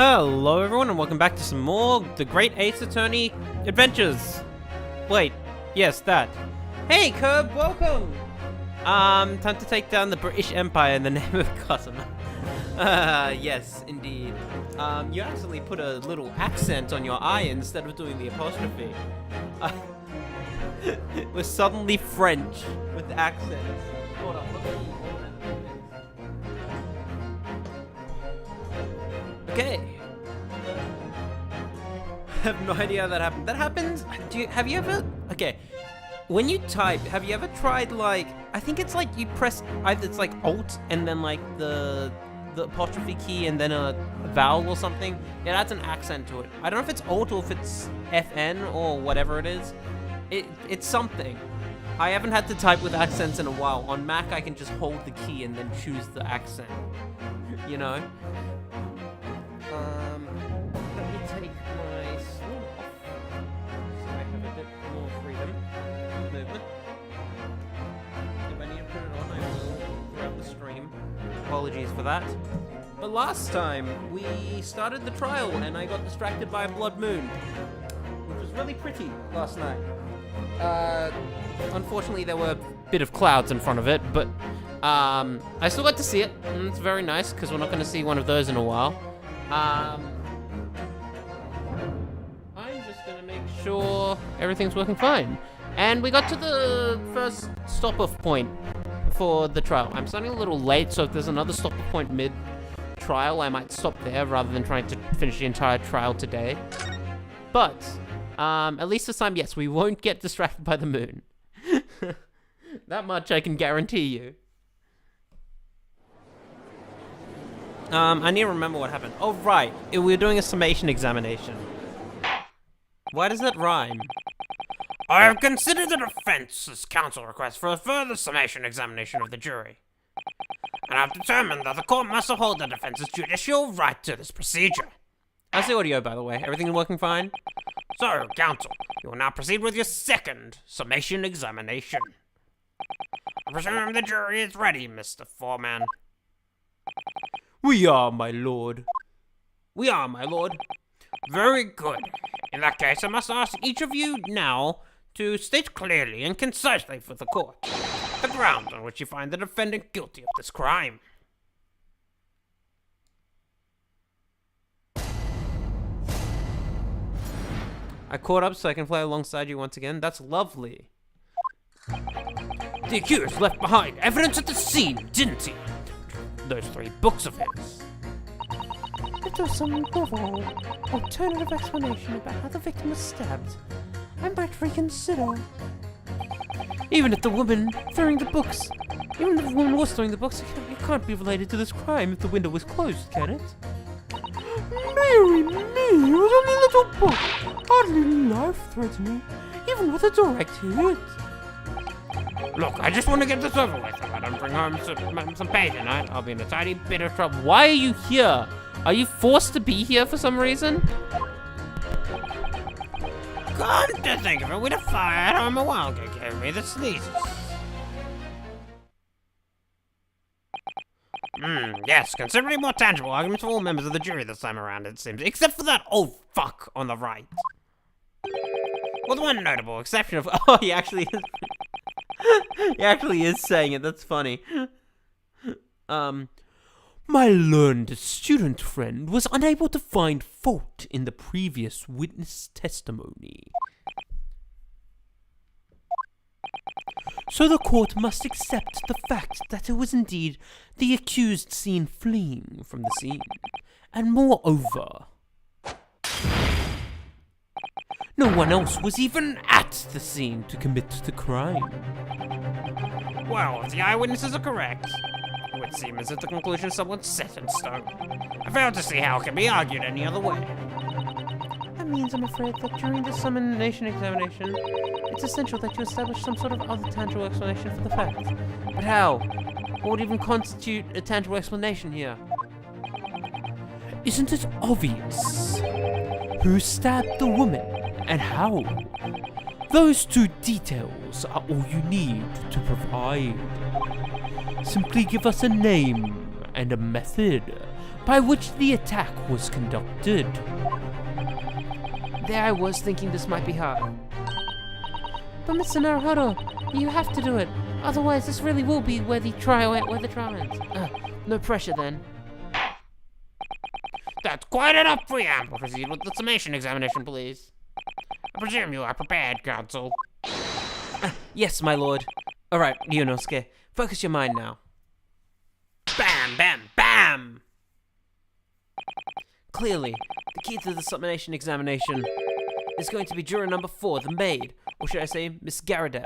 Hello everyone and welcome back to some more The Great Ace Attorney Adventures. Wait, yes, that. Hey Curb, welcome! Time to take down the British Empire in the name of Gotham. Yes, indeed. You accidentally put a little accent on your I instead of doing the apostrophe. We're suddenly French with accents. Hold on, let me... Okay. I have no idea how that happened. That happens. Have you ever? Okay. When you type, have you ever tried like? I think it's like you press either it's like Alt and then like the apostrophe key and then a vowel or something. It adds an accent to it. I don't know if it's Alt or if it's FN or whatever it is. It's something. I haven't had to type with accents in a while. On Mac, I can just hold the key and then choose the accent. You know. Let me take my slim off so I have a bit more freedom of movement. If I need to put it on, I will throughout the stream. Apologies for that. But last time, we started the trial and I got distracted by a blood moon, which was really pretty last night. Unfortunately, there were a bit of clouds in front of it, but I still got to see it, and it's very nice because we're not going to see one of those in a while. I'm just gonna make sure everything's working fine. And we got to the first stop-off point for the trial. I'm starting a little late, so if there's another stop-off point mid-trial, I might stop there rather than trying to finish the entire trial today. But, at least this time, yes, we won't get distracted by the moon. That much I can guarantee you. I need to remember what happened. Oh, right. We were doing a summation examination. Why does that rhyme? I have considered the defense's counsel request for a further summation examination of the jury, and I've determined that the court must uphold the defense's judicial right to this procedure. How's the audio, by the way? Everything working fine? So, counsel, you will now proceed with your second summation examination. I presume the jury is ready, Mr. Foreman. We are, my lord. We are, my lord. Very good. In that case, I must ask each of you now to state clearly and concisely for the court the grounds on which you find the defendant guilty of this crime. I caught up so I can play alongside you once again. That's lovely. The accused left behind evidence at the scene, didn't he? Those 3 books of his. If there was some novel, alternative explanation about how the victim was stabbed, I might reconsider. Even if the woman throwing the books, even if the woman was throwing the books, it can't be related to this crime if the window was closed, can it? Mary me, it was only a little book, hardly life-threatening, even with a direct hit. Look, I just want to get this over with. If I don't bring home some pay tonight, I'll be in a tiny bit of trouble. Why are you here? Are you forced to be here for some reason? Come to think of it, with a fire at home a while ago gave me the sneezes. Yes, considerably more tangible arguments for all members of the jury this time around, it seems. Except for that old fuck on the right. With one notable exception of... Oh, he actually is... He actually is saying it, that's funny. My learned student friend was unable to find fault in the previous witness testimony. So the court must accept the fact that it was indeed the accused seen fleeing from the scene. And moreover, no one else was even at the scene to commit the crime. Well, if the eyewitnesses are correct, it would seem as if the conclusion is somewhat set in stone. I fail to see how it can be argued any other way. That means, I'm afraid, that during the summation examination, it's essential that you establish some sort of other tangible explanation for the fact. But how? What would even constitute a tangible explanation here? Isn't it obvious? Who stabbed the woman and how? Those 2 details are all you need to provide. Simply give us a name and a method by which the attack was conducted. There I was thinking this might be hard. But Mr. Naruhodo, you have to do it. Otherwise, this really will be where the trial ends. No pressure then. That's quite enough preamble. Proceed with the summation examination, please. I presume you are prepared, counsel. Yes, my lord. Alright, Ryunosuke, focus your mind now. Bam, bam, bam! Clearly, the key to the summation examination is going to be juror number 4, the maid. Or should I say, Miss Garadep.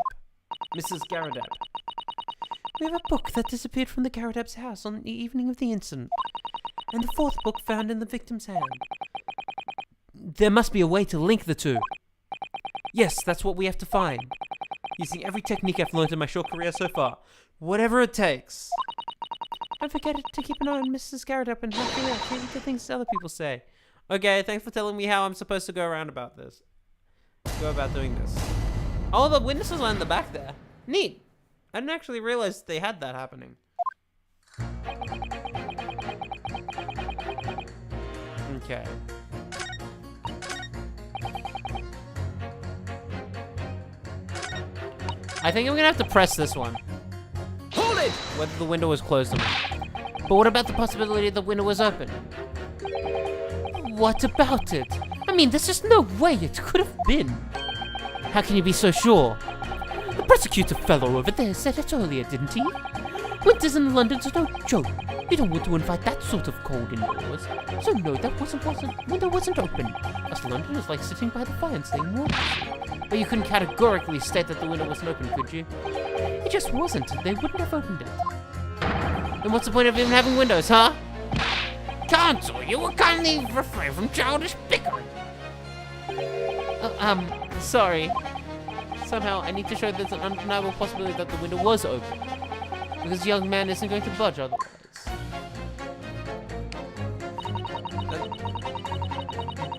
Mrs. Garadep. We have a book that disappeared from the Garadep's house on the evening of the incident, and the 4th book found in the victim's hand. There must be a way to link the two. Yes, that's what we have to find. Using every technique I've learned in my short career so far. Whatever it takes. Don't forget to keep an eye on Mrs. Garadep and how she reacts to things other people say. Okay, thanks for telling me how I'm supposed to go around about this. Go about doing this. Oh, the witnesses are in the back there. Neat. I didn't actually realize they had that happening. Okay. I think I'm gonna have to press this one. Hold it! Whether the window was closed or not. But what about the possibility the window was open? What about it? I mean, there's just no way it could have been. How can you be so sure? The prosecutor fellow over there said it earlier, didn't he? Winters in London's no joke. You don't want to invite that sort of cold indoors. So no, that window wasn't open. Us London is like sitting by the fire and staying warm. But you couldn't categorically state that the window wasn't open, could you? It just wasn't. They wouldn't have opened it. Then what's the point of even having windows, huh? Counsel, you will kindly refrain from childish bickering. Sorry. Somehow I need to show there's an undeniable possibility that the window was open. Because the young man isn't going to budge otherwise.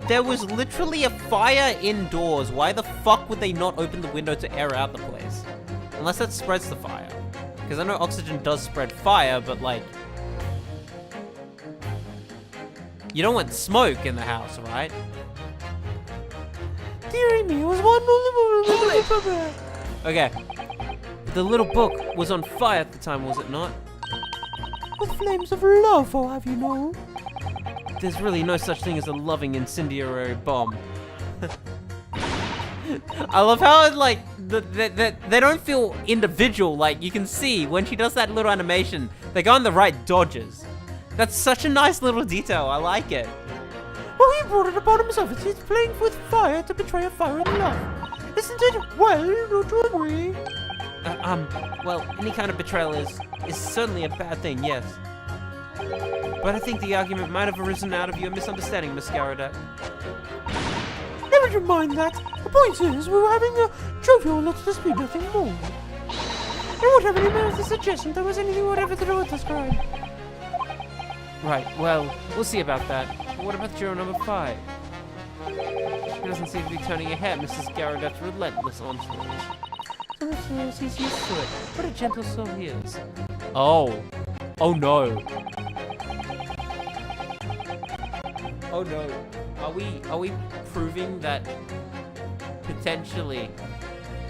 There was literally a fire indoors. Why the fuck would they not open the window to air out the place? Unless that spreads the fire. Because I know oxygen does spread fire, but like... You don't want smoke in the house, right? Dearie me, it was one. Okay. The little book was on fire at the time, was it not? With flames of love, I'll have you know. There's really no such thing as a loving incendiary bomb. I love how, like, they don't feel individual. Like, you can see when she does that little animation, they go on the right dodges. That's such a nice little detail. I like it. Well, he brought it upon himself. It's playing with fire to betray a fire in love. Isn't it? Well, don't you agree? Well, any kind of betrayal is certainly a bad thing, yes. But I think the argument might have arisen out of your misunderstanding, Miss Garadep. Never you mind that. The point is, we were having a jovial little dispute, nothing more. I won't have any more to suggest there was anything whatever to do with this crime. Right, well, we'll see about that. But what about juror number 5? She doesn't seem to be turning her head, Mrs. Garadep's relentless onslaught. He's used to it. What a gentle soul he is. Oh. Oh no. Oh no. Are we proving that potentially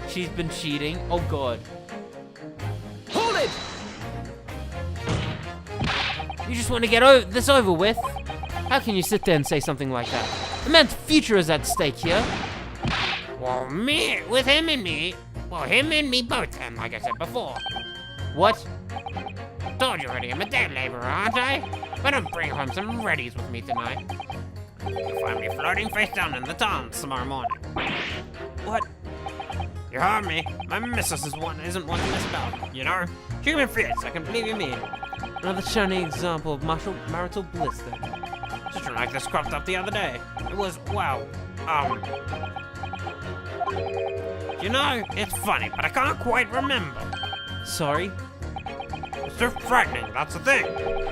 she's been cheating? Oh god. Hold it! You just want to get this over with? How can you sit there and say something like that? A man's future is at stake here. Well, him and me both, and like I said before. What? Told you already, I'm a day laborer, aren't I? But I'm bringing home some readies with me tonight. You'll find me floating face down in the Thames tomorrow morning. What? You heard me. My missus isn't one to mess about, you know? Human fierce, I can believe you mean. Another shining example of marital bliss then. Just like this cropped up the other day. It was, well, you know, it's funny, but I can't quite remember. Sorry? It's too frightening, that's the thing.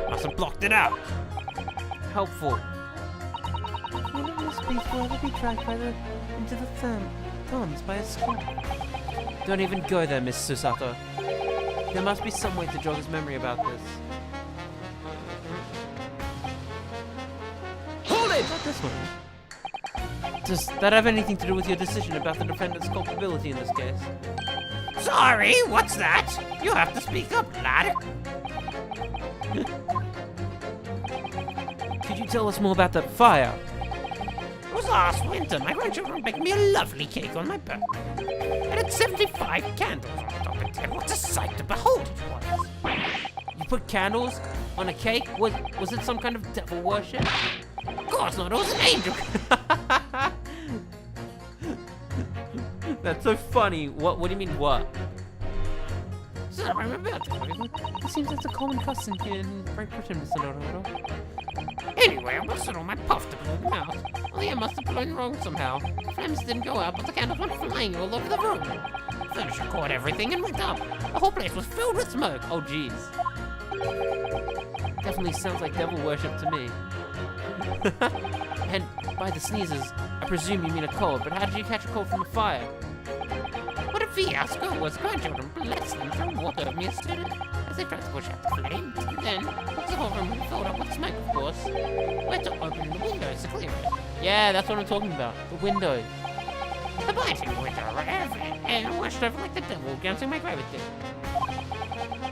Must have blocked it out. Helpful. None of this beast will ever be dragged into the Thames by a squall. Don't even go there, Miss Susato. There must be some way to jog his memory about this. say about this one? Does that have anything to do with your decision about the defendant's culpability in this case? Sorry, what's that? You have to speak up, lad. Could you tell us more about that fire? It was last winter. My grandchildren baked me a lovely cake on my birthday. It had 75 candles on top of it. What a sight to behold it was. You put candles on a cake? Was it some kind of devil worship? Of course not, it was an angel. That's so funny. What do you mean, what? So I'm about to It seems that's a common custom here in Great Britain, Mr. Naruto. Anyway, I busted all my puff to blow them out. Only I must have blown wrong somehow. Flames didn't go out, but the candles went flying all over the room. The furniture caught everything and went up. The whole place was filled with smoke. Oh, jeez. Definitely sounds like devil worship to me. And by the sneezes, I presume you mean a cold, but how did you catch a cold from a fire? What a fiasco was grandchildren bless them threw water at me as they tried to push out the flame. Then, the whole room filled up with smoke, of course. We had to open the windows to clear it. Yeah, that's what I'm talking about. The windows. The biting window and washed over like the devil dancing my grave with it.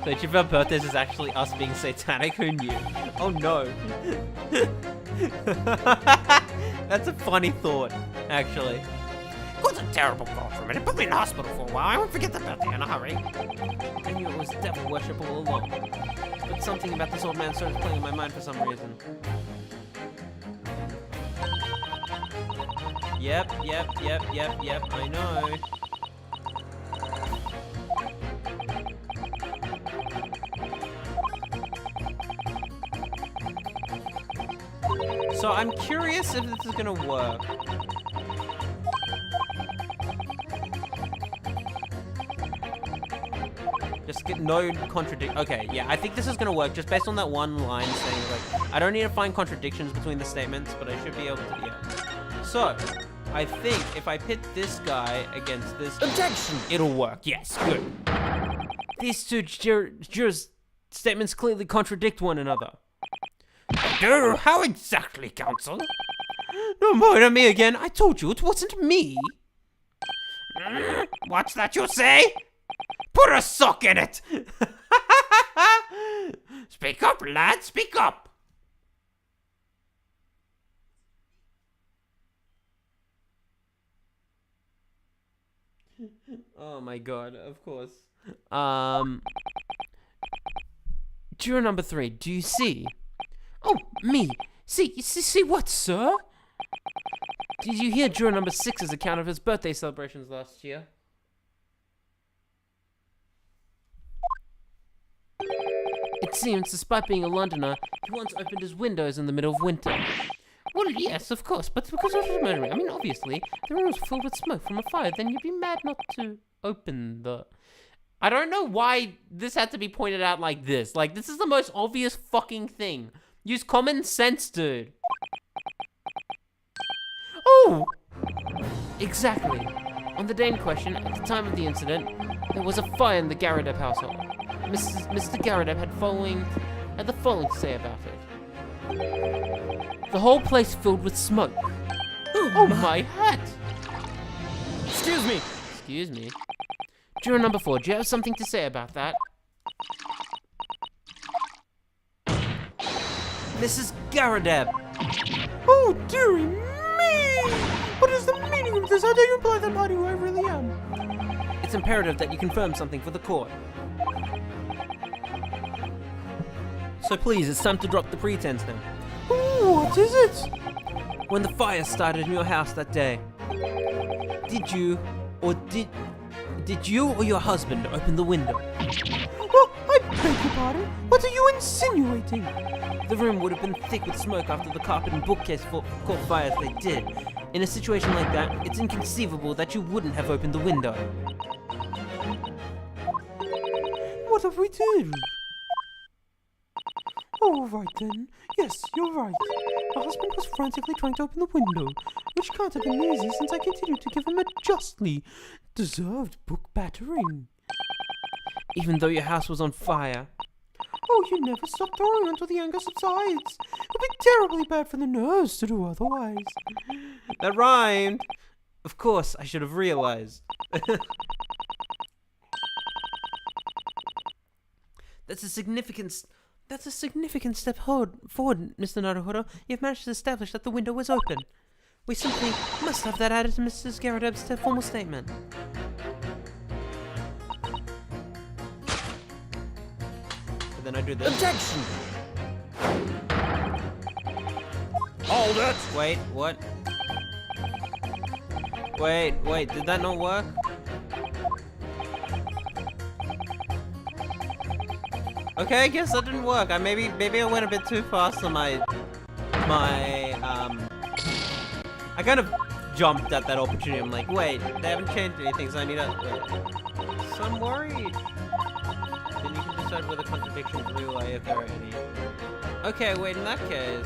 So each of our birthdays is actually us being satanic. Who knew? Oh no. That's a funny thought, actually. It was a terrible call from it. It put me in the hospital for a while. I won't forget the birthday in a hurry. I knew it was devil worship all along. But something about this old man started playing in my mind for some reason. Yep, I know. So I'm curious if this is gonna work. Just get no contradict. Okay, yeah, I think this is gonna work just based on that one line saying like, I don't need to find contradictions between the statements, but I should be able to, yeah. So, I think if I pit this guy against this objection, it'll work. Yes, good. These two jurors' statements clearly contradict one another. No, how exactly, counsel? No more at me again. I told you it wasn't me. What's that you say? Put a sock in it! Speak up, lad, speak up! Oh my god, of course. Juror number 3, do you see? Oh, me. See what, sir? Did you hear juror number 6's account of his birthday celebrations last year? It seems, despite being a Londoner, he once opened his windows in the middle of winter. Well, yes, of course, but because of the murdering, I mean, obviously, the room was filled with smoke from a fire, then you'd be mad not to open the... I don't know why this had to be pointed out like this. Like, this is the most obvious fucking thing. Use common sense, dude. Oh! Exactly. On the day in question, at the time of the incident, there was a fire in the Garadeb household. Mr. Garadeb had the following to say about it. The whole place filled with smoke. Oh my hat! Excuse me! Excuse me. Juror number 4, do you have something to say about that? Mrs. Garadeb! Oh, dearie me! What is the meaning of this? How do you imply that body who I really am? It's imperative that you confirm something for the court. So please, it's time to drop the pretense now. Ooh, what is it? When the fire started in your house that day, did you or your husband open the window? Oh, I beg your pardon? What are you insinuating? The room would have been thick with smoke after the carpet and bookcase caught fire as they did. In a situation like that, it's inconceivable that you wouldn't have opened the window. What have we done? All right then. Yes, you're right. My husband was frantically trying to open the window, which can't have been easy since I continued to give him a justly deserved book battering. Even though your house was on fire, Oh, you never stop throwing until the anger subsides. It'll be terribly bad for the nerves to do otherwise. That rhymed. Of course, I should have realized. That's a significant step forward, Mr. Naruhodo. You've managed to establish that the window was open. We simply must have that added to Mrs. Garrodub's formal statement. And then I do this. Objection! Hold it! Wait, what? Wait, did that not work? Okay, I guess that didn't work. Maybe I went a bit too fast on my I kind of jumped at that opportunity. I'm like, wait, they haven't changed anything, so I need to wait. So I'm worried. Then you can decide whether contradictions real are if there are any. Okay, wait, in that case.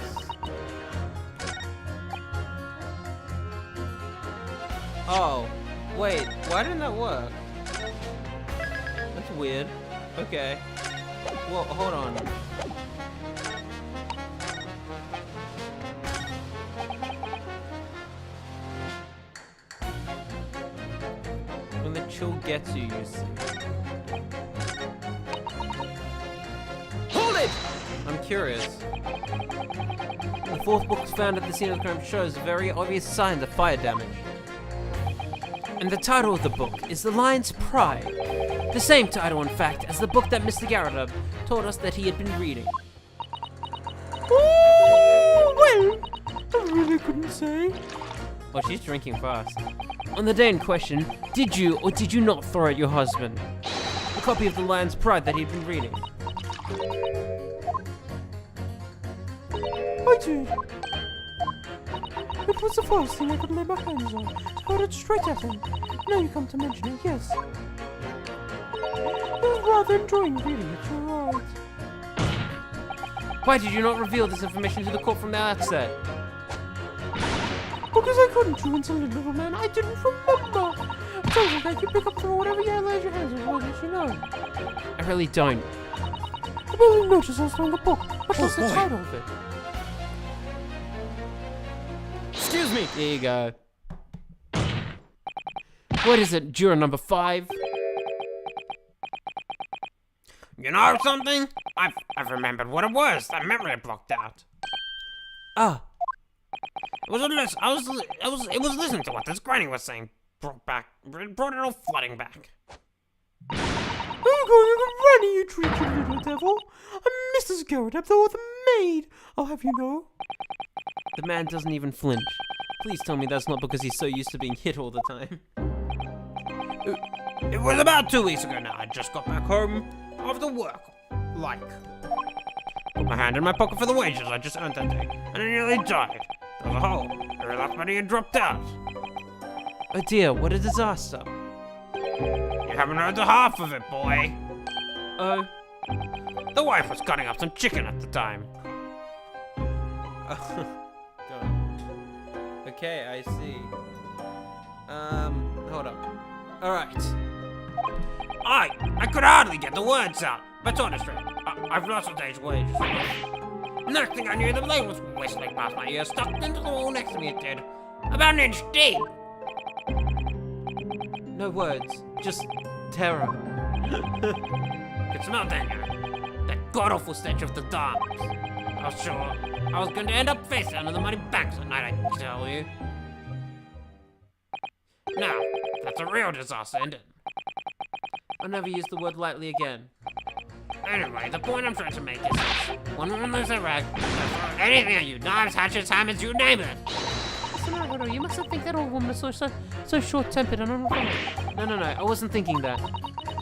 Oh, wait, why didn't that work? That's weird. Okay. Whoa, hold on. When the chill gets you, you see. Hold it! I'm curious. The fourth book found at the scene of the crime shows very obvious signs of fire damage. And the title of the book is The Lion's Pride. The same title, in fact, as the book that Mr. Garrodub told us that he had been reading. Oh, well, I really couldn't say. Oh, she's drinking fast. On the day in question, did you or did you not throw at your husband a copy of The Lion's Pride that he'd been reading? I did. It was the first thing I could lay my hands on. I got it straight at him. Now you come to mention it, yes. I was rather enjoying reading it, you're right. Why did you not reveal this information to the court from the outset? Because I couldn't, you insolent little man. I didn't remember. I told you that you pick up for whatever you laid your hands on, why didn't you know? I really don't. I barely noticed I was throwing a book. What was the title of it? Excuse me! There you go. What is it, juror number 5? You know something? I've remembered what it was. That memory blocked out. Ah, It was listening to what this granny was saying. Brought it all flooding back. I'm going to run you, tricky little devil. I'm Mrs. Garrodub, the maid. I'll have you know. the man doesn't even flinch. Please tell me that's not because he's so used to being hit all the time. It was about 2 weeks ago now. I just got back home after work. Put my hand in my pocket for the wages I just earned that day, and I nearly died. There was a hole. Every last money had dropped out. Oh dear, what a disaster. You haven't heard the half of it, boy. Oh. The wife was cutting up some chicken at the time. Okay, I see. Hold up. Alright. I could hardly get the words out. But honestly, I've lost a day's wages. Next thing I knew, the blade was whistling past my ear, stuck into the wall next to me. It did. About an inch deep. No words, just terror. Could smell danger. That god-awful stench of the dark. I was sure I was going to end up face down in the muddy banks at night, I tell you. Now, that's a real disaster, isn't it? I'll never use the word lightly again. Anyway, the point I'm trying to make is this. When women lose their rag, they'll throw anything at you. Knives, hatchets, hammers, you name it. Naruto, you mustn't think that old woman is so short-tempered and unrefined. No, I wasn't thinking that.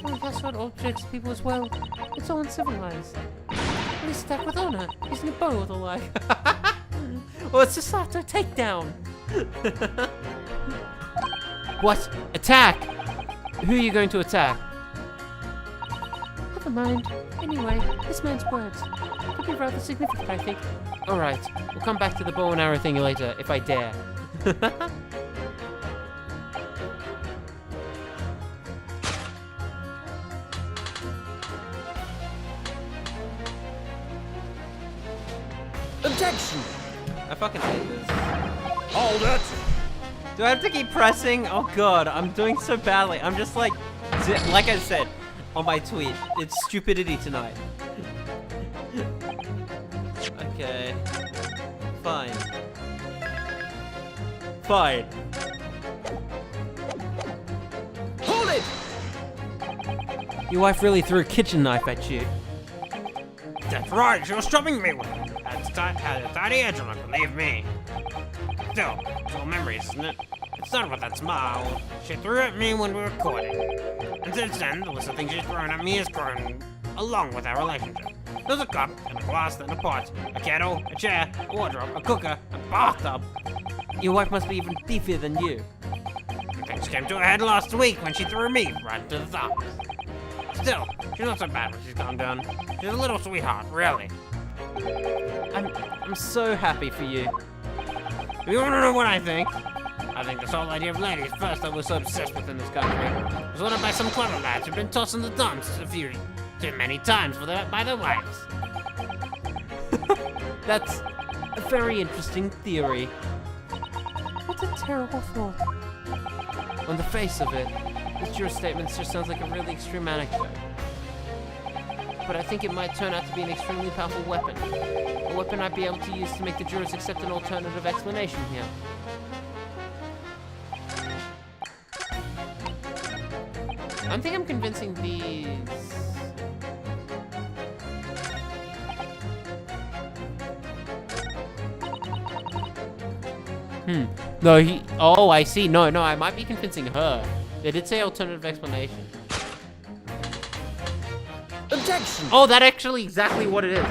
Well, that's what objects people as well. It's all uncivilized. At least attack with honor, using a bow with a life. Well, it's a Sato takedown. What? Attack? Who are you going to attack? Never mind. Anyway, this man's words could be rather significant, I think. Alright, we'll come back to the bow and arrow thing later, if I dare. Objection! I fucking hate this. Hold it! Do I have to keep pressing? Oh god, I'm doing so badly. I'm just like I said on my tweet, it's stupidity tonight. Okay. Fine. Fine. Hold it! Your wife really threw a kitchen knife at you. That's right, she was chopping me with it. Had a tiny edge on it, believe me. Still, it's all memories, isn't it? It started with that smile she threw at me when we were courting. And since then, the list of things she's thrown at me has grown along with our relationship. There's a cup, and a glass, and a pot, a kettle, a chair, a wardrobe, a cooker, a bathtub. Your wife must be even beefier than you. And things came to a head last week when she threw me right to the thumbs. Still, she's not so bad when she's calmed down. She's a little sweetheart, really. I'm so happy for you. You wanna know what I think? I think this whole idea of ladies first that we're so obsessed with in this country was ordered by some clever lads who've been tossed in the dumps too many times by their wives. That's a very interesting theory. What a terrible thought. On the face of it, this juror statement just sounds like a really extreme anecdote. But I think it might turn out to be an extremely powerful weapon. A weapon I'd be able to use to make the jurors accept an alternative explanation here. I think I'm convincing these... No, oh, I see. No, I might be convincing her. They did say alternative explanation. Objection! Oh, that actually exactly what it is.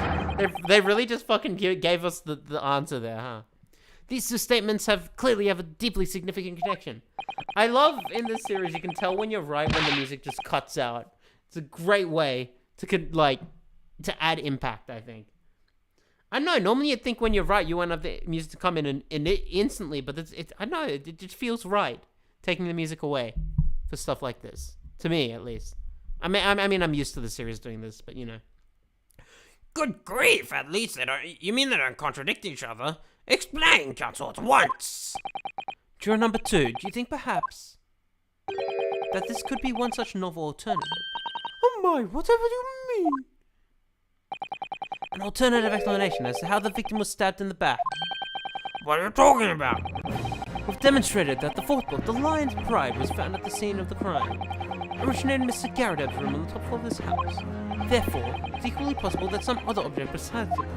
They really just fucking gave us the answer there, huh? These two statements clearly have a deeply significant connection. I love in this series, you can tell when you're right when the music just cuts out. It's a great way to add impact, I think. I know, normally you'd think when you're right, you want the music to come in and it instantly, but I know, it just feels right, taking the music away for stuff like this. To me, at least. I mean, I'm used to the series doing this, but you know. Good grief, at least you mean they don't contradict each other? Explain, counsel, at once! Juror number 2, do you think perhaps that this could be one such novel alternative? Oh my, whatever you mean? An alternative explanation as to how the victim was stabbed in the back. What are you talking about? We've demonstrated that the fourth book, The Lion's Pride, was found at the scene of the crime. Originated in Mr. Garradeb's room on the top floor of this house. Therefore, it's equally possible that some other object besides the book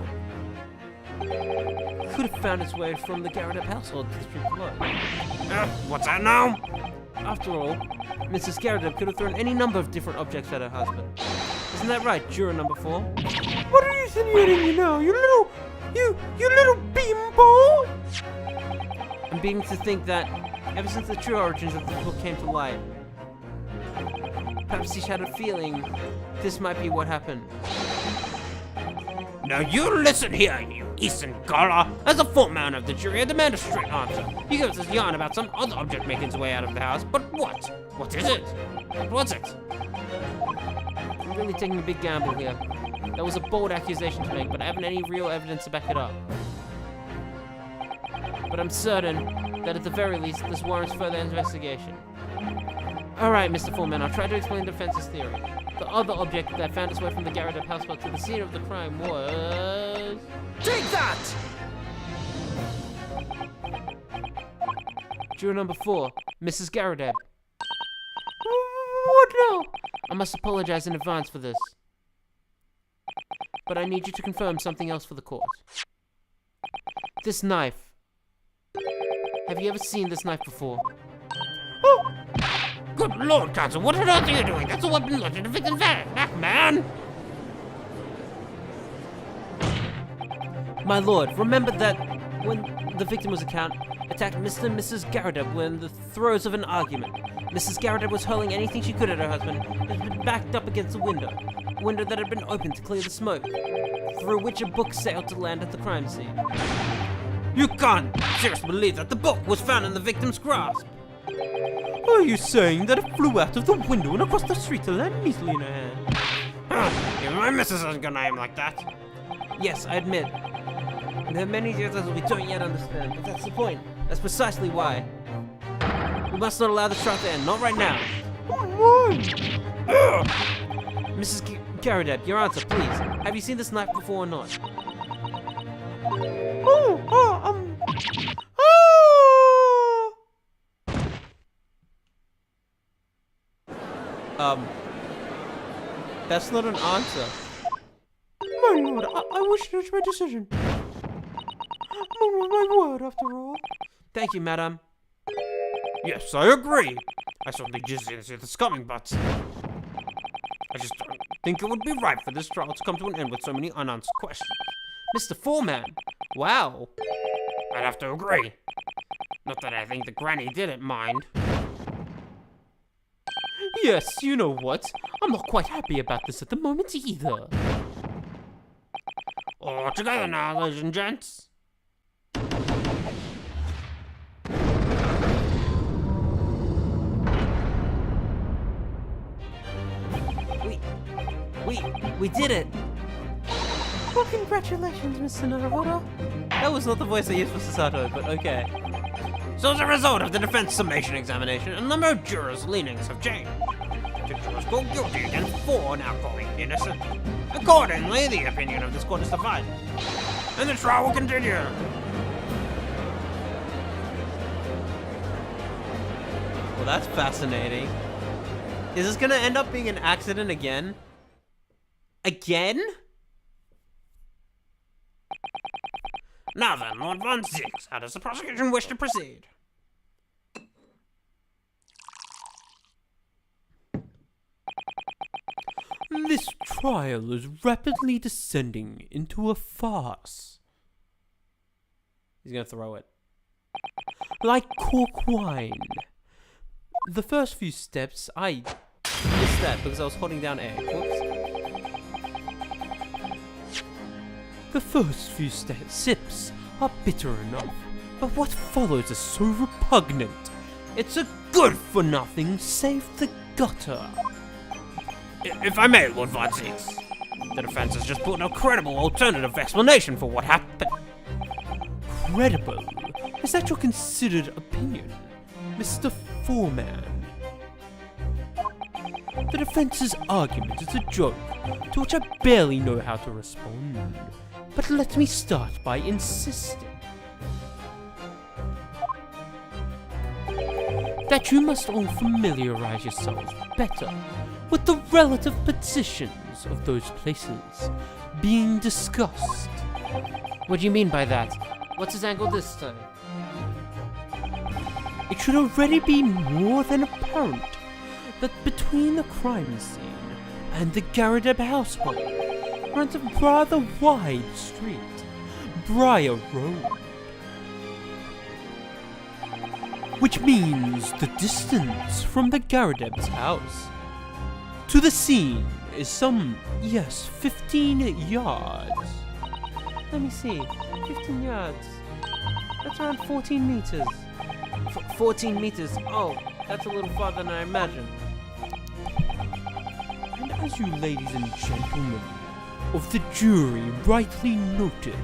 could have found its way from the Garradeb household to the street below. What's that now? After all, Mrs. Garradeb could have thrown any number of different objects at her husband. Isn't that right, juror number 4? What are you insinuating, you know? You little beanball! I'm beginning to think that, ever since the true origins of the book came to light, perhaps he had a feeling this might be what happened. Now you listen here, you Eastern Gala. As a full man of the jury, I demand a straight answer. You give us this yarn about some other object making its way out of the house, but what? What is it? What was it? I'm really taking a big gamble here. That was a bold accusation to make, but I haven't any real evidence to back it up. But I'm certain that at the very least, this warrants further investigation. Alright, Mr. Foreman, I'll try to explain the defense's theory. The other object that found its way from the Garradeb household to the scene of the crime was... Take that! Juror number 4, Mrs. Garradeb. What now? I must apologize in advance for this. But I need you to confirm something else for the court. This knife. Have you ever seen this knife before? Oh! Good Lord, counsel, what on earth are you doing? That's a weapon lodged in the victim's back, man! My lord, remember that when the victim was attacked Mr. and Mrs. Garradeb were in the throes of an argument. Mrs. Garradeb was hurling anything she could at her husband and had been backed up against a window that had been opened to clear the smoke, through which a book sailed to land at the crime scene. You can't seriously believe that the book was found in the victim's grasp. Are you saying that it flew out of the window and across the street to land neatly in her hand? Even my missus isn't gonna aim like that. Yes, I admit. And there are many details we don't yet understand, but that's the point. That's precisely why. We must not allow this trial to end, not right now. Mrs. Garadeb, your answer, please. Have you seen this knife before or not? That's not an answer. My lord, I wish to reach my decision. My word, after all. Thank you, madam. Yes, I agree. I certainly just didn't see this coming, but I just don't think it would be right for this trial to come to an end with so many unanswered questions. Mr. Foreman. Wow. I'd have to agree. Not that I think the granny didn't mind. Yes, you know what? I'm not quite happy about this at the moment either. All together now, ladies and gents. We did it. Well, congratulations, Mr. Naruto. That was not the voice I used for Sasato, but okay. So as a result of the defense summation examination, a number of jurors' leanings have changed. 2 jurors called guilty against 4 now calling innocent. Accordingly, the opinion of this court is divided. And the trial will continue. Well, that's fascinating. Is this gonna end up being an accident again? Again? Now then, Lord Von Zix, how does the prosecution wish to proceed? This trial is rapidly descending into a farce. He's gonna throw it. Like cork wine. The first few steps, I Missed that because I was holding down A. Whoops. The first few sips are bitter enough, but what follows is so repugnant. It's a good-for-nothing save the gutter. If I may, Lord Von Zix, the defense has just put no credible alternative explanation for what happened. Credible? Is that your considered opinion, Mr. Foreman? The defense's argument is a joke, to which I barely know how to respond. But let me start by insisting that you must all familiarize yourselves better with the relative positions of those places being discussed. What do you mean by that? What's his angle this time? It should already be more than apparent that between the crime scene and the Garadeb household runs a rather wide street, Briar Road. Which means the distance from the Garadeb's house to the scene is some, yes, 15 yards. Let me see, 15 yards. That's around 14 meters. 14 meters. Oh, that's a little farther than I imagined. And as you ladies and gentlemen of the jury rightly noted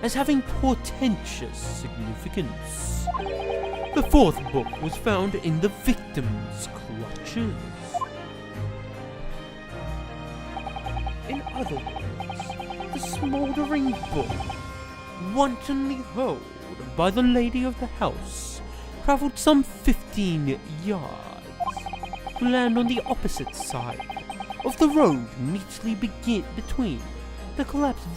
as having portentous significance, the 4th book was found in the victim's clutches. In other words, the smouldering book, wantonly held by the lady of the house, travelled some 15 yards to land on the opposite side of the road, neatly between the collapsed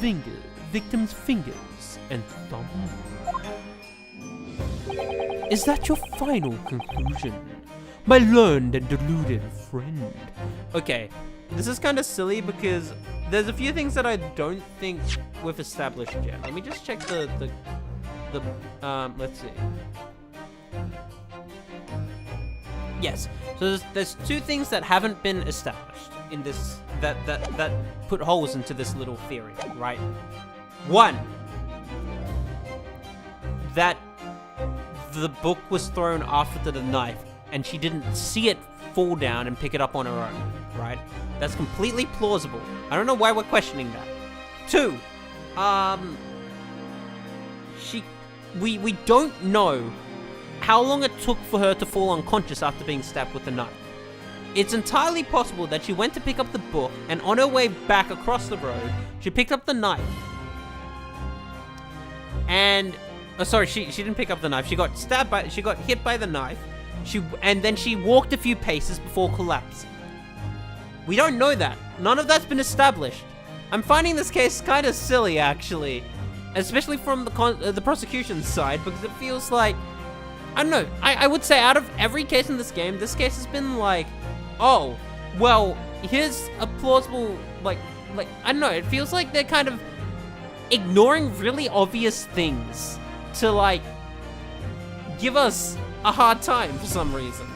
victim's fingers and thumb. Is that your final conclusion, my learned and deluded friend? Okay, this is kind of silly because there's a few things that I don't think we've established yet. Let me just check the let's see. Yes, so there's 2 things that haven't been established in this that put holes into this little theory, right? 1, that the book was thrown after the knife and she didn't see it fall down and pick it up on her own, right? That's completely plausible. I don't know why we're questioning that. 2, we don't know how long it took for her to fall unconscious after being stabbed with the knife. It's entirely possible that she went to pick up the book, and on her way back across the road, she picked up the knife. And, sorry, she didn't pick up the knife. She got hit by the knife. And then she walked a few paces before collapsing. We don't know that. None of that's been established. I'm finding this case kind of silly, actually. Especially from the prosecution's side, because it feels like, I don't know, I would say out of every case in this game, this case has been like, oh, well, here's a plausible, like, I don't know, it feels like they're kind of ignoring really obvious things to, like, give us a hard time for some reason.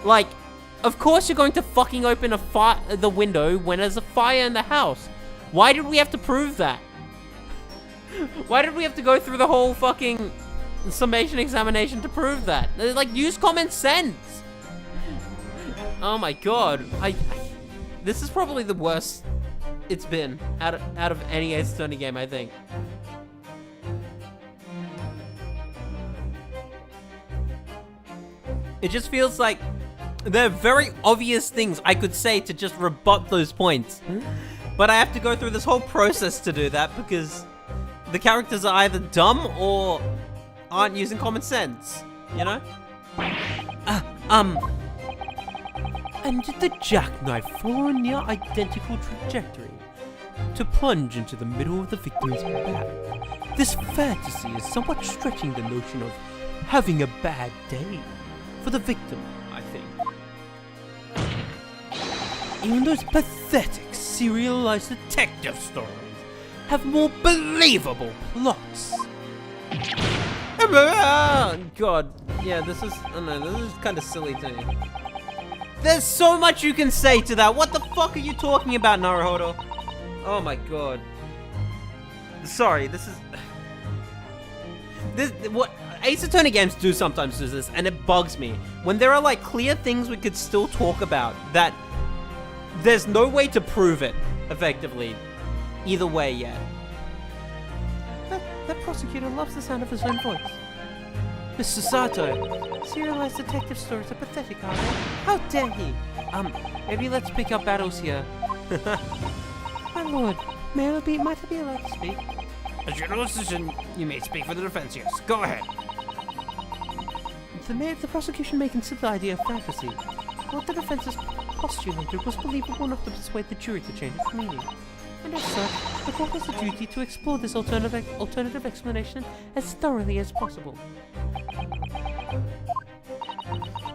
Like, of course you're going to fucking open the window when there's a fire in the house. Why did we have to prove that? Why did we have to go through the whole fucking summation examination to prove that? Like, use common sense. Oh my god. This is probably the worst it's been out of any Ace Attorney game, I think. It just feels like there are very obvious things I could say to just rebut those points. But I have to go through this whole process to do that because the characters are either dumb or aren't using common sense, you know? And did the jackknife follow a near identical trajectory to plunge into the middle of the victim's back? This fantasy is somewhat stretching the notion of having a bad day for the victim, I think. Even those pathetic serialized detective stories have more believable plots. God, yeah, this is kind of silly to me. There's so much you can say to that. What the fuck are you talking about, Naruhodo? Oh my god. Sorry, this what Ace Attorney games do sometimes do this, and it bugs me. When there are like clear things we could still talk about that there's no way to prove it effectively either way yet. That prosecutor loves the sound of his own voice. Mr. Sato, serialized detective stories are pathetic, aren't they? How dare he? Maybe let's pick up battles here. My lord, might I be allowed to speak? As your decision, you may speak for the defense, yes. Go ahead. The prosecution may consider the idea of fantasy. What the defense has postulated was believable enough to persuade the jury to change its meaning. And as such, the court has a duty to explore this alternative explanation as thoroughly as possible.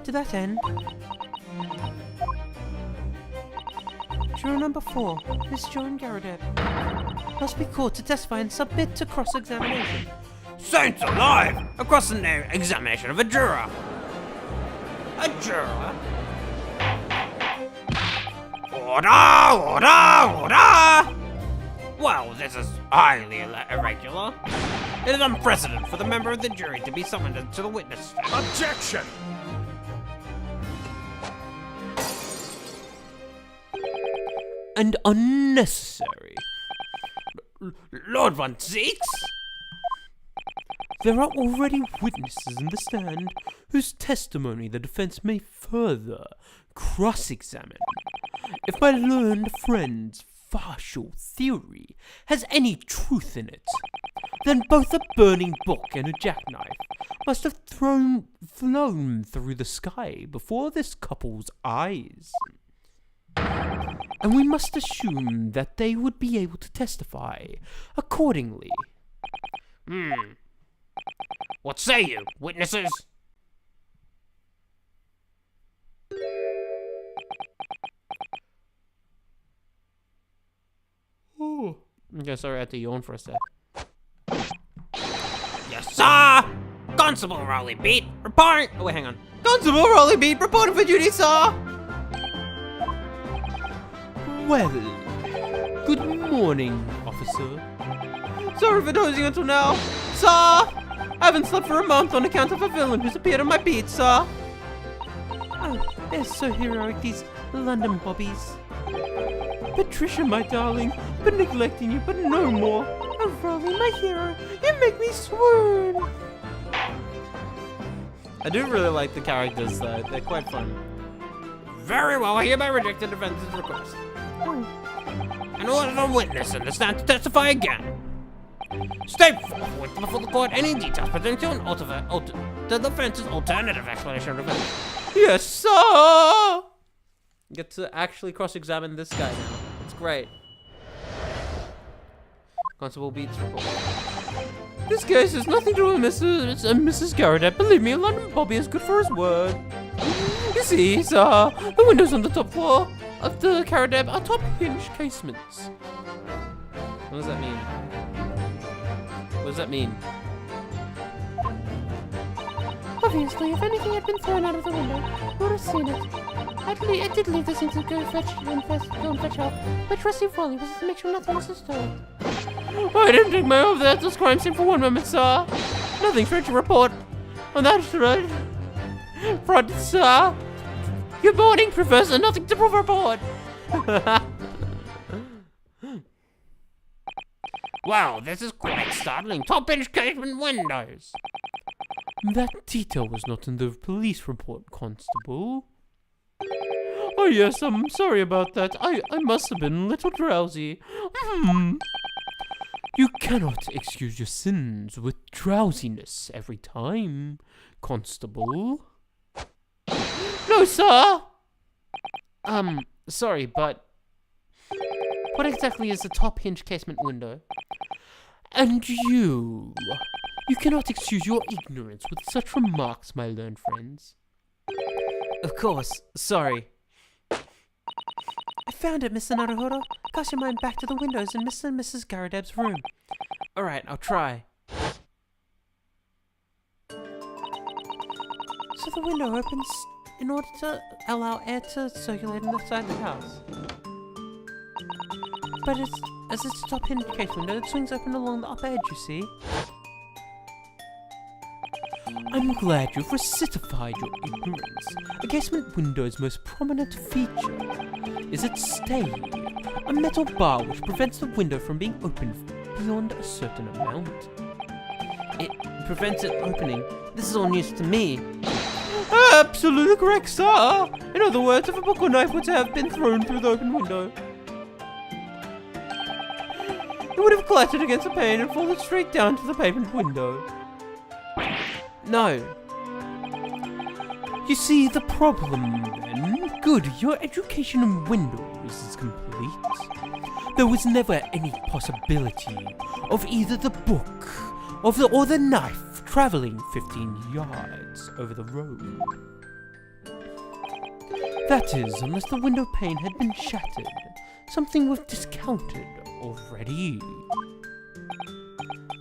To that end, juror number 4, Miss Joan Garadeb, must be called to testify and submit to cross-examination. Saints alive! A cross-examination of a juror. A juror? Order! Order! Order! Well, this is highly irregular. It is unprecedented for the member of the jury to be summoned to the witness stand. Objection! And unnecessary. Lord Von Zeeks? There are already witnesses in the stand whose testimony the defense may further cross-examine. If my learned friend's partial theory has any truth in it, then both a burning book and a jackknife must have flown through the sky before this couple's eyes. And we must assume that they would be able to testify accordingly. What say you, witnesses? Ooh. Okay, sorry, I had to yawn for a sec. Yes, sir! Constable Rowley Beat, report! Oh, wait, hang on. Constable Rowley Beat, reporting for duty, sir! Well, good morning, officer. Sorry for dozing until now. Sir! I haven't slept for a month on account of a villain who's appeared on my beat, sir. Oh, they're so heroic, these London bobbies. Patricia, my darling, been neglecting you, but no more. Oh, Rolly, my hero, you make me swoon. I do really like the characters though. They're quite fun. Very well, I hereby reject the defense's request. And order the witness and the stand to testify again. State forthwith before the court any details pertaining to the defense's alternative explanation of events. Yes, sir! Get to actually cross-examine this guy now. It's great. Constable Beats report. This case has nothing to do with Mrs. Garrett. Believe me, London Bobby is good for his word. You see, sir, the windows on the top floor of the Caradeb are top hinge casements. What does that mean? What does that mean? Obviously, if anything had been thrown out of the window, you would have seen it. I did leave the scene to go and fetch help, but trusty Folly was to make sure nothing was disturbed. I didn't take my over at this crime scene for one moment, sir. Nothing strange to report on that front, sir. Good morning, Professor. Nothing to report. Wow, this is quite startling. Top-inch casement windows. That detail was not in the police report, Constable. Oh yes, I'm sorry about that. I must have been a little drowsy. You cannot excuse your sins with drowsiness every time, Constable. No, sir! Sorry, but what exactly is a top hinge casement window? And you cannot excuse your ignorance with such remarks, my learned friends. Of course, sorry. I found it, Mr. Naruhodo. Cast your mind back to the windows in Mr. and Mrs. Garadeb's room. Alright, I'll try. So the window opens in order to allow air to circulate inside the house. But as it's a top hinge case window, it swings open along the upper edge, you see. I'm glad you've rectified your ignorance. A casement window's most prominent feature is its stay, a metal bar which prevents the window from being opened beyond a certain amount. It prevents it opening. This is all news to me. Absolutely correct, sir. In other words, if a book or knife were to have been thrown through the open window, it would have clattered against the pane and fallen straight down to the pavement window. No. You see the problem then? Good, your education in windows is complete. There was never any possibility of either the book or the knife traveling 15 yards over the road. That is, unless the window pane had been shattered, something we've discounted already.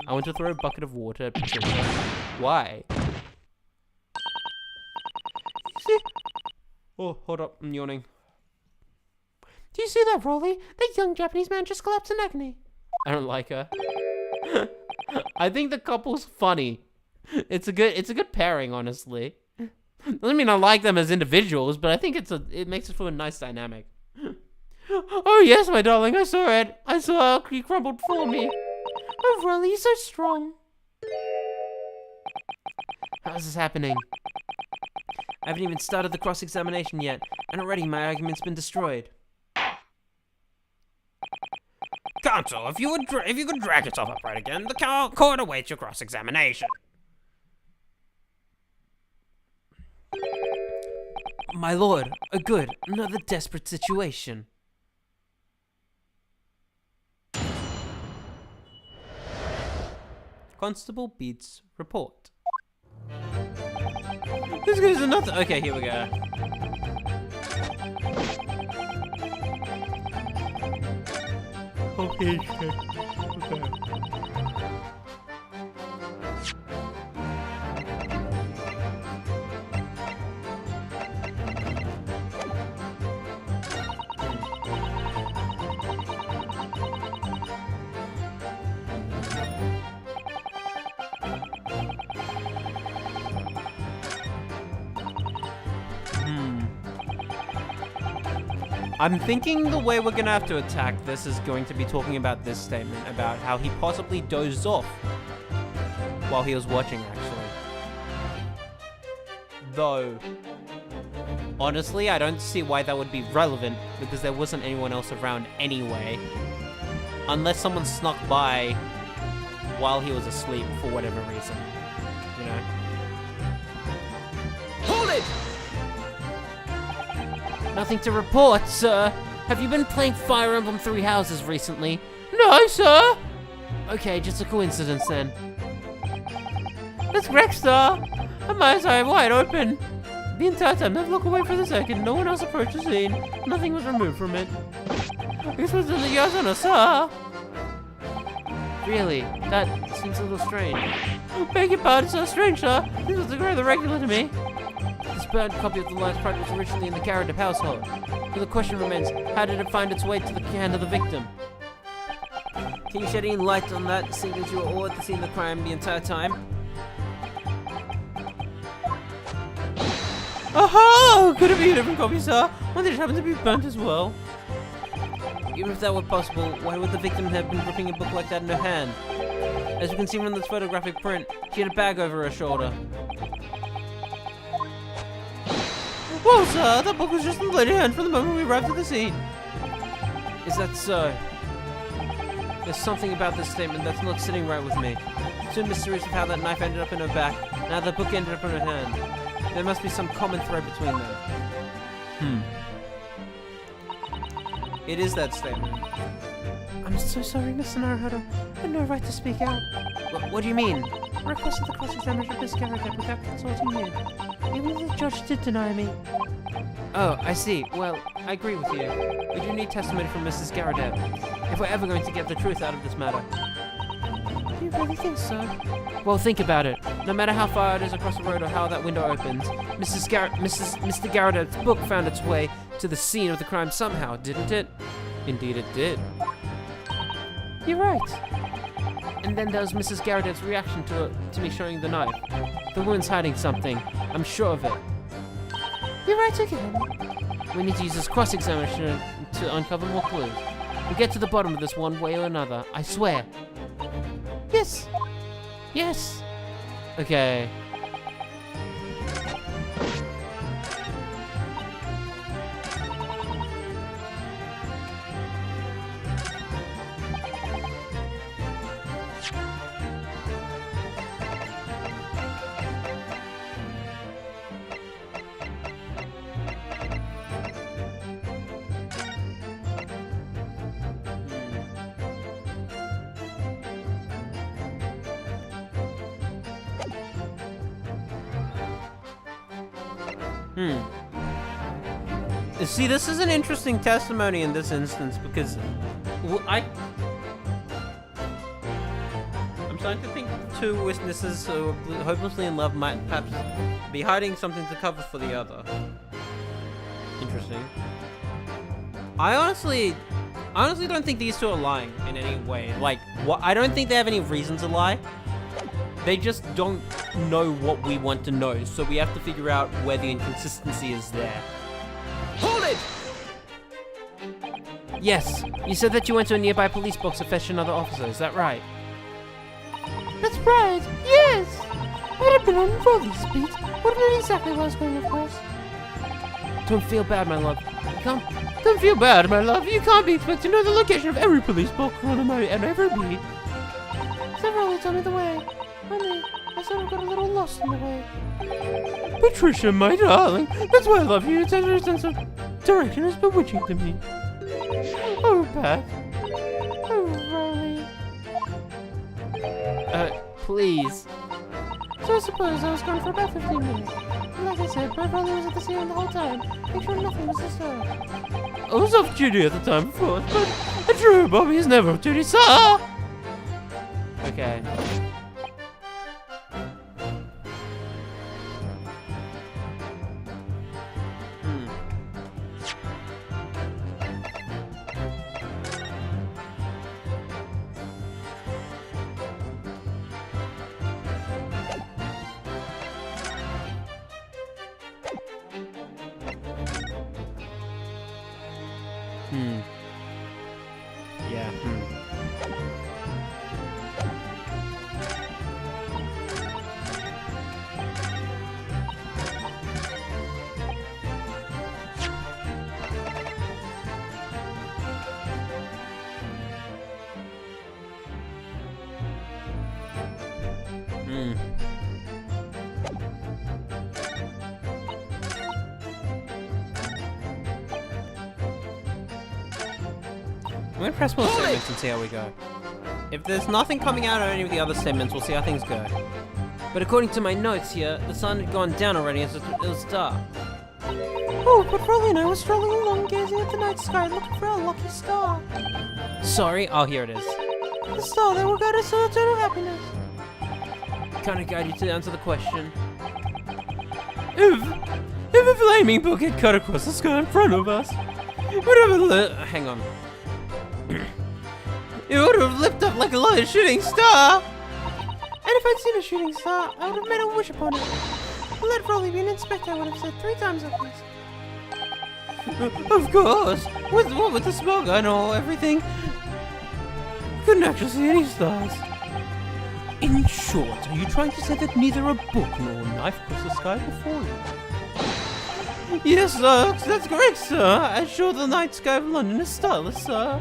I want to throw a bucket of water at Patricia. Why? See? Oh, hold up, I'm yawning. Do you see that, Rolly? That young Japanese man just collapsed in agony. I don't like her. I think the couple's funny. It's a good pairing, honestly. Doesn't mean I like them as individuals, but I think it makes it for a nice dynamic. Oh yes, my darling, I saw it. I saw how he crumbled for me. Oh, Rolly, you're so strong. How's this happening? I haven't even started the cross-examination yet, and already my argument's been destroyed. Counsel, if you could drag yourself upright again, the court awaits your cross-examination. My lord, good. Another desperate situation. Constable Beats report. This guy's another. Okay, here we go. Okay. I'm thinking the way we're gonna have to attack this is going to be talking about this statement about how he possibly dozed off while he was watching, actually. Though, honestly, I don't see why that would be relevant because there wasn't anyone else around anyway. Unless someone snuck by while he was asleep for whatever reason, you know? Hold it! Nothing to report, sir. Have you been playing Fire Emblem Three Houses recently? No, sir. Okay, just a coincidence then. That's correct, sir. And my eyes are wide open. The entire time, never look away for the second. No one else approached the scene. Nothing was removed from it. This was in the Yazana, sir. Really? That seems a little strange. Beg your pardon, sir. Strange, sir. This was rather regular to me. This burnt copy of the last product was originally in the Garrett household. So the question remains, how did it find its way to the hand of the victim? Can you shed any light on that, seeing as you were all at the scene of the crime the entire time? Oh, could it be a different copy, sir? One that just happened to be burnt as well. Even if that were possible, why would the victim have been gripping a book like that in her hand? As you can see from this photographic print, she had a bag over her shoulder. Whoa, sir, that book was just in the lady's hand from the moment we arrived at the scene. Is that so? There's something about this statement that's not sitting right with me. It's too mysterious of how that knife ended up in her back, and how the book ended up in her hand. There must be some common thread between them. It is that statement. I'm so sorry, Mr. Naruhodo. I had no right to speak out. What do you mean? I requested the cross-examination of this character without consulting you. Even the judge did deny me. Oh, I see. Well, I agree with you. We do need testimony from Mrs. Garradet, if we're ever going to get the truth out of this matter. Do you really think so? Well, think about it. No matter how far it is across the road or how that window opens, Mr. Garradet's book found its way to the scene of the crime somehow, didn't it? Indeed it did. You're right. And then there was Mrs. Garradet's reaction to me showing the knife. The woman's hiding something. I'm sure of it. You're right again. We need to use this cross-examination to uncover more clues. We'll get to the bottom of this one way or another. I swear. Yes. Yes. Okay. See, this is an interesting testimony in this instance because I'm starting to think two witnesses who are hopelessly in love might perhaps be hiding something to cover for the other. Interesting. I honestly don't think these two are lying in any way. Like, I don't think they have any reason to lie. They just don't know what we want to know, so we have to figure out where the inconsistency is there. Hold it! Yes. You said that you went to a nearby police box to fetch another officer. Is that right? That's right. Yes. I'd have been on rolling speed. Wouldn't know exactly where I was going, of course. Don't feel bad, my love. Don't feel bad, my love. You can't be expected to know the location of every police box on my and ever be. Several told me the way. Honey, I sort of got a little lost in the way. Patricia, my darling, that's why I love you. Your sense of direction is bewitching to me. Oh, Pat. Oh, Riley. Please. So I suppose I was gone for about 15 minutes. And like I said, my brother was at the scene the whole time, make sure nothing was disturbed. I was off duty at the time, of course, but a true Bobby is never off duty, sir! Okay. Yeah. I'm gonna press more segments and see how we go. If there's nothing coming out of any of the other segments, we'll see how things go. But according to my notes here, the sun had gone down already as it was dark. Oh, but Rolly and I were strolling along gazing at the night sky looking for our lucky star. Sorry? Oh, here it is. The star that will guide us to eternal happiness. Can I guide you to answer the question? If a flaming book had cut across the sky in front of us, it would have hang on. It would have lit up like a light shooting star! And if I'd seen a shooting star, I would have made a wish upon it. Let Rolly be an inspector, I would have said 3 times at least. Of course! What with the smoke and all, everything? Couldn't actually see any stars. In short, are you trying to say that neither a book nor a knife crossed the sky before you? Yes, sir, that's correct, sir. As sure the night sky of London is starless, sir.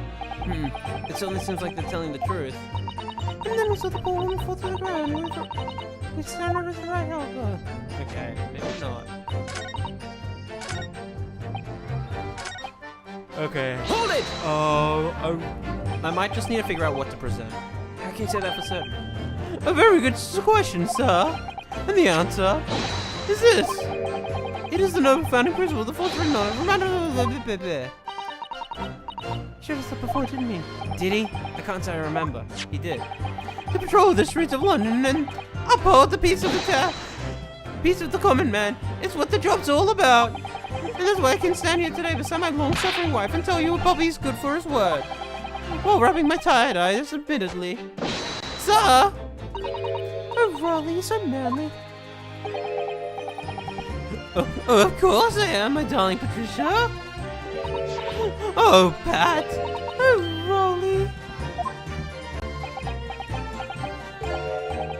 It certainly seems like they're telling the truth. And then we saw the poor woman fall to the ground. We stared at the right helper. Okay, maybe not. Okay. Hold it! Oh, I might just need to figure out what to present. How can you say that for certain? A very good question, sir. And the answer is this. It is the noble founding principle of the fourth written on it. Showed us that before, didn't he? Did he? I can't say I remember. He did. To patrol the streets of London and uphold the peace of the town. Peace of the common man. It's what the job's all about. And that's why I can stand here today beside my long-suffering wife and tell you Bobby's good for his word. While rubbing my tired eyes, admittedly. Sir! Oh, Raleigh, you're so manly. Oh, of course I am, my darling Patricia. Oh, Pat. Oh, Raleigh.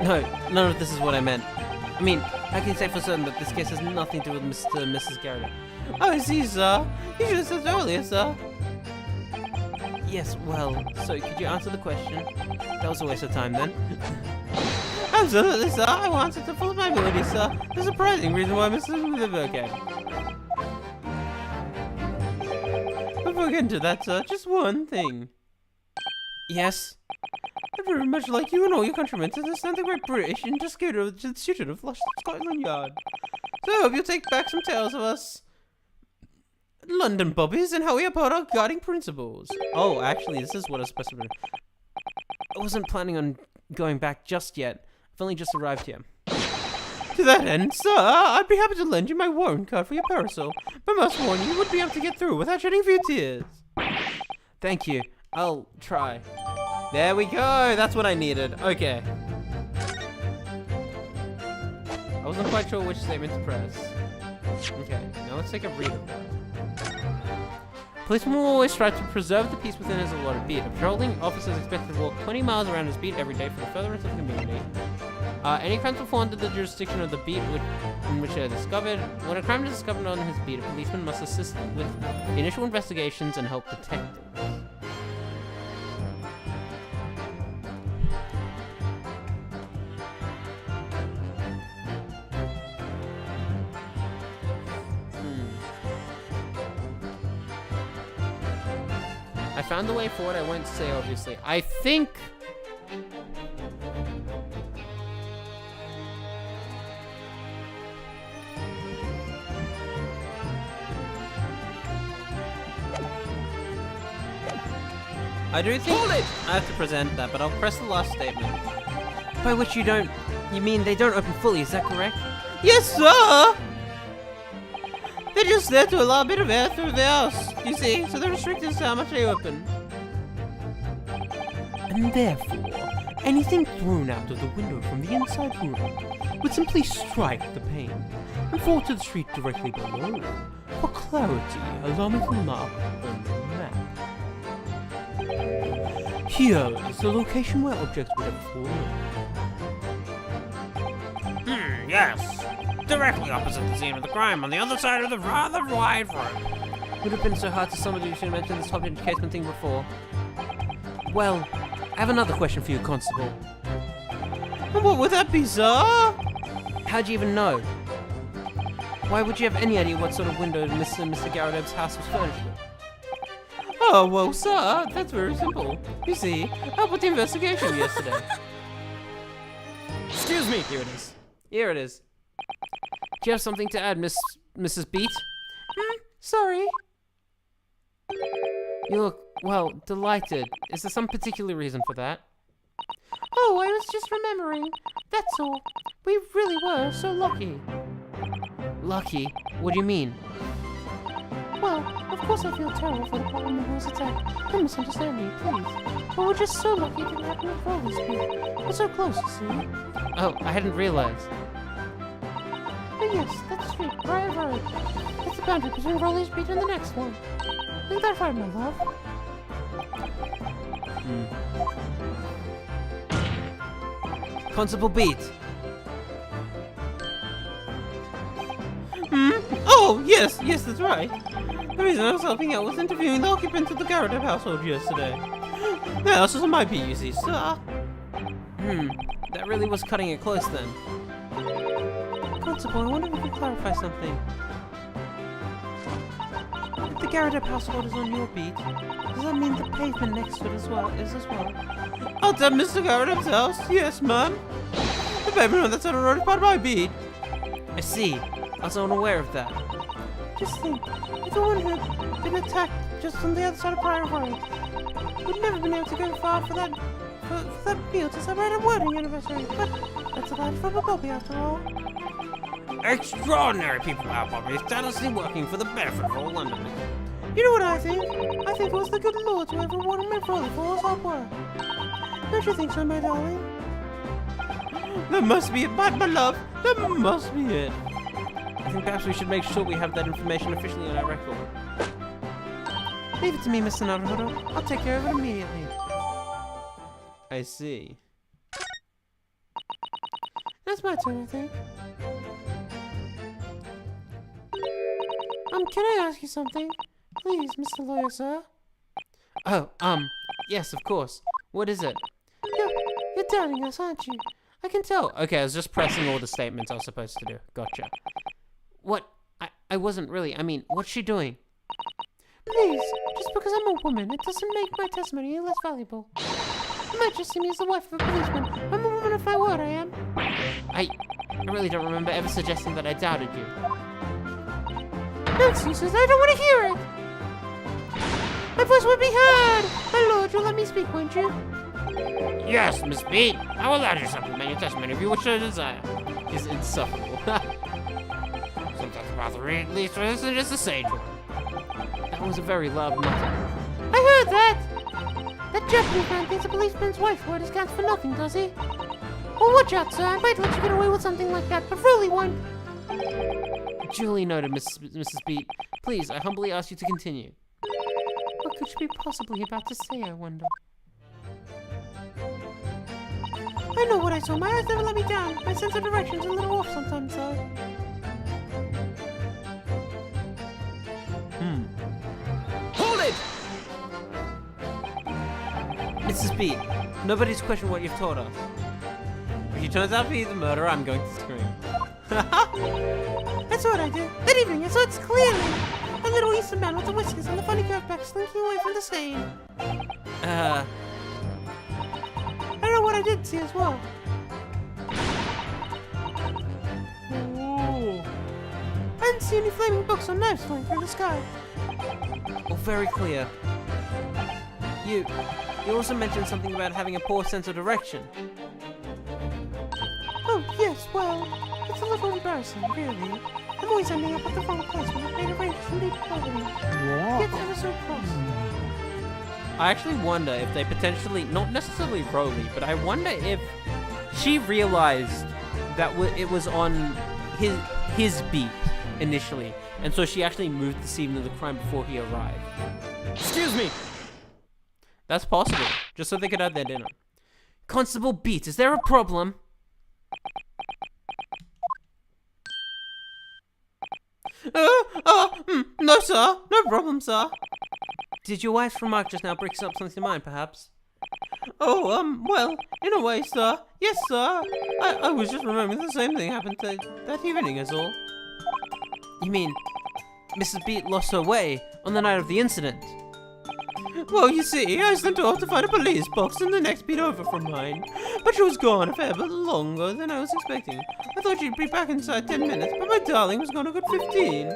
No, none of this is what I meant. I mean, I can say for certain that this case has nothing to do with Mr. and Mrs. Garrett. Oh, I see, sir. You should have said so earlier, sir. Yes, well, so could you answer the question? That was a waste of time then. Absolutely, sir. I will answer to the full of my ability, sir. The surprising reason why Mr. Okay. Before we get into that, sir, just one thing. Yes? I'd very much like you and all your countrymen to understand the great British Institute of Scotland Yard. So I hope you'll take back some tales of us London bobbies and how we uphold our guiding principles. Oh, actually, this is what I was supposed to do. I wasn't planning on going back just yet. I've only just arrived here. To that end, sir, I'd be happy to lend you my warrant card for your parasol, but must warn you would be able to get through without shedding a few tears. Thank you. I'll try. There we go. That's what I needed. Okay. I wasn't quite sure which statement to press. Okay, now let's take a read of that. Policemen will always strive to preserve the peace within his allotted beat. A patrolling officer is expected to walk 20 miles around his beat every day for the furtherance of the community. Any crimes will fall under the jurisdiction of the beat in which they are discovered. When a crime is discovered on his beat, a policeman must assist with initial investigations and help detectives. I found the way forward. I won't say, obviously. I think... I do think I have to present that, but I'll press the last statement. By which you mean they don't open fully, is that correct? Yes, sir! They're just there to allow a bit of air through the house, you see, so they're restricted to how much they open. And therefore, anything thrown out of the window from the inside room would simply strike the pane and fall to the street directly below. For clarity, allow me to mark on the map. Here is the location where objects would have fallen. Yes. Directly opposite the scene of the crime, on the other side of the rather wide road. Would have been so hard to somebody who should have mentioned this top casement thing before. Well, I have another question for you, Constable. What would that be, sir? How'd you even know? Why would you have any idea what sort of window Mr. Garrodeb's house was furnished with? Oh, well, sir, that's very simple. You see, I helped with the investigation yesterday. Excuse me! Here it is. Here it is. Do you have something to add, Mrs. Beat? Sorry. You look, well, delighted. Is there some particular reason for that? Oh, I was just remembering. That's all. We really were so lucky. Lucky? What do you mean? Well, of course I feel terrible for the poor woman who was attacked. Don't misunderstand me, please. But we're just so lucky it didn't happen with Rolly Speed. We're so close, you see. Oh, I hadn't realized. But yes, that's street, right road. It's the boundary between Rolly's Beat and the next one. Isn't that right, my love? Constable Beat. Oh, yes, that's right. The reason I was helping out was interviewing the occupants of the Garrodeb household yesterday. The house was on my beat, you see, sir. That really was cutting it close then. Constable, I wonder if we could clarify something. If the Garrodeb household is on your beat, does that mean the pavement next to it is as well? Outside Mr. Garrodeb's house? Yes, ma'am. The pavement on that side of the road is part of my beat. I see. I was unaware of that. Just think, if the one had been attacked just on the other side of Priory Road, we'd never been able to go far for that meal to celebrate our wedding anniversary. But that's a life from a Bobby after all. Extraordinary people out, Bobby, tirelessly working for the benefit of all Londoners. You know what I think? I think it was the good Lord who ever rewarded me for all his hard work. Don't you think so, my darling? That must be it, my love. That must be it. I think perhaps we should make sure we have that information officially on our record. Leave it to me, Mr. Naruto. I'll take care of it immediately. I see. That's my turn, I think. Can I ask you something? Please, Mr. Lawyer, sir. Oh, yes, of course. What is it? You're doubting us, aren't you? I can tell. Okay, I was just pressing all the statements I was supposed to do. Gotcha. What? I wasn't really. I mean, what's she doing? Please, just because I'm a woman, it doesn't make my testimony any less valuable. You might just see me as the wife of a policeman. I'm a woman of my word, I am. I really don't remember ever suggesting that I doubted you. No excuses, I don't want to hear it! My voice would be heard! My lord, you'll let me speak, won't you? Yes, Miss Beat. I will allow you to supplement your testimony if you wish to desire. Is insufferable. Sometimes about the at least for this is just a sage one. That was a very loud mutter. I heard that! That Japanese man thinks a policeman's wife word is counts for nothing, does he? Well, watch out, sir. I might let you get away with something like that, but Rolly won't. Duly noted, Mrs. Beat. Please, I humbly ask you to continue. What could she be possibly about to say, I wonder? I know what I saw. My eyes never let me down. My sense of direction's a little off sometimes, though. Hold it! Mrs. Beat, nobody's questioned what you've told us. If she turns out to be the murderer, I'm going to scream. That's what I did. That evening, I saw it clearly. A little Eastern man with the whiskers and the funny curved back slinking away from the stain. I don't know what I did see as well. Ooh. I didn't see any flaming books or knives flying through the sky. Oh, very clear. You also mentioned something about having a poor sense of direction. Oh, yes, well, it's a little embarrassing, really. I'm always ending up at the wrong place when I made arrangements to leave property. Yet ever so close. I actually wonder if they potentially, not necessarily Rolly, but I wonder if she realized that it was on his beat initially, and so she actually moved the scene of the crime before he arrived. Excuse me! That's possible. Just so they could have their dinner. Constable Beat, is there a problem? No, sir. No problem, sir. Did your wife's remark just now bring up something to mind, perhaps? Oh, well, in a way, sir. Yes, sir. I was just remembering the same thing happened that evening, is all. You mean, Mrs. Beat lost her way on the night of the incident? Well, you see, I sent her off to find a police box in the next beat over from mine. But she was gone a fair bit longer than I was expecting. I thought she'd be back inside 10 minutes, but my darling was gone a good 15.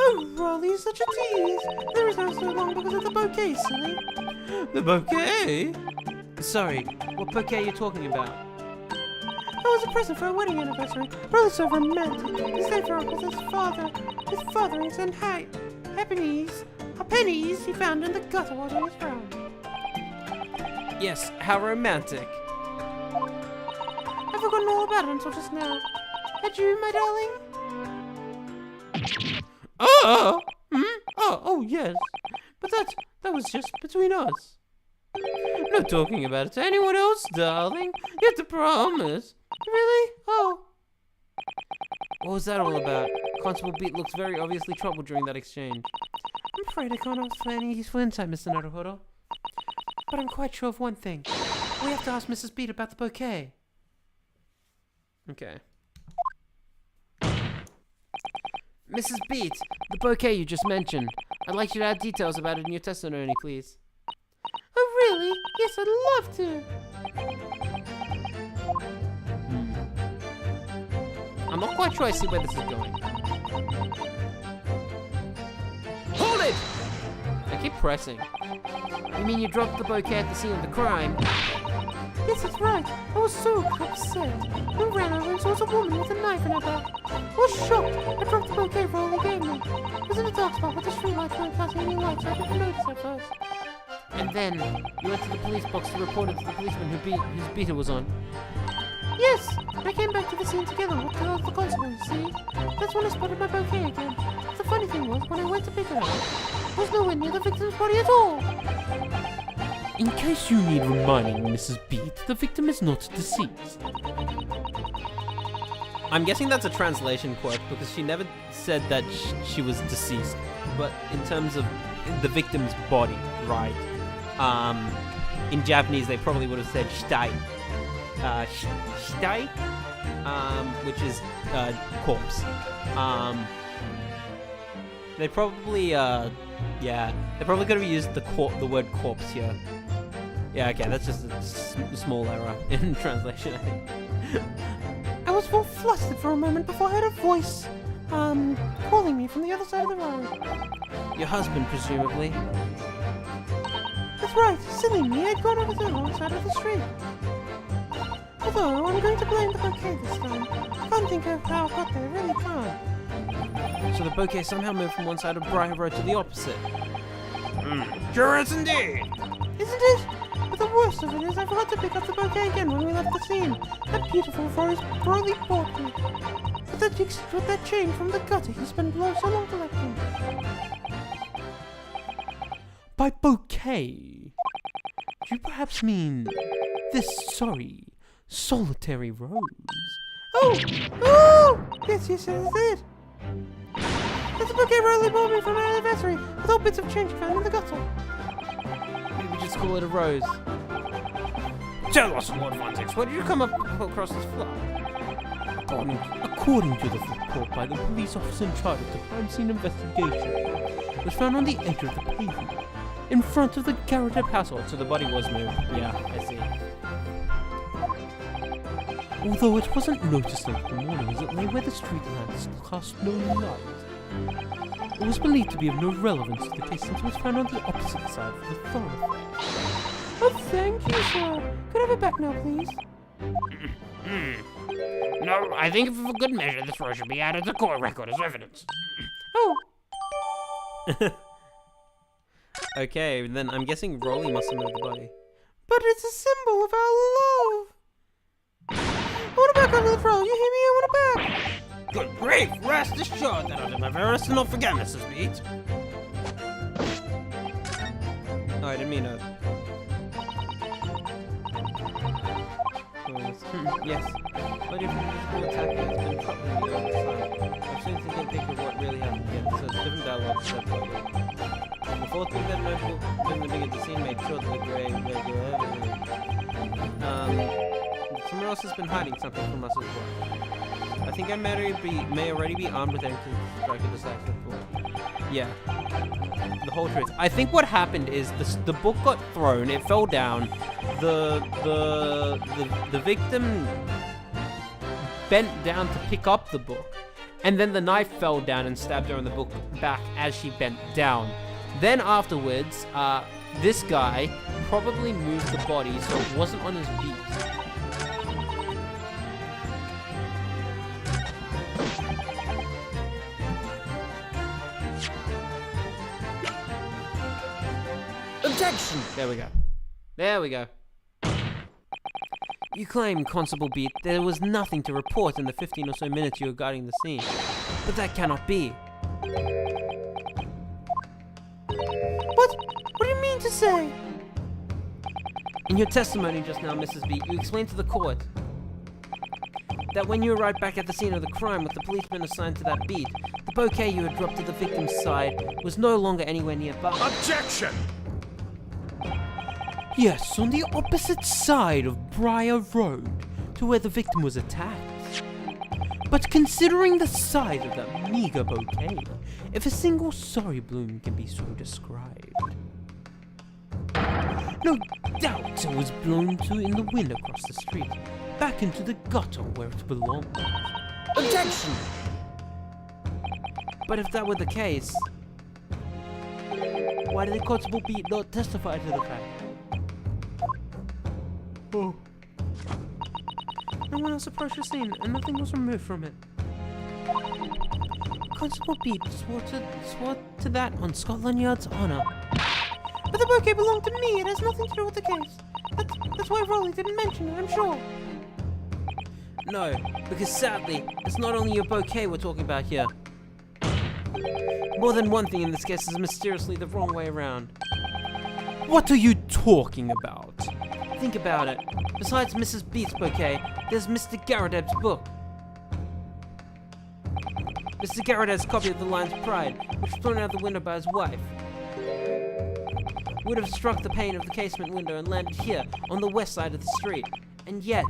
Oh, Raleigh, such a tease. There is no so long because of the bouquet, silly. The bouquet? Sorry, what bouquet are you talking about? Oh, it was a present for a wedding anniversary. Really so romantic. He stayed for her with his father. His father and sent pennies he found in the gutter while he was drowned. Yes, how romantic. I've forgotten all about it until just now. Had you, my darling? Oh, yes. But that was just between us. No talking about it to anyone else, darling. You have to promise. Really? Oh. What was that all about? Constable Beat looks very obviously troubled during that exchange. I'm afraid I can't ask for any useful insight, Mr. Naruhodo. But I'm quite sure of one thing. We have to ask Mrs. Beat about the bouquet. Okay. Mrs. Beat, the bouquet you just mentioned. I'd like you to add details about it in your testimony, please. Oh, really? Yes, I'd love to. I'm not quite sure I see where this is going. Hold it! I keep pressing. You mean you dropped the bouquet at the scene of the crime? Yes, that's right. I was so upset. I ran over and saw a woman with a knife in her back. I was shocked. I dropped the bouquet for all he gave me. It was in a dark spot with the street lights weren't flashing any lights, so I didn't notice at first. And then, you went to the police box to report it to the policeman whose beater was on. Yes! I came back to the scene together with the constable, see? That's when I spotted my bouquet again. The funny thing was, when I went to pick it up, there was nowhere near the victim's body at all. In case you need reminding, Mrs. Beat, the victim is not deceased. I'm guessing that's a translation quirk because she never said that she was deceased. But in terms of the victim's body, right? In Japanese, they probably would have said shitai. Shitai? Which is corpse. They probably, they probably could have used the word corpse here. Yeah, okay, that's just a small error in translation, I think. I was all flustered for a moment before I heard a voice, calling me from the other side of the road. Your husband, presumably. That's right, silly me, I'd gone over to the wrong side of the street. Although, I'm going to blame the bouquet this time. I can't think of how I got there, really can't. So the bouquet somehow moved from one side of Briar Road to the opposite. Curious indeed. Isn't it? But the worst of it is I forgot to pick up the bouquet again when we left the scene. That beautiful Roly bought me. With that change from the gutter he spent so long collecting. By bouquet, do you perhaps mean this solitary rose? Oh! Yes, that's it. That's a bouquet Roly bought me for my anniversary, with all bits of change found in the gutter. Maybe just call it a rose. Tell us, Lord Fontex, where did you come across this flower? According to the report by the police officer in charge of the crime scene investigation, it was found on the edge of the pavement, in front of the Garrett household. So the body was moved. Yeah, I see. Although it wasn't noticed until the morning as it lay where the street lamps cast no light. It was believed to be of no relevance to the case since it was found on the opposite side of the thoroughfare. Oh, thank you, sir. Could I have it back now, please? No, I think for good measure, this row should be added to court record as evidence. Oh. Okay, then I'm guessing Rolly must have moved the body. But it's a symbol of our love. I want it back under the throne. You hear me? I want it back. Good grief, rest assured that I'll deliver us and not forget, Mrs. Beat. Oh, I didn't mean to Yes. But if the attack has been troubling you all this time, I've soon to get think of what really happened here. So it's different dialogue said The fourth big that notebook during the big at the scene made sure that the grey someone else has been hiding something from us as well. I think I may already be armed with everything to strike a decisive blow. Yeah. The whole truth. I think what happened is the book got thrown, it fell down, the victim bent down to pick up the book, and then the knife fell down and stabbed her in the book back as she bent down. Then afterwards, this guy probably moved the body so it wasn't on his feet. Objection! There we go. There we go. You claim, Constable Beat, there was nothing to report in the 15 or so minutes you were guarding the scene. But that cannot be. What? What do you mean to say? In your testimony just now, Mrs. Beat, you explained to the court that when you arrived back at the scene of the crime with the policeman assigned to that beat, the bouquet you had dropped to the victim's side was no longer anywhere nearby. Objection! Yes, on the opposite side of Briar Road to where the victim was attacked. But considering the size of that meager bouquet, if a single sorry bloom can be so described, no doubt it was blown to in the wind across the street, back into the gutter where it belonged. Objection! But if that were the case, why did the Constable Beat not testify to the fact? Oh. No one else approached the scene, and nothing was removed from it. Constable Beat swore to that on Scotland Yard's honour. But the bouquet belonged to me. It has nothing to do with the case. That's why Rowley didn't mention it, I'm sure. No, because sadly, it's not only your bouquet we're talking about here. More than one thing in this case is mysteriously the wrong way around. What are you talking about? Think about it. Besides Mrs. Beat's bouquet, there's Mr. Garrodeb's book. Mr. Garrodeb's copy of The Lion's Pride, which was thrown out the window by his wife, would have struck the pane of the casement window and landed here, on the west side of the street. And yet,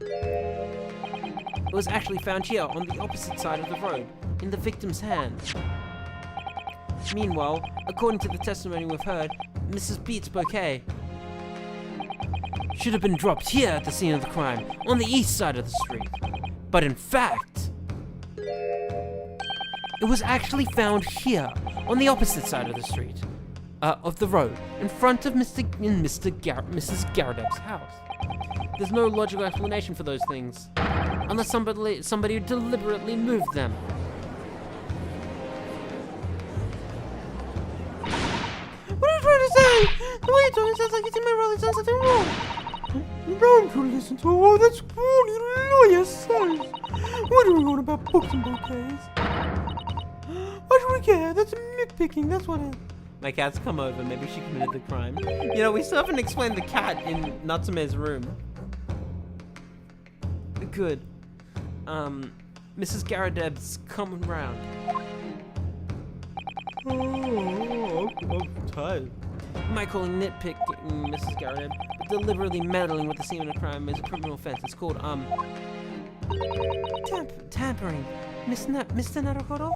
it was actually found here, on the opposite side of the road, in the victim's hand. Meanwhile, according to the testimony we've heard, Mrs. Beat's bouquet should have been dropped here at the scene of the crime, on the east side of the street. But in fact, it was actually found here, on the opposite side of the street, of the road, in front of Mrs. Garrodeb's house. There's no logical explanation for those things, unless somebody deliberately moved them. What are you trying to say? The way you're talking sounds like you think my Rowley's done something wrong. Don't you listen to all that scrawny lawyer says. What do we want about books and bouquets? Why should we care? That's nitpicking, that's what it is. My cat's come over, maybe she committed the crime. You know, we still haven't explained the cat in Natsume's room. Good. Mrs. Garrodeb's coming round. Oh, I'm tired. You might call nitpicking Mrs. Garrodeb, but deliberately meddling with the scene of the crime is a criminal offense. It's called, tampering. Mr. Naruhodo?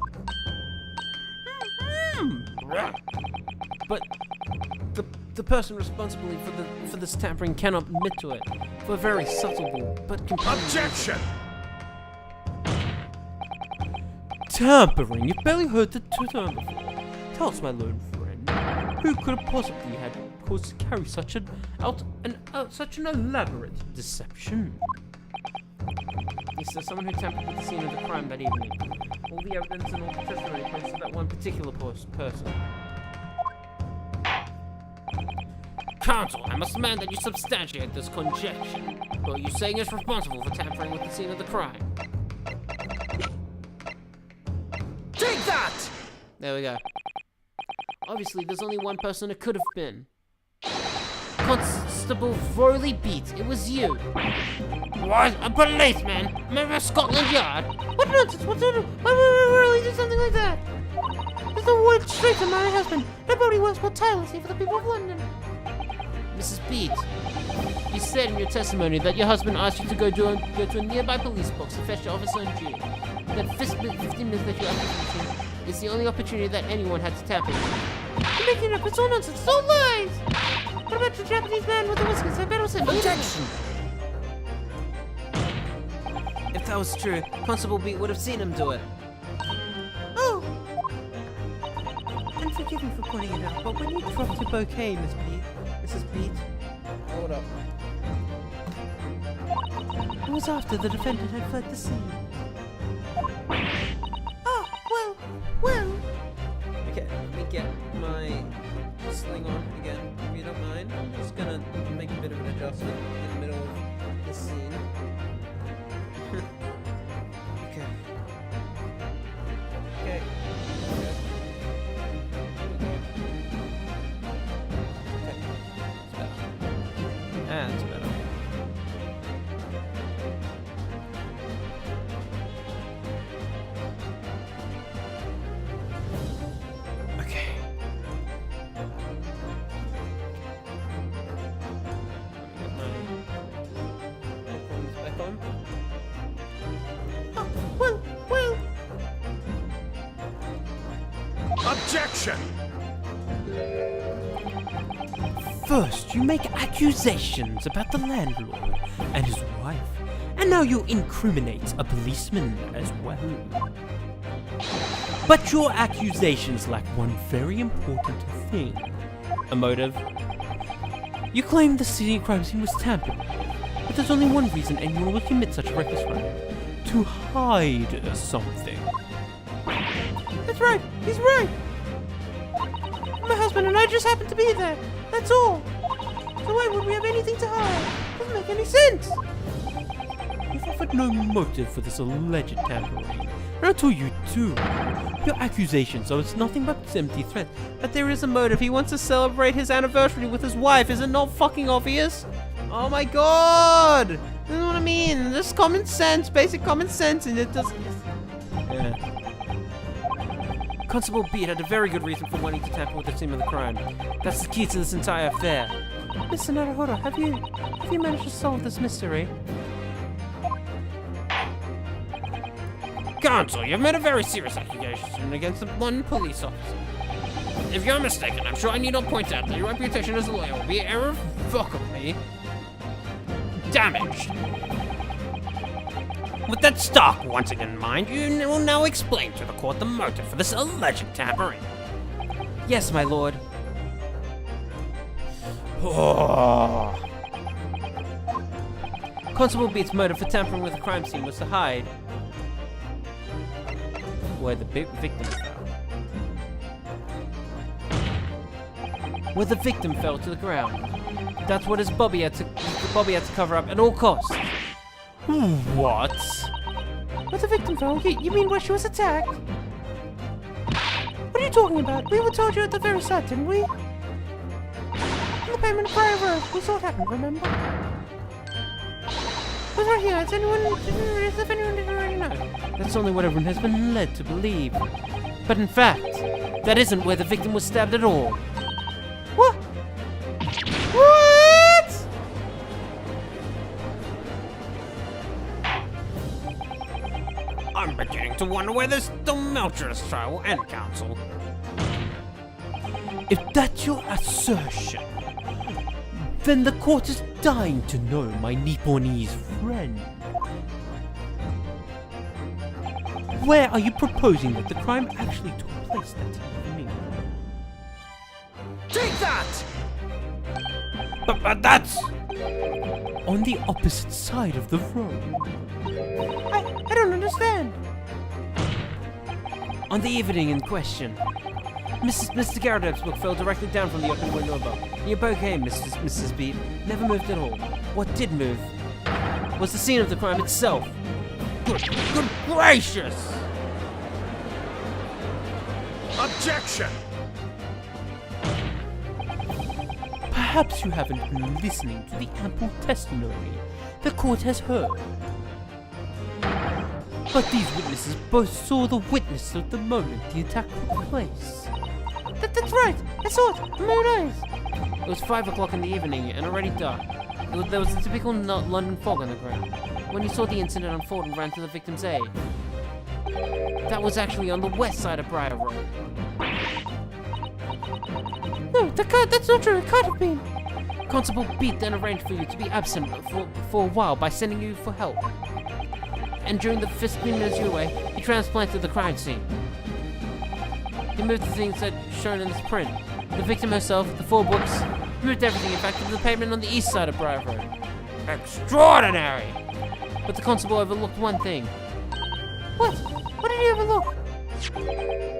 But the person responsible for this tampering cannot admit to it for a very subtle but compelling Objection! Tampering? You've barely heard the term before. Tell us, my learned friend, who could have possibly had cause to carry such an elaborate deception? Yes, there's someone who tampered with the scene of the crime that evening. All the evidence and all the testimony points to that one particular person. Counsel, I must demand that you substantiate this conjecture. Who are you saying is responsible for tampering with the scene of the crime? Take that! There we go. Obviously, there's only one person it could have been. Constable Froley Beat, it was you. What? A policeman? Member of Scotland Yard? What nonsense? Why would we really do something like that? There's no word straight to my husband. Nobody works more tirelessly for the people of London. Mrs. Beat, you said in your testimony that your husband asked you to go to a nearby police box to fetch your officer in June. That 15 minutes that you acted is the only opportunity that anyone had to tamper with. You're making it up. It's all nonsense. It's all lies. What about the Japanese man with the whiskers? I bet it was him. Objection! If that was true, Constable Beat would have seen him do it. Oh, And forgive me for pointing it out, but when you dropped your bouquet, Mrs. Beat, hold up. It was after the defendant had fled the scene. oh, well. Okay, let me get my sling on again, if you don't mind. I'm just gonna make a bit of an adjustment in the middle of the scene. Okay. Okay. That's better. Okay. Back on. Well. Objection! First, you make accusations about the landlord and his wife, and now you incriminate a policeman as well. But your accusations lack one very important thing: a motive. You claim the crime scene was tampered with, but there's only one reason anyone would commit such a reckless crime: to hide something. That's right. He's right. My husband and I just happened to be there. That's all. So why would we have anything to hide? Doesn't make any sense. You've offered no motive for this alleged tampering, and until you do, your accusations are it's nothing but empty threats. But there is a motive. He wants to celebrate his anniversary with his wife. Is it not fucking obvious? Oh my god! You know what I mean? Just common sense, basic common sense, and it doesn't. Yeah. Constable Beat had a very good reason for wanting to tamper with the scene of the crime. That's the key to this entire affair. Mr. Naruhodo, have you managed to solve this mystery? Counsel, you've made a very serious accusation against one police officer. If you're mistaken, I'm sure I need not point out that your reputation as a lawyer will be irrevocably damaged. With that stock once again in mind, you will now explain to the court the motive for this alleged tampering. Yes, my lord. Constable Beat's motive for tampering with the crime scene was to hide where the victim fell. Where the victim fell to the ground. That's what his Bobby had to cover up at all costs. What? Where the victim fell? You mean where she was attacked? What are you talking about? We were told you at the very start, didn't we? In the payment of prior road, we saw it happen, remember? It was right here. If anyone didn't already know. That's only what everyone has been led to believe. But in fact, that isn't where the victim was stabbed at all. What? What? I'm beginning to wonder where this tumultuous trial will end, counsel. If that's your assertion, then the court is dying to know, my Nipponese friend. Where are you proposing that the crime actually took place that evening? Take that! But that's... On the opposite side of the road. I don't understand. On the evening in question, Mr. Garadeb's book fell directly down from the open window above. Your bouquet, Mrs. Beat, never moved at all. What did move was the scene of the crime itself. Good gracious! Objection! Perhaps you haven't been listening to the ample testimony the court has heard. But these witnesses both saw the witness of the moment the attack took place. That's right. I saw it. With my own eyes. It was 5 o'clock in the evening and already dark. There was a typical London fog on the ground. When you saw the incident unfold and ran to the victim's aid. That was actually on the west side of Briar Road. No, that's not true. It can't have been. Constable Beat then arranged for you to be absent for a while by sending you for help. And during the 15 minutes you were away, he transplanted the crime scene. He moved the things that shown in this print. The victim herself, the 4 books, moved everything in fact to the pavement on the east side of Briar Road. Extraordinary! But the constable overlooked one thing. What? What did he overlook?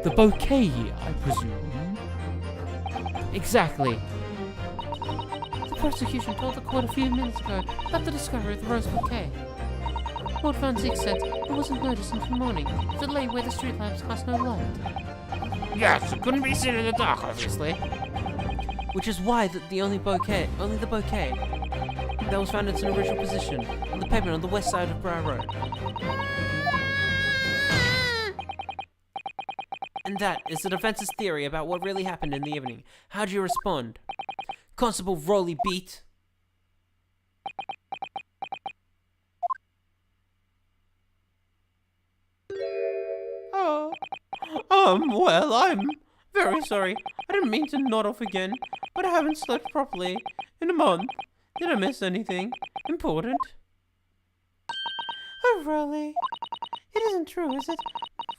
The bouquet, I presume. Exactly. The prosecution told the court a few minutes ago about the discovery of the rose bouquet. Lord Van Ziek said it wasn't noticed until morning. It lay where the street lamps cast no light. Yes, it couldn't be seen in the dark, obviously. Which is why only the bouquet, that was found in its original position on the pavement on the west side of Briar Road. And that is the defense's theory about what really happened in the evening. How do you respond? Constable Rolly Beat. Well, I'm very sorry. I didn't mean to nod off again, but I haven't slept properly in a month. Did I miss anything important? Oh, Rolly. It isn't true, is it?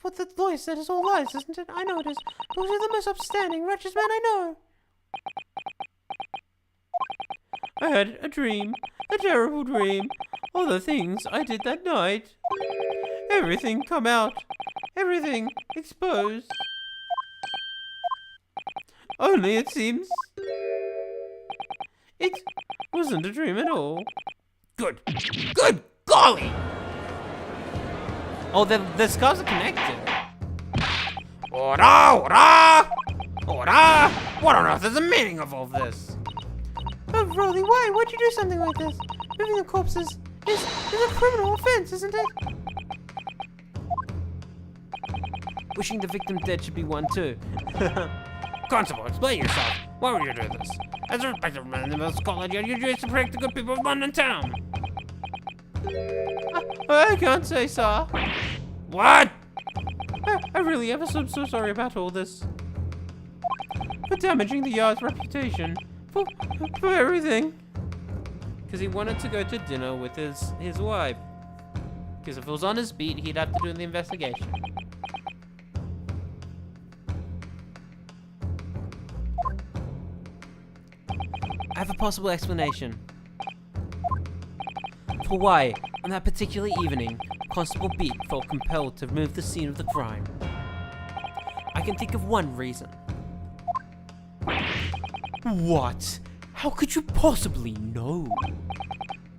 What the lawyer said is all lies, isn't it? I know it is. But you're the most upstanding, righteous man I know. I had a dream, a terrible dream. All the things I did that night. Everything come out. Everything exposed. Only it seems it wasn't a dream at all. Good golly! Oh, the scars are connected. Ora, ora! Ora! What on earth is the meaning of all this? Oh, Rolly, why? Why'd you do something like this? Moving the corpses is a criminal offense, isn't it? Wishing the victim dead should be one too. Constable, explain yourself. Why would you do this? As a respected man of Scotland, you do to protect the good people of London town. I can't say, sir. What? I really am so sorry about all this. For damaging the Yard's reputation. For everything. Because he wanted to go to dinner with his wife. Because if it was on his beat, he'd have to do the investigation. I have a possible explanation for why, on that particular evening, Constable Beat felt compelled to move the scene of the crime. I can think of one reason. What? How could you possibly know?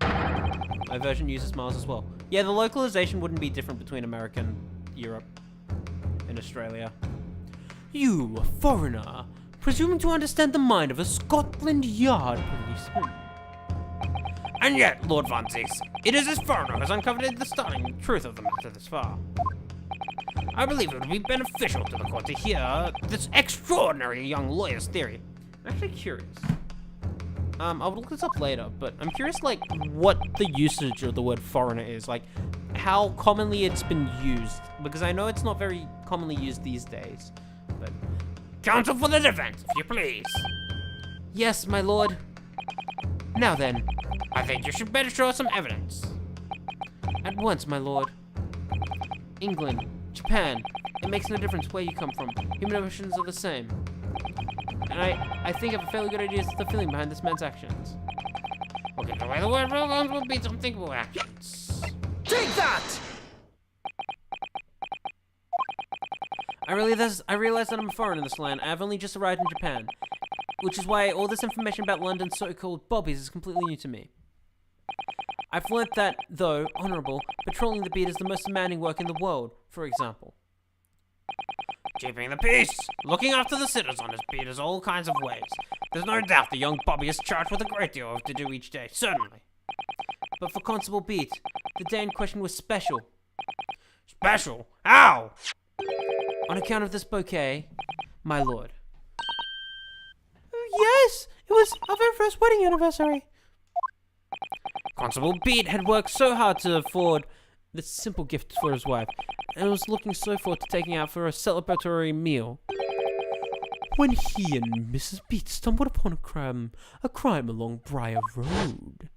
My version uses Mars as well. Yeah, the localization wouldn't be different between America and Europe and Australia. You, a foreigner, presuming to understand the mind of a Scotland Yard policeman. And yet, Lord Van Ziek, it is this foreigner who has uncovered the startling truth of the matter this far. I believe it would be beneficial to the court to hear this extraordinary young lawyer's theory. I'm actually curious. I will look this up later, but I'm curious, like, what the usage of the word foreigner is. Like, how commonly it's been used. Because I know it's not very commonly used these days. But Counsel for the defense, if you please. yes, my lord. Now then, I think you should better show us some evidence. at once, my lord. England, Japan, it makes no difference where you come from. Human emotions are the same. And I think I have a fairly good idea as to the feeling behind this man's actions. Okay, the way the word rolls will be unthinkable actions. Take that! I realize that I'm a foreigner in this land. I have only just arrived in Japan. Which is why all this information about London's so-called bobbies is completely new to me. I've learnt that, though honourable, patrolling the beat is the most demanding work in the world, for example. keeping the peace, looking after the sitters on his beat is all kinds of ways. There's no doubt the young Bobby is charged with a great deal of to do each day, certainly. But for Constable Beat, the day in question was special. Special? How? On account of this bouquet, my lord. Yes, it was our very first wedding anniversary. Constable Beat had worked so hard to afford this simple gift for his wife, and was looking so forward to taking out for a celebratory meal. When he and Mrs. Beat stumbled upon a crime along Briar Road.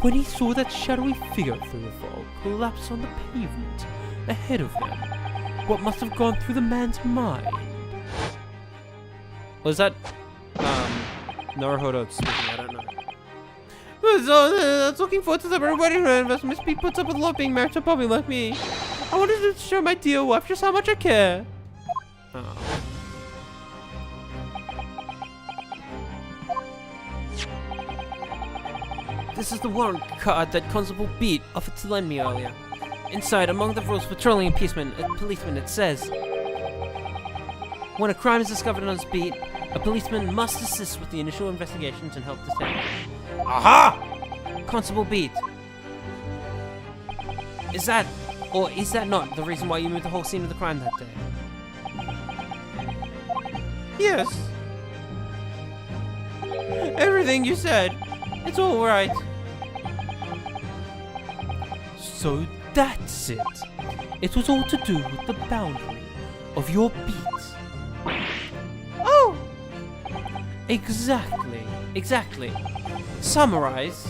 When he saw that shadowy figure through the fog collapse on the pavement ahead of them, what must have gone through the man's mind? Was that, Naruhodo speaking? I don't know. I was looking forward to the wedding anniversary. Miss Beat puts up with love being married to a Bobby like me. I wanted to show my dear wife just how much I care. Oh. This is the warrant card that Constable Beat offered to lend me earlier. Inside, among the rules for patrolling a policeman, it says, when a crime is discovered on his beat, a policeman must assist with the initial investigations and help detectives. Aha! Constable Beat. Is that not the reason why you moved the whole scene of the crime that day? Yes. Everything you said, it's all right. So that's it. It was all to do with the boundary of your beat. Oh! Exactly. Summarize.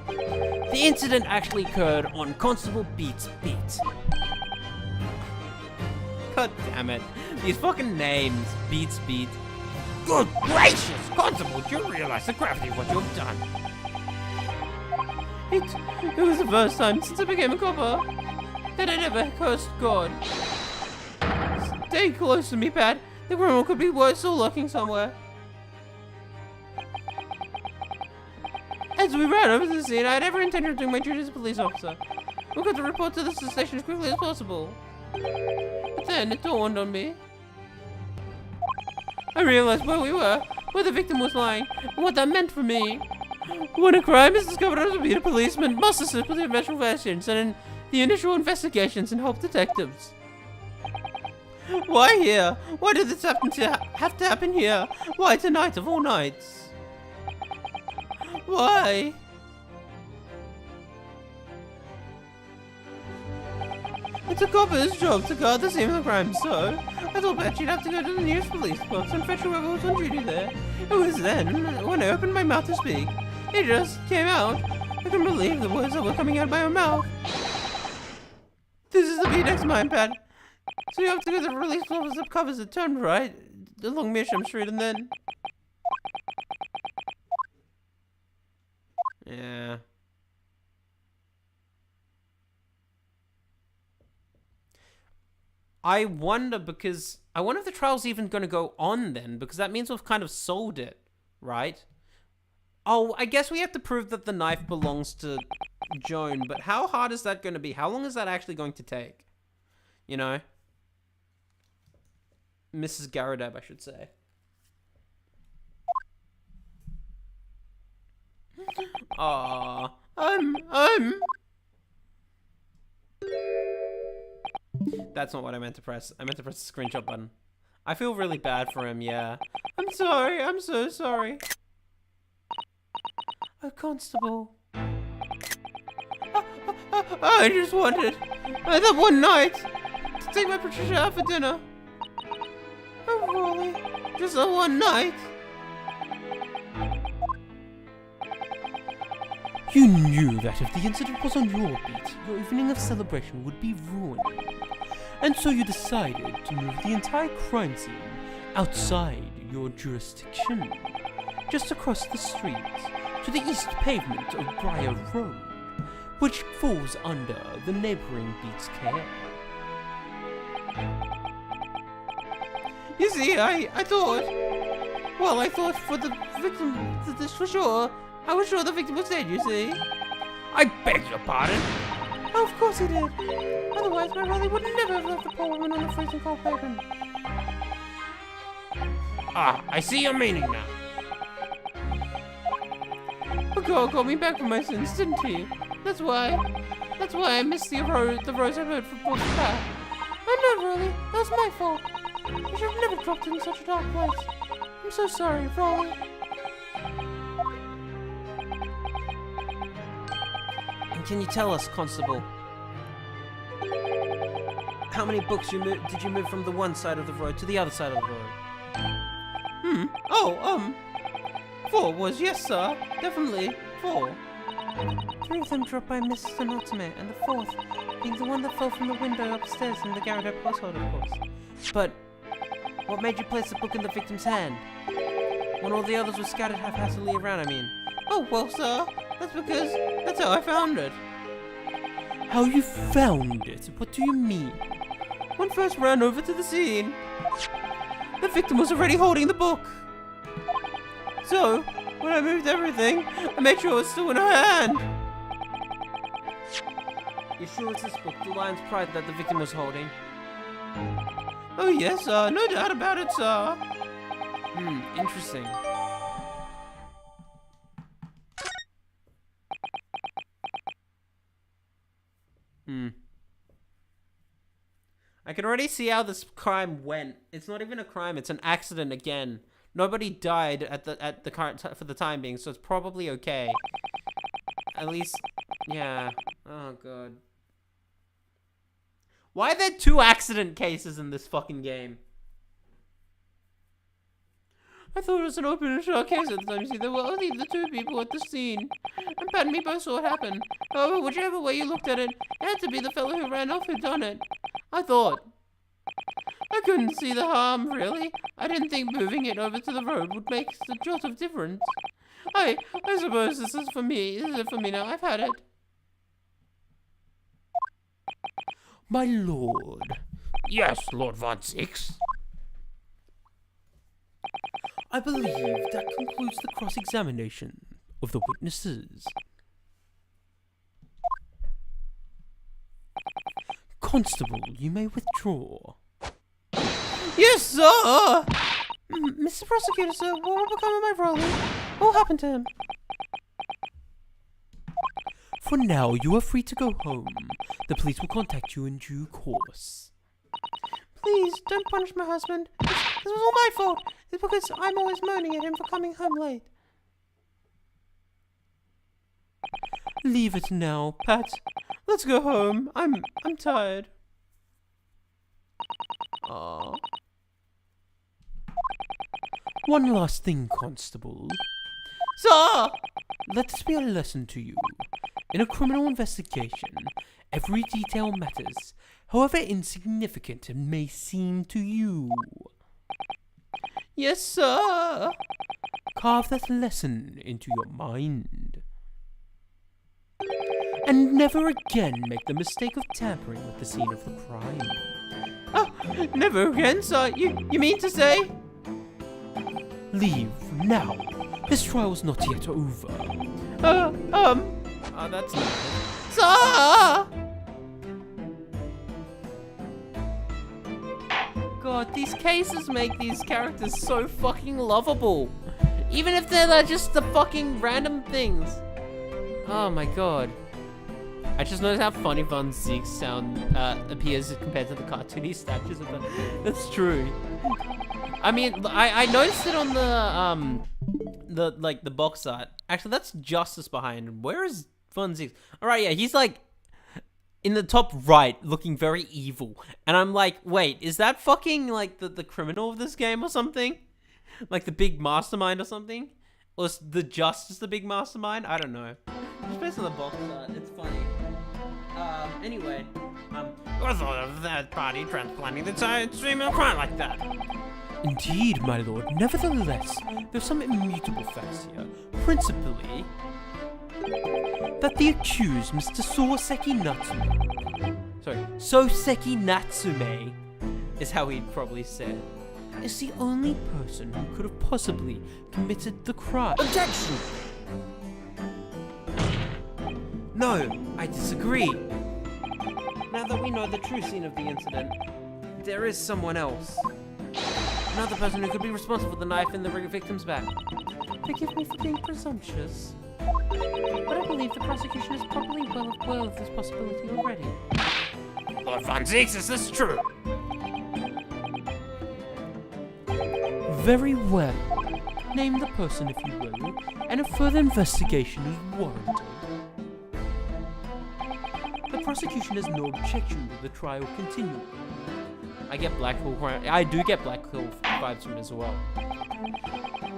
The incident actually occurred on Constable Beat's beat. God damn it. These fucking names. Beat's beat. Good gracious! Constable, do you realize the gravity of what you've done? It was the first time since I became a copper that I'd ever cursed God. Stay close to me, Pat. The criminal could be worse still lurking somewhere. As we ran over to the scene, I had every intention of doing my duty as a police officer. We got to report to the station as quickly as possible. But then it dawned on me. I realized where we were, where the victim was lying, and what that meant for me. When a crime is discovered on a beat, a policeman must assist with the investigations and in the initial investigations and help detectives. Why here? Why did this have to happen here? Why tonight of all nights? Why? It's a copper's job to guard the scene of the crime, so I thought Pat she'd have to go to the nearest police box and fetch whoever was on duty there. It was then, when I opened my mouth to speak, it just came out. I couldn't believe the words that were coming out of my own mouth. This is the B-Next mine, Pat. So you have to go to the release office that covers it, turn right along MISHAP Street, and then... Yeah. I wonder if the trial's even going to go on then, because that means we've kind of sold it, right? Oh, I guess we have to prove that the knife belongs to Joan, but how hard is that going to be? How long is that actually going to take? You know? Mrs. Garadeb, I should say. Aww. That's not what I meant to press. I meant to press the screenshot button. I feel really bad for him, yeah. I'm sorry. I'm so sorry. A constable. I just wanted that one night to take my Patricia out for dinner. Oh, really? Just that one night. You knew that if the incident was on your beat, your evening of celebration would be ruined. And so you decided to move the entire crime scene outside your jurisdiction, just across the street, to the east pavement of Briar Road, which falls under the neighboring beat's care. You see, I thought for the victim, this for sure. I was sure the victim was dead, you see. I beg your pardon? Oh, of course he did. Otherwise, my brother would never have left the poor woman on the freezing cold pavement. Ah, I see your meaning now. The girl got me back from my sins, didn't he? That's why I missed the rose I heard from Paul's back. Oh, not really. That was my fault. I should have never dropped in such a dark place. I'm so sorry, Raleigh. And can you tell us, Constable, how many books did you move from the one side of the road to the other side of the road? 4 was, yes, sir. Definitely 4. 3 of them dropped by Mrs. Anatomy, and the 4th being the one that fell from the window upstairs in the Garrett household, of course. But what made you place the book in the victim's hand when all the others were scattered haphazardly around, I mean? Oh, well, sir, that's because that's how I found it. How you found it? What do you mean? When I first ran over to the scene, the victim was already holding the book. So, when I moved everything, I made sure it was still in her hand. You sure it's this book, The Lion's Pride, that the victim was holding? Oh, yes, sir. No doubt about it, sir. Interesting. I can already see how this crime went. It's not even a crime, it's an accident again. Nobody died at the current for the time being, so it's probably okay. At least, yeah. Oh god. Why are there 2 accident cases in this fucking game? I thought it was an open and shut case at the time. You see, there were only the 2 people at the scene. And Pat and me both saw what happened. However, whichever way you looked at it, it had to be the fellow who ran off who'd done it. I thought. I couldn't see the harm, really. I didn't think moving it over to the road would make a jot of difference. I suppose this is for me. This is it for me now. I've had it. My lord. Yes, Lord Von Six. I believe that concludes the cross-examination of the witnesses. Constable, you may withdraw. Yes, sir! Mr. Prosecutor, sir, what will become of my Raleigh? What happened to him? For now, you are free to go home. The police will contact you in due course. Please, don't punish my husband. This was all my fault. It's because I'm always moaning at him for coming home late. Leave it now, Pat. Let's go home. I'm tired. Aww. One last thing, Constable. Sir! Let this be a lesson to you. In a criminal investigation, every detail matters, however insignificant it may seem to you. Yes, sir! Carve that lesson into your mind. And never again make the mistake of tampering with the scene of the crime. Oh, never again, sir. You mean to say? Leave now. This trial's not yet over. Oh, that's not good. Sir! God, these cases make these characters so fucking lovable. Even if they're just the fucking random things. Oh my god. I just noticed how funny Von Zieg's sound appears compared to the cartoony statues of them. That's true. I mean, I noticed it on the box art. Actually, that's Justice behind him. Where is Von Zieg? Alright, yeah, he's like in the top right, looking very evil. And I'm like, wait, is that fucking like the criminal of this game or something? Like the big mastermind or something? Or is the Justice the big mastermind? I don't know. Just based on the box art, it's funny. Anyway, Who thought of that body transplanting the entire stream of crime like that? Indeed, my lord. Nevertheless, there's some immutable facts here. Principally, that the accused, Mr. Soseki Natsume, is how he'd probably said. is the only person who could have possibly committed the crime. Objection! No, I disagree. Now that we know the true scene of the incident, there is someone else. Another person who could be responsible for the knife in the victim's back. Forgive me for being presumptuous, but I believe the prosecution is probably well aware of this possibility already. Lord Von Zeeks, is this true? Very well. Name the person, if you will, and a further investigation is warranted. The prosecution has no objection to the trial continuing. I get Black Hole. I do get Black Hole vibes from it as well.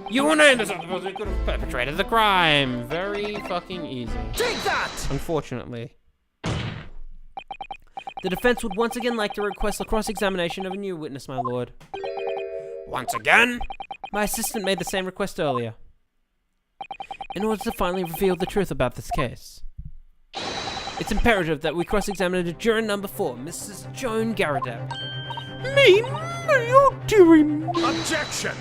You and Anderson supposedly could have perpetrated the crime. Very fucking easy. Take that! Unfortunately. The defense would once again like to request a cross-examination of a new witness, my lord. Once again? My assistant made the same request earlier. In order to finally reveal the truth about this case. It's imperative that we cross-examine juror number 4, Mrs. Joan Garadep. Me? Oh, dearie me. Objection!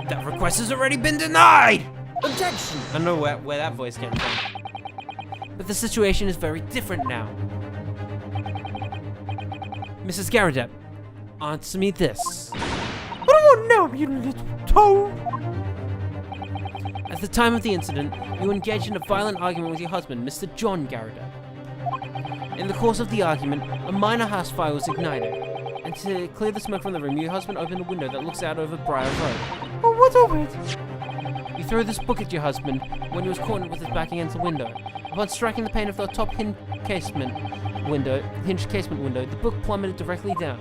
That request has already been denied! Objection! I don't know where that voice came from. But the situation is very different now. Mrs. Garadep, answer me this. What do you want now, you little toad? At the time of the incident, you engaged in a violent argument with your husband, Mr. John Garadep. In the course of the argument, a minor house fire was ignited, and to clear the smoke from the room, your husband opened a window that looks out over Briar Road. Oh, what of it? You threw this book at your husband when he was cornered with his back against the window. Upon striking the pane of the top hinged casement window, the book plummeted directly down,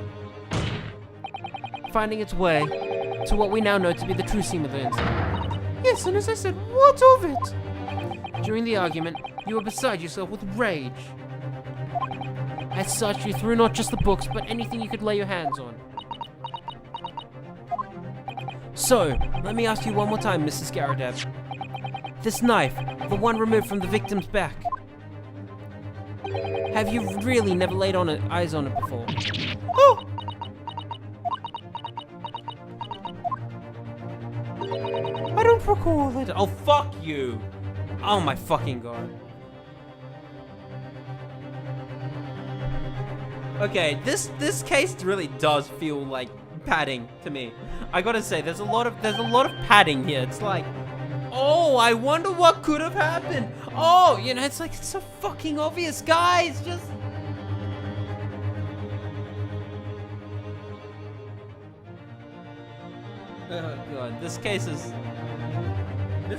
finding its way to what we now know to be the true scene of the incident. Yes, and as I said, what of it? During the argument, you were beside yourself with rage. As such, you threw not just the books, but anything you could lay your hands on. So, let me ask you one more time, Mrs. Garadep. This knife, the one removed from the victim's back, have you really never laid eyes on it before? Oh! I don't recall it. Oh, fuck you! Oh my fucking god. Okay, this case really does feel like padding to me. I gotta say, there's a lot of padding here. It's like, oh, I wonder what could have happened. Oh, you know, it's like, it's so fucking obvious, guys. Just. Oh god, this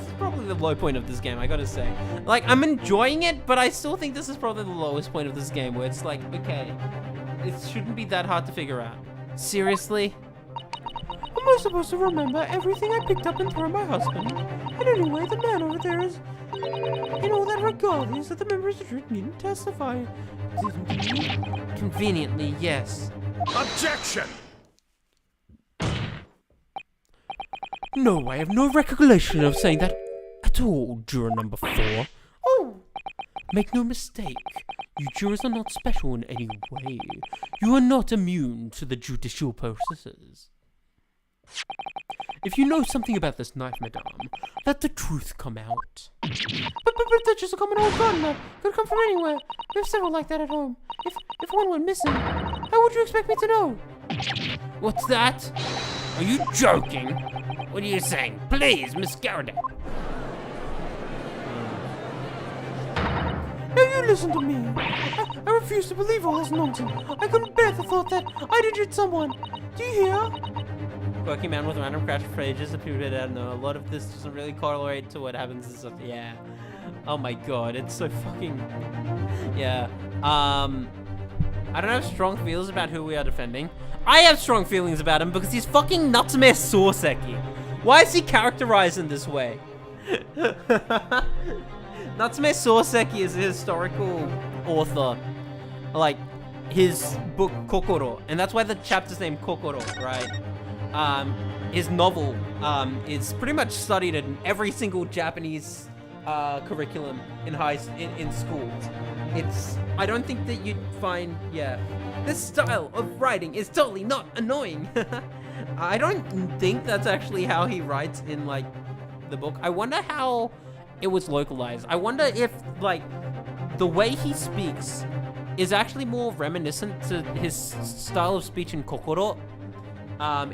is probably the low point of this game, I gotta say. Like, I'm enjoying it, but I still think this is probably the lowest point of this game, where it's like, okay, it shouldn't be that hard to figure out. Seriously? Am I supposed to remember everything I picked up and threw at my husband? And anyway, the man over there is... in all that regard is that the members of the jury didn't testify, didn't he? Conveniently, yes. Objection! No, I have no recollection of saying that at all, juror number 4. Oh! Make no mistake, you jurors are not special in any way. You are not immune to the judicial processes. If you know something about this knife, madame, let the truth come out. But that's just a common old gun, man. Could come from anywhere. We have several like that at home. If one went missing, how would you expect me to know? What's that? Are you joking? What are you saying? Please, Miss Garadep. Now you listen to me. I refuse to believe all this nonsense. I couldn't bear the thought that I'd injured someone. Do you hear? Quirky man with random crash phrases appeared out. No, a lot of this doesn't really correlate to what happens and stuff. Yeah. Oh my god, it's so fucking... Yeah. I don't have strong feelings about who we are defending. I have strong feelings about him because he's fucking Natsume Soseki. Why is he characterized in this way? Natsume Soseki is a historical author. Like, his book Kokoro, and that's why the chapter's named Kokoro, right? His novel is pretty much studied in every single Japanese curriculum in schools. I don't think that you'd find, this style of writing is totally not annoying. I don't think that's actually how he writes in, like, the book. I wonder how it was localized. I wonder if, like, the way he speaks is actually more reminiscent to his style of speech in Kokoro,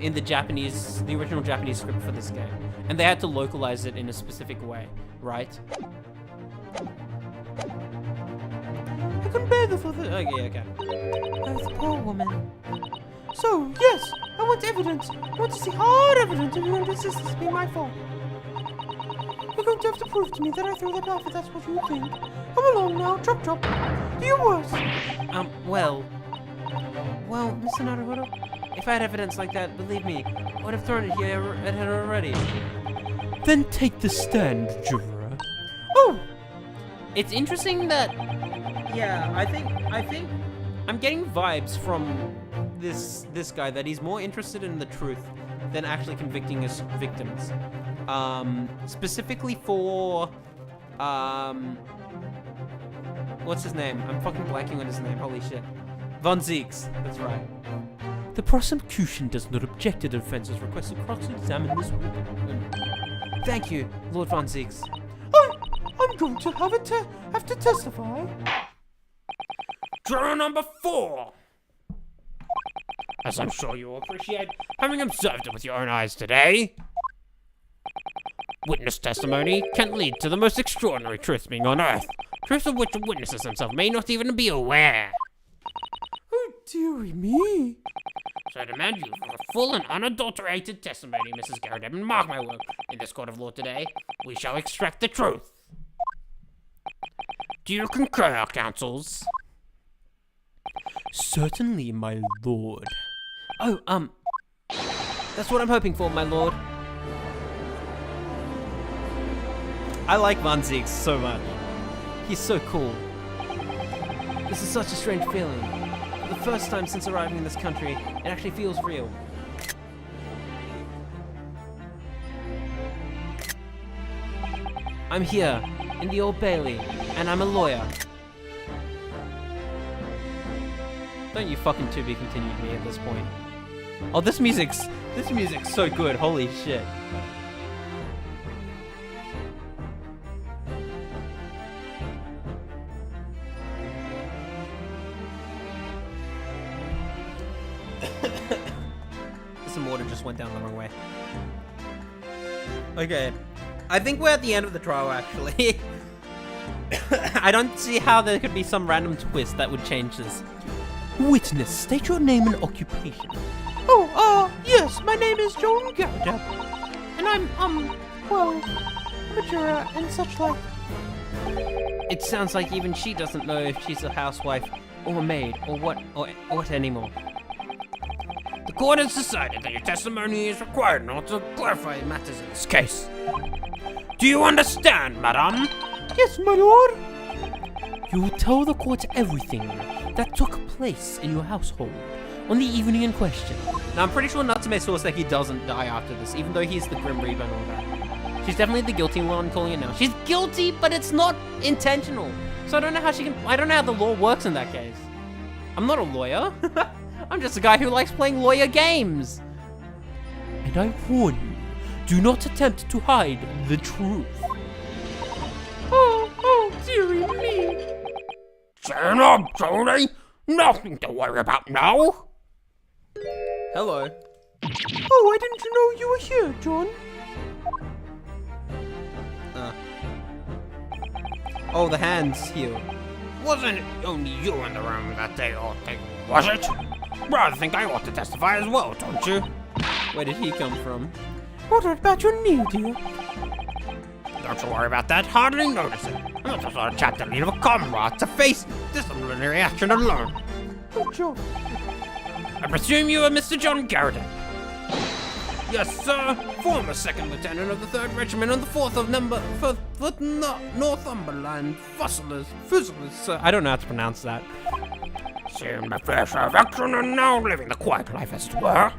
in the original Japanese script for this game. And they had to localize it in a specific way, right? I can bear the father. Okay. Oh, the poor woman. So, yes, I want evidence. I want to see hard evidence if you insist this be my fault. You're going to have to prove to me that I threw that knife if that's what you think. Come along now, chop chop. Do your worst. Well, Mr. Naruhodo, if I had evidence like that, believe me, I would have thrown it here at her already. Then take the stand, juror. Oh! It's interesting that, yeah, I think I'm getting vibes from this guy that he's more interested in the truth than actually convicting his victims. Specifically for, what's his name? I'm fucking blanking on his name, holy shit. Von Zieks, that's right. The prosecution does not object to the defense's request to cross-examine this woman. Thank you, Lord Von Zieks. I'm going to have to testify. Juror number 4. As I'm sure you will appreciate, having observed it with your own eyes today, witness testimony can lead to the most extraordinary truths being unearthed, truths of which the witnesses themselves may not even be aware. Oh, dearie me. So I demand you for a full and unadulterated testimony, Mrs. Garrett, and mark my word, in this court of law today, we shall extract the truth. Do you concur, counsels? Certainly, my lord. Oh, that's what I'm hoping for, my lord. I like Von Zieks so much. He's so cool. This is such a strange feeling. For the first time since arriving in this country, it actually feels real. I'm here, in the Old Bailey, and I'm a lawyer. Don't you fucking to be continued me at this point. Oh, this music's so good, holy shit. Some water just went down the wrong way. Okay. I think we're at the end of the trial, actually. I don't see how there could be some random twist that would change this. Witness, state your name and occupation. Yes, my name is Joan Gardner. And I'm a juror and such like. It sounds like even she doesn't know if she's a housewife or a maid or what anymore. The court has decided that your testimony is required in order to clarify matters in this case. Do you understand, madame? Yes, my lord. You will tell the court everything that took place in your household on the evening in question. Now, I'm pretty sure Natsume Soseki doesn't die after this, even though he's the Grim Reaper and all that. She's definitely the guilty one, calling it now. She's guilty, but it's not intentional. So I don't know how the law works in that case. I'm not a lawyer. I'm just a guy who likes playing lawyer games. And I warn you, do not attempt to hide the truth. Oh, dearie me. Turn up, Tony! Nothing to worry about now! Hello. Oh, I didn't know you were here, John. Oh, the hands heal. Wasn't it only you in the room that day, was it? Rather think I ought to testify as well, don't you? Where did he come from? What about your knee, dear? Don't you worry about that, hardly notice it. I'm not the sort of chap to leave a comrade to face disciplinary action alone. Oh, John. I presume you are Mr. John Garrett. Yes, sir. Former second lieutenant of the 3rd Regiment on the 4th of Northumberland Fusiliers, sir. I don't know how to pronounce that. Seen my fair share of action and now living the quiet life as it were.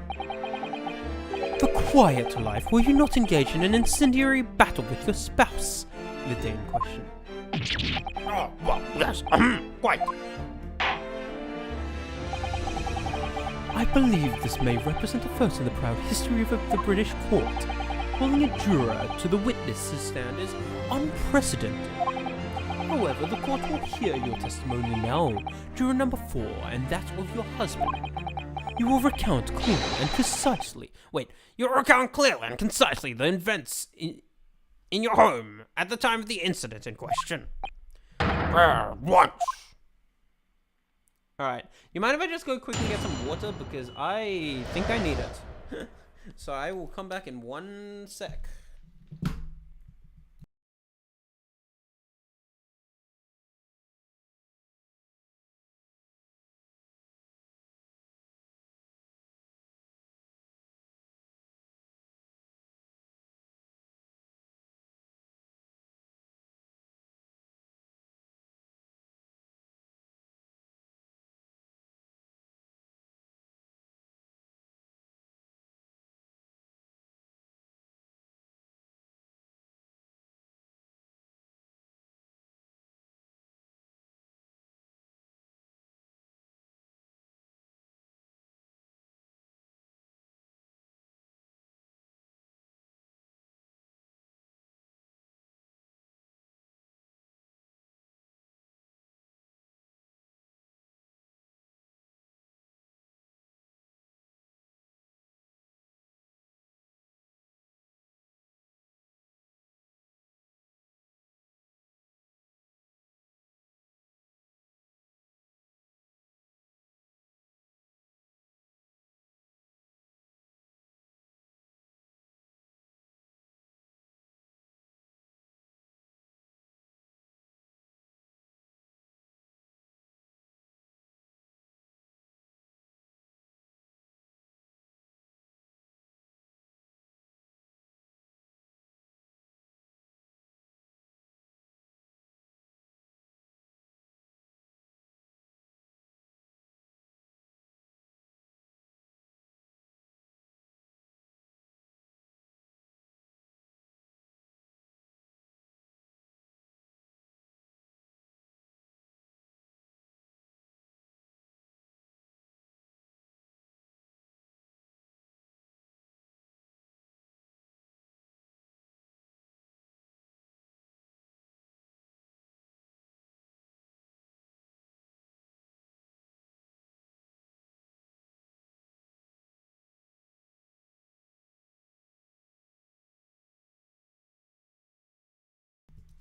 The quiet life where you not engage in an incendiary battle with your spouse, the day in question. Oh, well, yes, quite. I believe this may represent a first in the proud history of the British court. calling a juror to the witness's stand is unprecedented. However, the court will hear your testimony now, juror number 4, and that of your husband. You will recount clearly and concisely. Wait, you'll recount clearly and concisely the events in your home at the time of the incident in question. Once. Alright, you mind if I just go quickly get some water? Because I think I need it. So I will come back in 1 sec.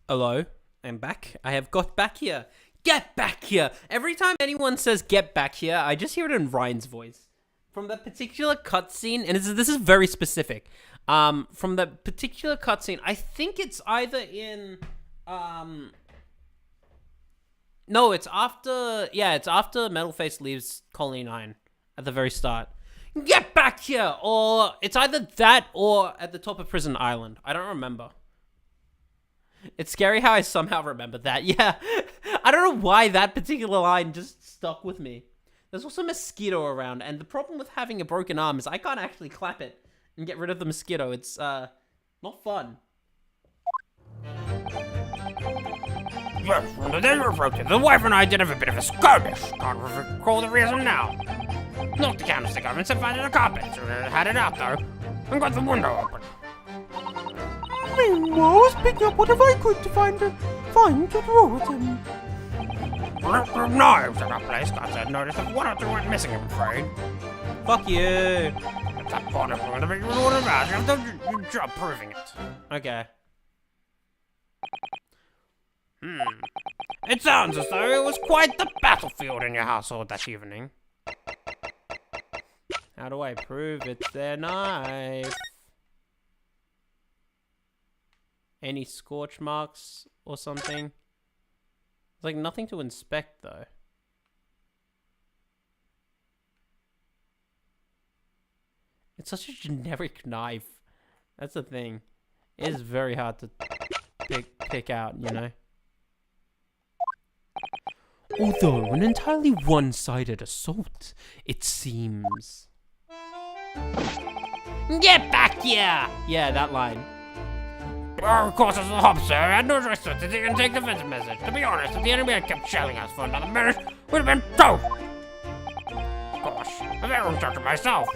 Hello, I'm back. I have got back here. Get back here! Every time anyone says get back here, I just hear it in Ryan's voice. From that particular cutscene, and this is very specific. From that particular cutscene, I think it's either in, no, it's after Metalface leaves Colony 9 at the very start. Get back here! Or it's either that or at the top of Prison Island. I don't remember. It's scary how I somehow remember that. Yeah, I don't know why that particular line just stuck with me. There's also a mosquito around, and the problem with having a broken arm is I can't actually clap it and get rid of the mosquito. It's, not fun. Yes, on the day you wrote it, the wife and I did have a bit of a skirmish. Can't recall the reason now. Knocked the candlestick over and set fire to the carpet. Had it out, though, and got the window open. Meanwhile, I was picking up whatever I could to find to throw at him. Knives in our place. Got that notice that 1 or 2 went missing, I'm afraid. Fuck you. At that point, I'm going to make you know what about. You have done your job proving it. Okay. It sounds as though it was quite the battlefield in your household that evening. How do I prove it's their knife? Any scorch marks or something? There's like nothing to inspect though. It's such a generic knife. That's the thing. It is very hard to pick out, you know? Although an entirely one-sided assault, it seems. Get back here! Yeah, that line. Of course, as the hub, sir, I had no choice but to take the defensive message. To be honest, if the enemy had kept shelling us for another minute, we'd have been toast. Gosh, I've had room to myself.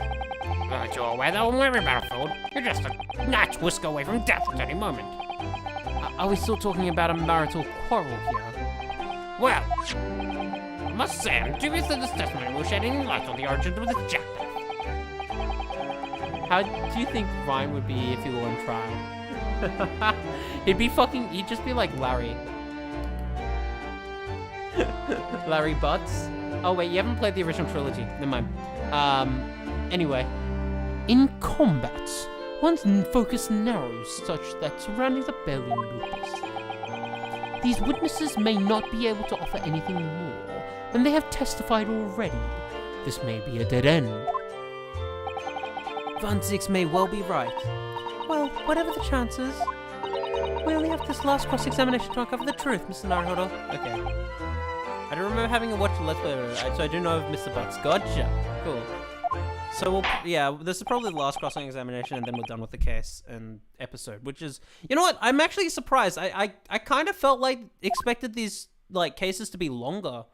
Aren't you aware that on every battlefield, you're just a notch whisk away from death at any moment? Are we still talking about a marital quarrel here? Well, I must say I'm dubious that this testimony will shed any light on the origins of this jackpot. How do you think Ryan would be if he were on trial? He'd just be like Larry. Larry Butts? Oh wait, you haven't played the original trilogy. Never mind. Anyway. In combat, one's focus narrows such that surrounding the belly lupus. These witnesses may not be able to offer anything more than they have testified already. This may be a dead end. Von Zix may well be right. Well, whatever the chances, we only have this last cross-examination to uncover the truth, Mr. Naruhodo. Okay. I don't remember having watched a Let's Play, so I do know of Mr. Butts. Gotcha. Cool. So, this is probably the last cross-examination, and then we're done with the case and episode, which is... You know what? I'm actually surprised. I kind of felt like, expected these, like, cases to be longer,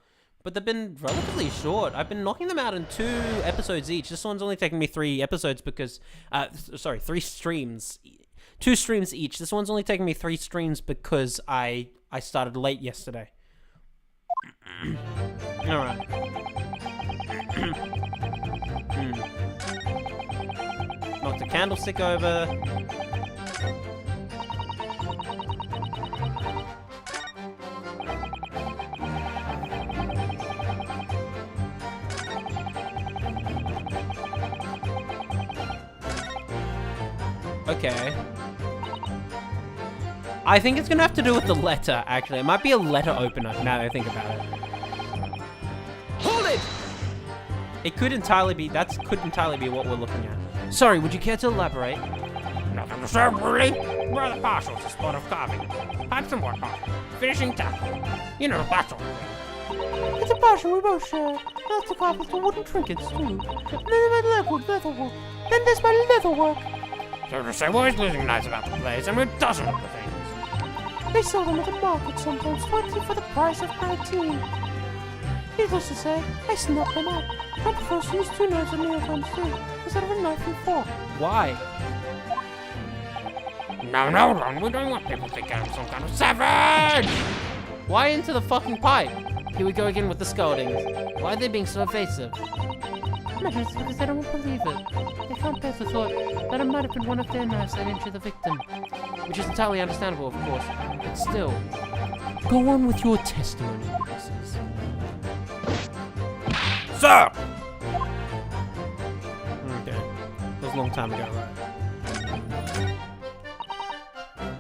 but they've been relatively short. I've been knocking them out in 2 episodes each. This one's only taken me 3 episodes because... 3 streams. 2 streams each. This one's only taken me 3 streams because I started late yesterday. Alright. Knock the candlestick over. Okay. I think it's gonna have to do with the letter, actually. It might be a letter opener, now that I think about it. Hold it! It could entirely be, could entirely be what we're looking at. Sorry, would you care to elaborate? Nothing to say, really. Rather partial to sport of carving. Pipes and whatnot. Finishing tackle. You know, that's all. It's a passion we both share. That's the carpet for wooden trinkets, too. And then my leatherwork. Then there's my leatherwork. So to say, why is losing nights about the place, and with dozens of the things? They sell them at the market sometimes 20 for the price of 19. Needless to say, I snap them up. I prefer to use 2 knives and needle too, instead of a knife and fork. Why? No, Ron, we don't want people thinking I'm some kind of savage! Why into the fucking pipe? Here we go again with the scoldings. Why are they being so evasive? Maybe it's because they don't believe it. They can't bear the thought that it might have been one of their knives that injured the victim. Which is entirely understandable, of course. But still. Go on with your testimony, witnesses. Sir! Okay. That was a long time ago, right?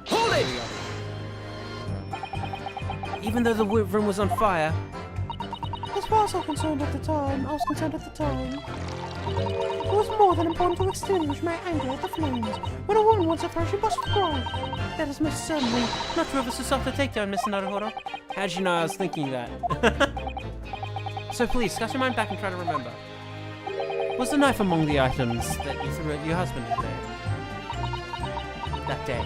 Hold it! Even though the room was on fire. As far as I was concerned at the time, it was more than important to extinguish my anger at the flames. When a woman wants a fire, she must cry. That is most certainly Not true of a soft takedown, Mr. Naruhodo. How'd you know I was thinking that? So please, cast your mind back and try to remember. Was the knife among the items that you threw at your husband today? That day?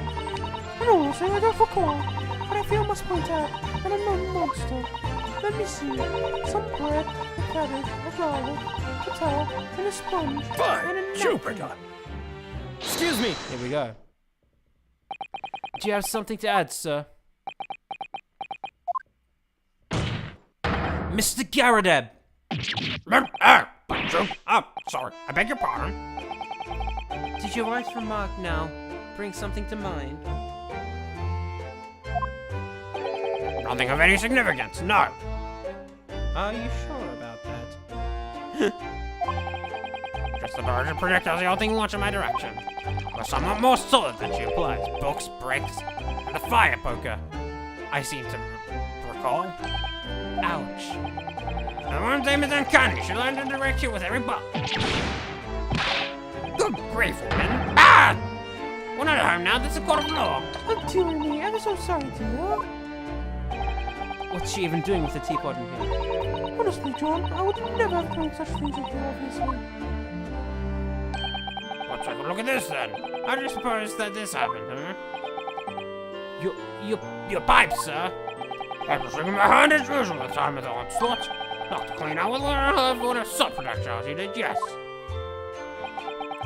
And honestly, I don't recall, but I feel I must point out that I'm no monster. Let me see. Some bread, a cabbage, a garlic, a towel, and a sponge, and a Fine, napkin. Jupiter. Excuse me! Here we go. Do you have something to add, sir? Mr. Garadeb! Sorry, I beg your pardon. Did your wife's remark now bring something to mind? Nothing of any significance, no. Are you sure about that? Just the birds and projectiles the whole thing launch in my direction. But somewhat more solid than she implies. Books, bricks, and the fire poker. I seem to recall. Ouch. The woman's aim is uncanny. She learned to direct you with every ball. Good grief, woman. Ah! We're not at home now. This is a court of law. Oh, dear me, I'm so sorry, dear. What's she even doing with the teapot in here? Honestly, John, I would never have done such things with you, obviously. Let's take a look at this then. How do you suppose that this happened, huh? Your pipes, sir. I was ringing my hand as usual at the time of the onslaught. Not to clean out with a lot of sub projectiles, you did, yes.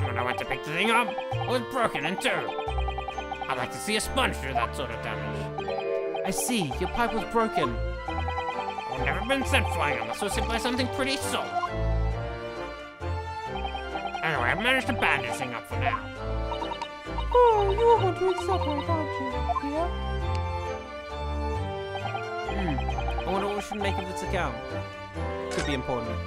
When I went to pick the thing up, it was broken in two. I'd like to see a sponge do that sort of damage. I see, your pipe was broken. I've never been sent flying unless it was hit by something pretty solid. Anyway, I've managed to bandage thing up for now. Oh, you are going to accelerate, aren't you? Yeah? I wonder what we should make of this account. Could be important.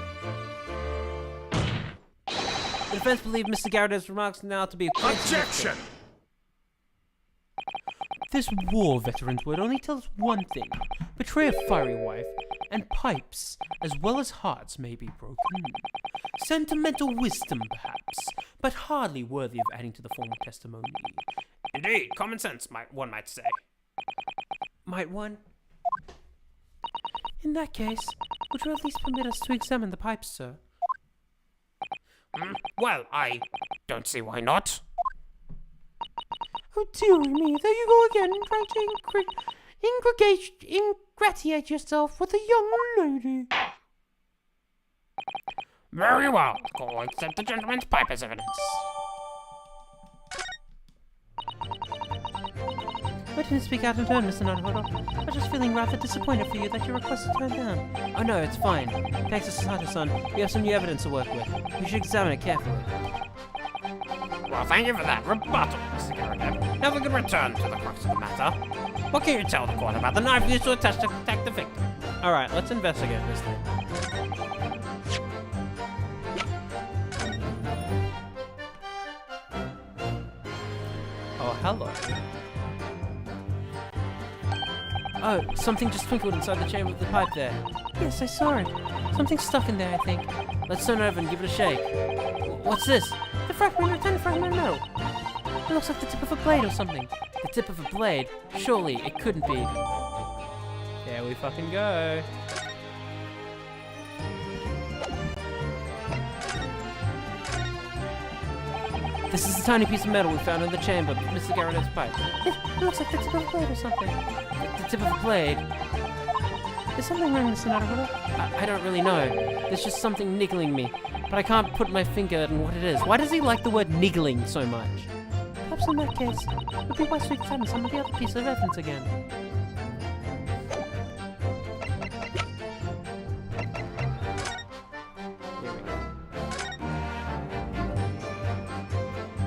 The defense believe Mr. Garadev's remarks now to be quite Objection! This war veteran's word only tells one thing. Betray a fiery wife, and pipes, as well as hearts, may be broken. Sentimental wisdom, perhaps, but hardly worthy of adding to the formal testimony. Indeed, common sense, one might say. Might one? In that case, would you at least permit us to examine the pipes, sir? Well, I don't see why not. Oh, dear me, there you go again, trying to ingratiate yourself with a young lady. Very well, I'll accept the gentleman's pipe as evidence. I didn't speak out in turn, Mr. Naruhodo. I was just feeling rather disappointed for you that your request was turned down. Oh no, it's fine. Thanks to Sato-san, we have some new evidence to work with. We should examine it carefully. Well, thank you for that rebuttal, Mr. Garadev. Now we can return to the crux of the matter. What can you tell the court about the knife used to attack the victim? Alright, let's investigate this thing. Oh, hello. Oh, something just twinkled inside the chamber of the pipe there. Yes, I saw it. Something's stuck in there, I think. Let's turn it over and give it a shake. What's this? The fragment of 10 fragment of metal. It looks like the tip of a blade or something. The tip of a blade? Surely it couldn't be. There we fucking go. This is a tiny piece of metal we found in the chamber of Mr. Garadev's pipe. It looks like the tip of a blade or something. The tip of a blade? Is something wrong, Mr. Naruhodo? I don't really know. There's just something niggling me, but I can't put my finger on what it is. Why does he like the word niggling so much? Perhaps in that case, it would be wise to examine some of the other pieces of evidence again. Here we go.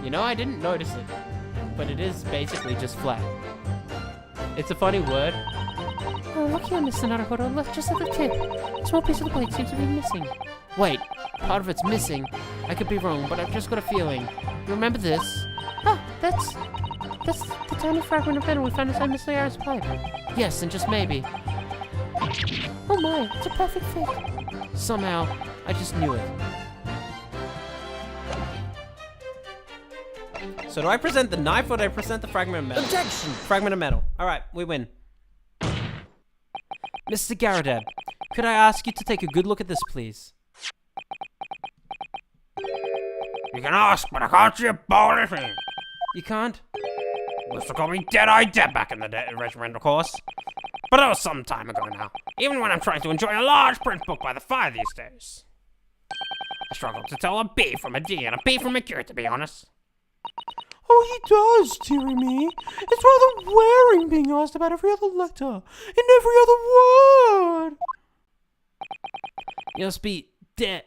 You know, I didn't notice it, but it is basically just flat. It's a funny word. Oh, look here, Mr. Naruhodo. Look, just at the tip. A small piece of the blade seems to be missing. Wait, part of it's missing. I could be wrong, but I've just got a feeling. You remember this? Ah, that's the tiny fragment of metal we found inside Mr. Yara's pipe. Yes, and just maybe. Oh my, it's a perfect fit. Somehow, I just knew it. So do I present the knife or do I present the fragment of metal? Objection! Fragment of metal. Alright, we win. Mr. Garadev, could I ask you to take a good look at this, please? You can ask, but I can't see a ball thing. You can't? Used to call me Dead-Eye Dead back in the regiment, of course. But that was some time ago now. Even when I'm trying to enjoy a large print book by the fire these days. I struggle to tell a B from a D and a B from a Q, to be honest. Oh, he does, dearie me. It's rather wearing being asked about every other letter and every other word. You must be dead.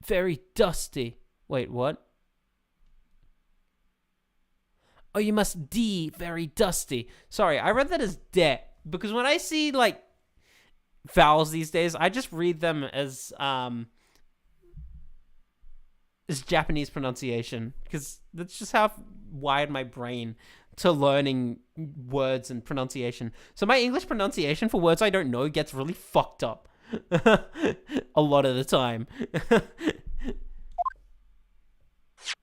Very dusty. Wait, what? Oh, you must D very dusty. Sorry, I read that as de because when I see like vowels these days, I just read them as Japanese pronunciation because that's just how I've wired my brain to learning words and pronunciation. So my English pronunciation for words I don't know gets really fucked up a lot of the time.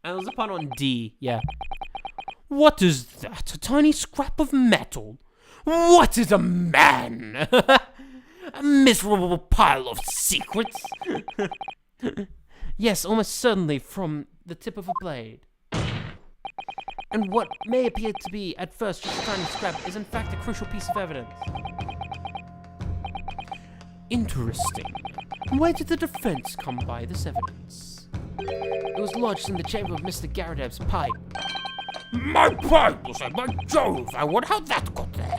And there's a pun on D, yeah. What is that? A tiny scrap of metal? What is a man? A miserable pile of secrets? Yes, almost certainly from the tip of a blade. And what may appear to be, at first, just a tiny scrap is in fact a crucial piece of evidence. Interesting. And where did the defense come by this evidence? It was lodged in the chamber of Mr. Garadev's pipe. My pipe, you say? By Jove, I wonder how that got there.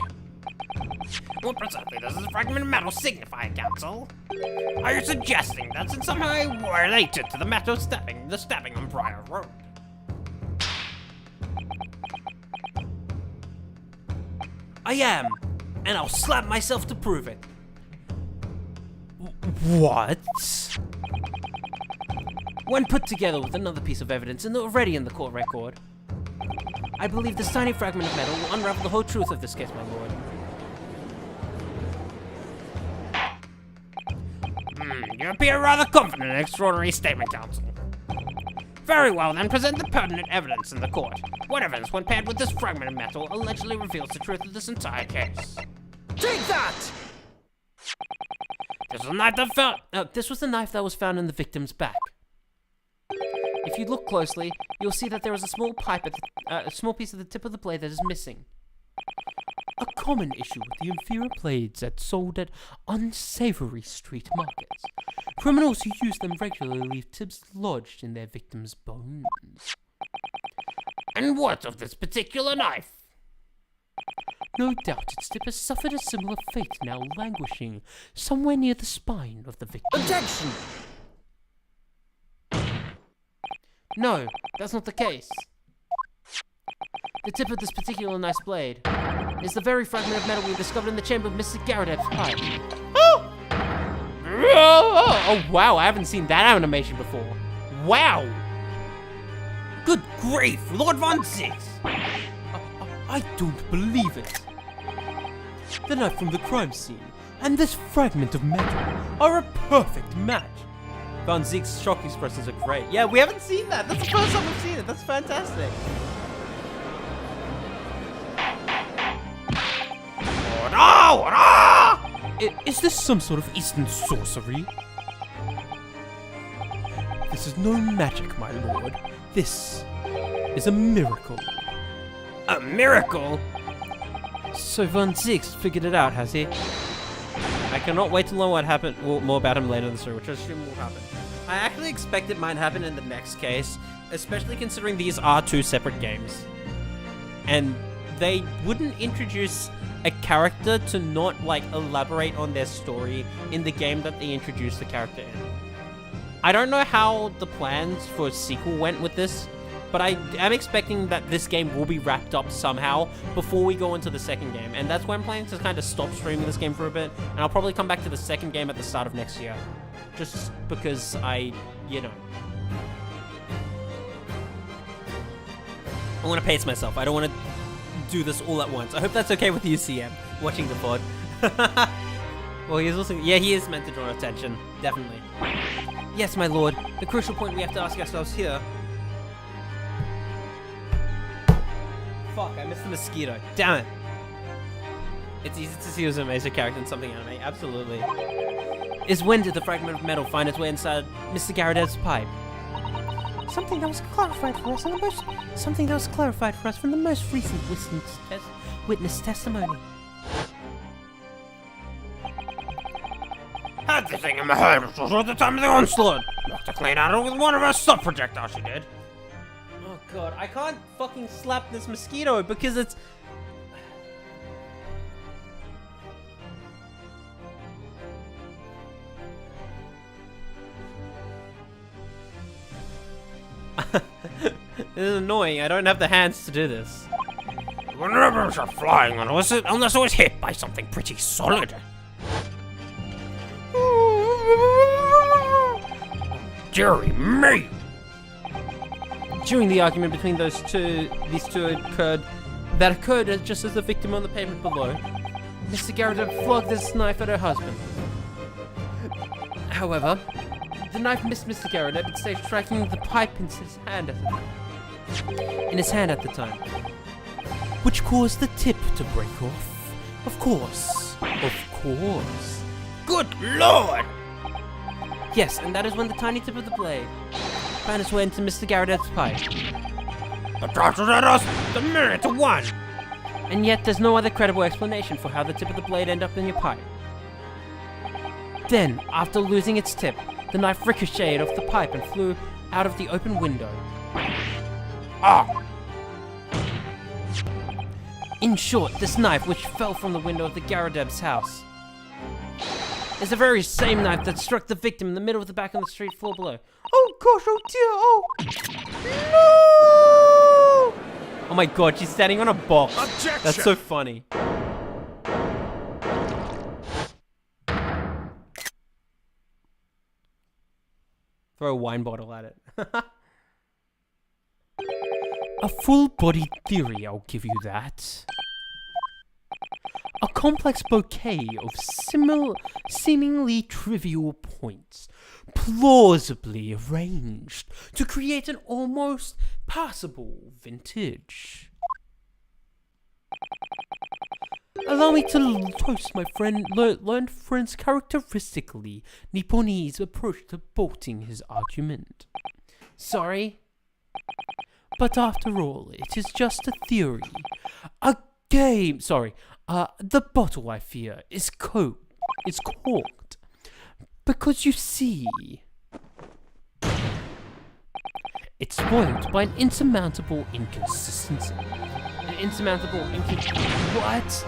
What precisely does this fragment of metal signify, Council? Are you suggesting that's in some way related to the stabbing on Briar Road? I am, and I'll slap myself to prove it. What? When put together with another piece of evidence and already in the court record, I believe this tiny fragment of metal will unravel the whole truth of this case, my lord. You appear rather confident in an extraordinary statement, Counsel. Very well, then present the pertinent evidence in the court. What evidence, when paired with this fragment of metal, allegedly reveals the truth of this entire case? Take that! This is a knife that fell. This was the knife that was found in the victim's back. If you look closely, you'll see that there is a small pipe at a small piece of the tip of the blade that is missing. A common issue with the inferior blades that sold at unsavory street markets. Criminals who use them regularly leave tips lodged in their victims' bones. And what of this particular knife? No doubt its tip has suffered a similar fate, now languishing somewhere near the spine of the victim. Objection! No, that's not the case. The tip of this particular nice blade is the very fragment of metal we discovered in the chamber of Mr. Garadev's pipe. Oh! Oh, wow, I haven't seen that animation before. Wow! Good grief, Lord Von Zix! I don't believe it. The knife from the crime scene and this fragment of metal are a perfect match. Von Zieg's shock expressions are great. Yeah, we haven't seen that. That's the first time we've seen it. That's fantastic. Is this some sort of Eastern sorcery? This is no magic, my lord. This is a miracle. A miracle? So Von Zieg's figured it out, has he? I cannot wait to learn what happened, well, more about him later in the story, which I assume will happen. I actually expect it might happen in the next case, especially considering these are two separate games. And they wouldn't introduce a character to not, like, elaborate on their story in the game that they introduced the character in. I don't know how the plans for a sequel went with this, but I am expecting that this game will be wrapped up somehow before we go into the second game. And that's why I'm planning to kind of stop streaming this game for a bit, and I'll probably come back to the second game at the start of next year. Just because I want to pace myself. I don't want to do this all at once. I hope that's okay with you, CM, watching the pod. Well, he is meant to draw attention. Definitely. Yes, my lord. The crucial point we have to ask ourselves here. Fuck, I missed the mosquito. Damn it. It's easy to see as a major character in something anime. Absolutely. Is when did the fragment of metal find its way inside Mr. Garadev's pipe? Something that was clarified for us from the most recent witness testimony. Had the thing in my head, which was at the time of the onslaught. Knocked a clean out of it with one of her sub projectiles, she did. Oh god, I can't fucking slap this mosquito because it's... This is annoying, I don't have the hands to do this. You would never start flying unless it was hit by something pretty solid. Dearie me! During the argument between these two occurred just as the victim on the pavement below. Mr. Garadev flogged this knife at her husband. However, the knife missed Mr. Garadev instead of striking the pipe in his hand at the time. Which caused the tip to break off. Of course. Of course. Good lord! Yes, and that is when the tiny tip of the blade found its way into Mr. Garadev's pipe. The doctor at us the minute to one! And yet there's no other credible explanation for how the tip of the blade ended up in your pipe. Then, after losing its tip, the knife ricocheted off the pipe and flew out of the open window. Ah! In short, this knife, which fell from the window of the Garadeb's house, is the very same knife that struck the victim in the middle of the back on the street floor below. Oh gosh, oh dear, oh no! Oh my god, she's standing on a box. Objection! That's so funny. Throw a wine bottle at it. A full-bodied theory, I'll give you that. A complex bouquet of seemingly trivial points, plausibly arranged to create an almost passable vintage. Allow me to toast my learned friend's characteristically Nipponese approach to bolting his argument. Sorry? But after all, it is just a theory. A game. Sorry. The bottle, I fear, is corked. Because you see, it's spoiled by an insurmountable inconsistency. An insurmountable What?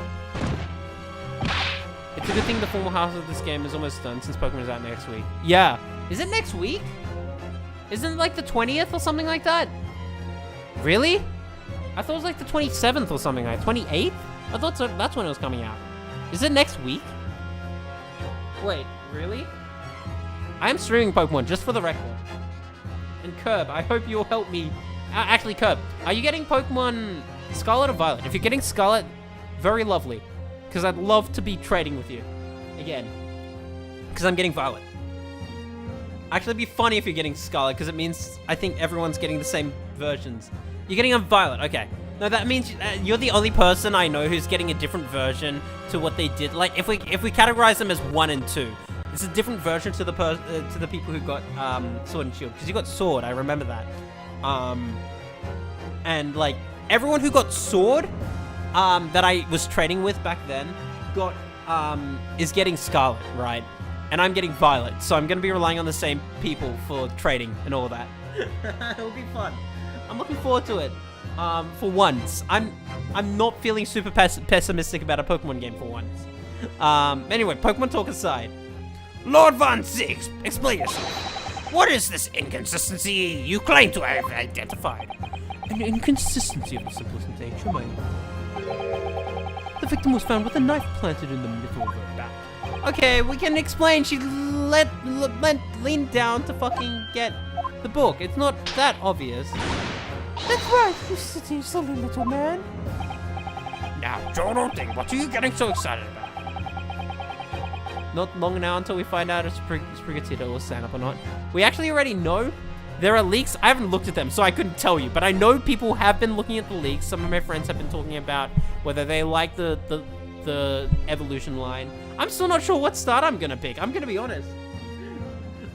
It's a good thing the formal house of this game is almost done since Pokemon is out next week. Yeah. Is it next week? Isn't it like the 20th or something like that? Really? I thought it was like the 27th or something like 28th? I thought so, that's when it was coming out. Is it next week? Wait, really? I am streaming Pokemon, just for the record. And Curb, I hope you'll help me. Actually, Curb, are you getting Pokemon Scarlet or Violet? If you're getting Scarlet, very lovely. Because I'd love to be trading with you. Again. Because I'm getting Violet. Actually, it'd be funny if you're getting Scarlet, because it means I think everyone's getting the same versions. You're getting a Violet, okay. No, that means you're the only person I know who's getting a different version to what they did. Like, if we categorize them as 1 and 2, it's a different version to the people who got Sword and Shield. Because you got Sword, I remember that. And like everyone who got Sword, that I was trading with back then, is getting Scarlet, right? And I'm getting Violet, so I'm gonna be relying on the same people for trading and all that. It'll be fun. I'm looking forward to it. For once. I'm not feeling super pessimistic about a Pokemon game for once. Anyway, Pokemon talk aside. Lord Von Ziggs, explain yourself. What is this inconsistency you claim to have identified? An inconsistency of the simplest nature, my lord. The victim was found with a knife planted in the middle of her back. Okay, we can explain. She leaned down to fucking get the book. It's not that obvious. That's right, you silly little man. Now, Jono Ding, what are you getting so excited about? Not long now until we find out if Sprigatito will stand up or not. We actually already know. There are leaks. I haven't looked at them, so I couldn't tell you. But I know people have been looking at the leaks. Some of my friends have been talking about whether they like the evolution line. I'm still not sure what start I'm gonna pick. I'm gonna be honest.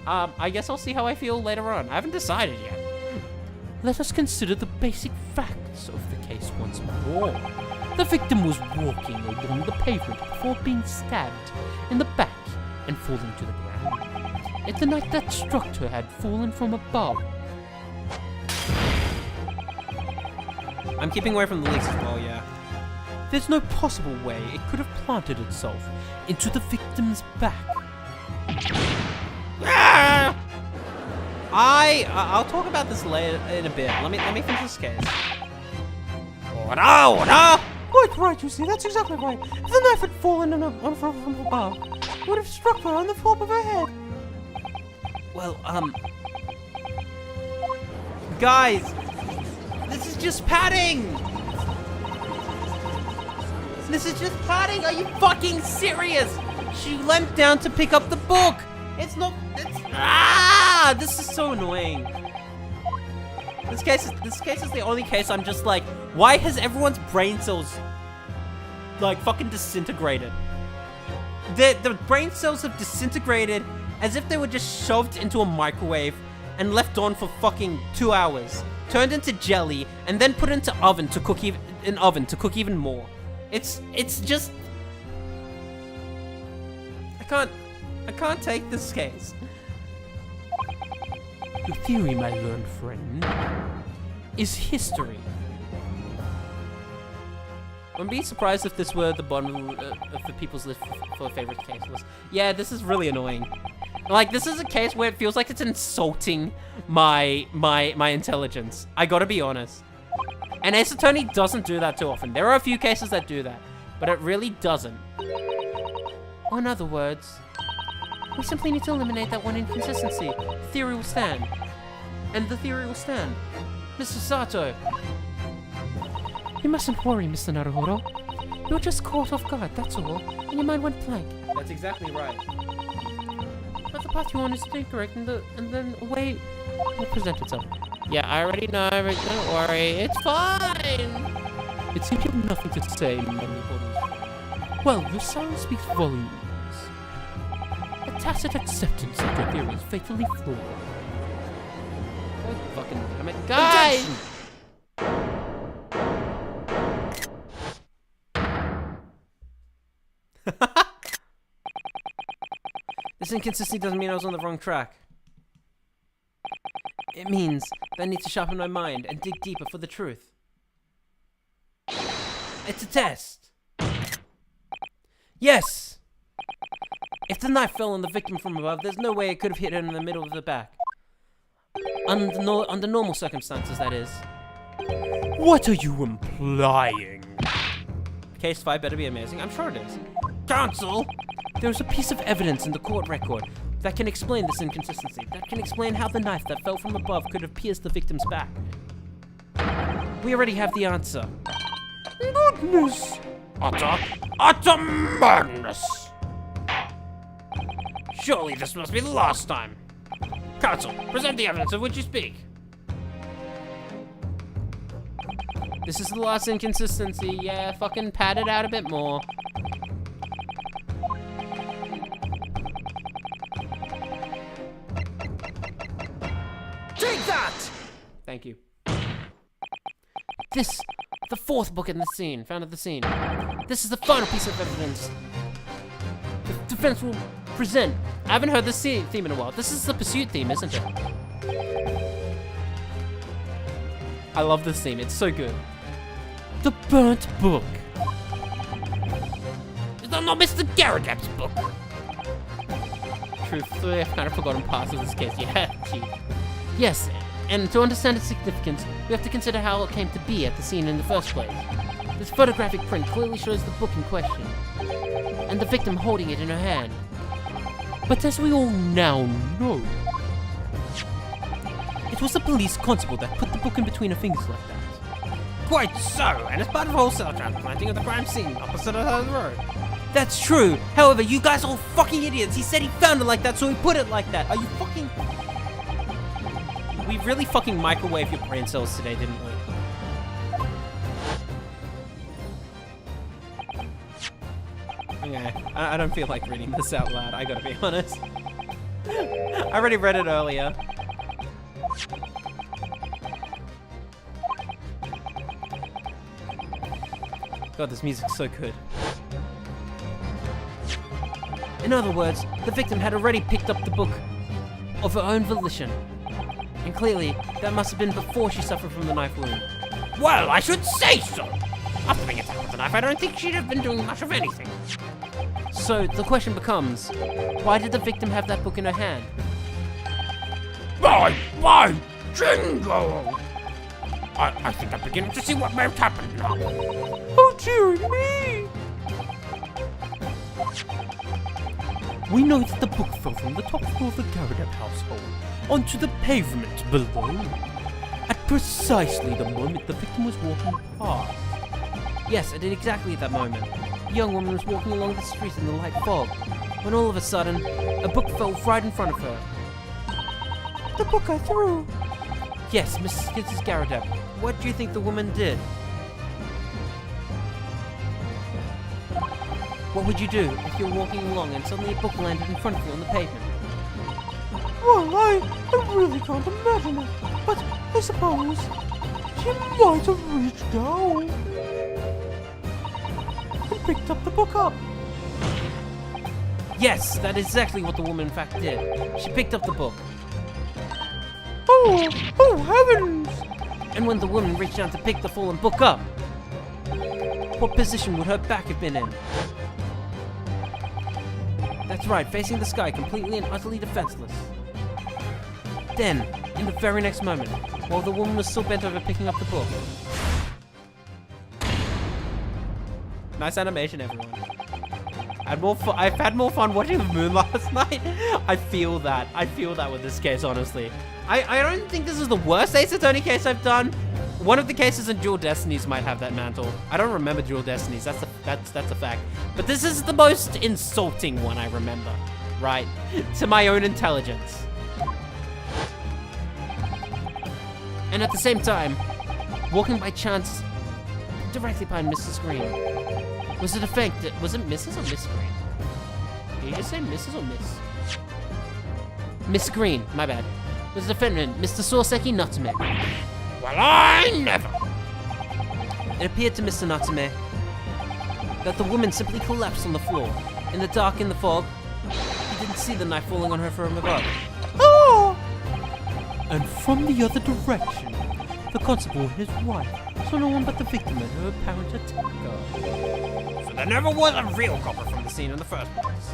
I guess I'll see how I feel later on. I haven't decided yet. Let us consider the basic facts of the case once more. The victim was walking along the pavement before being stabbed in the back and falling to the ground. And the knife that struck her had fallen from above. I'm keeping away from the leaks as well, yeah. There's no possible way it could have planted itself into the victim's back. Ah! I'll talk about this later in a bit. Let me finish this case. Quite right, you see, that's exactly right. If the knife had fallen from above, it would have struck her on the top of her head. Well, guys, this is just padding. This is just padding. Are you fucking serious? She leant down to pick up the book. It's not. This is so annoying. This case is the only case I'm just like, why has everyone's brain cells like fucking disintegrated? The brain cells have disintegrated as if they were just shoved into a microwave and left on for fucking 2 hours, turned into jelly, and then put into oven to cook even more. It's just I I can't take this case. Your theory, my learned friend, is history. I wouldn't be surprised if this were the bottom of the people's list for favorite case list. Yeah, this is really annoying. Like, this is a case where it feels like it's insulting my intelligence. I gotta be honest. And Ace Attorney doesn't do that too often. There are a few cases that do that, but it really doesn't. Or in other words, we simply need to eliminate that one inconsistency. The theory will stand. And the theory will stand. Mr. Sato. You mustn't worry, Mr. Naruhodo. You were just caught off guard, that's all, and your mind went blank. That's exactly right. But the path you on is incorrect, and then a way will present itself. Yeah, I already know, but don't worry, it's fine. It seems you have nothing to say, Naruhodo. Well, your silence speaks volumes. A tacit acceptance that your theory is fatally flawed. God fucking damn it. Guys! This inconsistency doesn't mean I was on the wrong track. It means that I need to sharpen my mind and dig deeper for the truth. It's a test. Yes! If the knife fell on the victim from above, there's no way it could have hit her in the middle of the back. Under normal circumstances, that is. What are you implying? Case 5 better be amazing. I'm sure it is. Counsel! There's a piece of evidence in the court record that can explain this inconsistency, that can explain how the knife that fell from above could have pierced the victim's back. We already have the answer. Goodness! Utter madness! Surely this must be the last time. Counsel, present the evidence of which you speak. This is the last inconsistency. Yeah, fucking pad it out a bit more. Take that! Thank you. This, the fourth book in the scene, found at the scene. This is the final piece of evidence the defense will present. I haven't heard this theme in a while. This is the pursuit theme, isn't it? I love this theme. It's so good. The burnt book. Is that not Mr. Garradab's book? Truthfully, I've kind of forgotten parts of this case. Yeah, gee. Yes, and to understand its significance, we have to consider how it came to be at the scene in the first place. This photographic print clearly shows the book in question, and the victim holding it in her hand. But as we all now know, It was the police constable that put the book in between her fingers like that. Quite so, and it's part of wholesale transplanting of the crime scene opposite of the road. That's true. However, you guys are all fucking idiots. He said he found it like that, so he put it like that. Are you fucking... We really fucking microwave your brain cells today, didn't we? Okay, I don't feel like reading this out loud, I gotta be honest. I already read it earlier. God, this music's so good. In other words, the victim had already picked up the book of her own volition. And clearly, that must have been before she suffered from the knife wound. Well, I should say so! After being attacked with a knife, I don't think she'd have been doing much of anything. So, the question becomes, why did the victim have that book in her hand? My jingo! I think I'm beginning to see what may have happened now. oh dear me! We know that the book fell from the top floor of the Garradab household onto the pavement below, at precisely the moment the victim was walking past. Yes, at exactly that moment. The young woman was walking along the street in the light fog, when all of a sudden, a book fell right in front of her. The book I threw. Yes, Mrs. Garradab, what do you think the woman did? What would you do if you were walking along and suddenly a book landed in front of you on the pavement? Well, I really can't imagine it, but I suppose she might have reached down and picked up the book up. Yes, that is exactly what the woman in fact did. She picked up the book. Oh heavens! And when the woman reached down to pick the fallen book up, what position would her back have been in? That's right, facing the sky, completely and utterly defenseless. Then, in the very next moment, while the woman was still bent over picking up the book. Nice animation, everyone. I've had more fun watching the moon last night. I feel that with this case, honestly. I don't think this is the worst Ace Attorney case I've done. One of the cases in Dual Destinies might have that mantle. I don't remember Dual Destinies. That's a fact. But this is the most insulting one I remember, right? To my own intelligence. And at the same time, walking by chance directly behind Mrs. Green. Was it was it Mrs. or Miss Green? Did you just say Mrs. or Miss? Miss Green, my bad. Was the defendant, Mr. Soseki Natsume. Well, I never. It appeared to Mr. Natsume that the woman simply collapsed on the floor. In the dark, in the fog, he didn't see the knife falling on her from above. Oh! And from the other direction, the constable and his wife saw no one but the victim and her apparent attacker. So there never was a real culprit from the scene in the first place.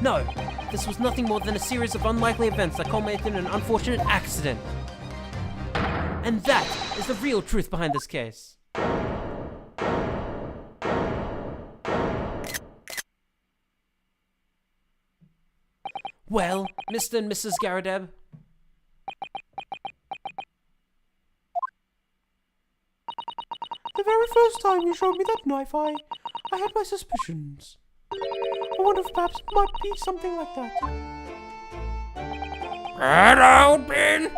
No, this was nothing more than a series of unlikely events that culminated in an unfortunate accident. And that is the real truth behind this case. Well, Mr. and Mrs. Garadeb. The very first time you showed me that knife, I had my suspicions. I wonder if perhaps it might be something like that. Get out, Ben!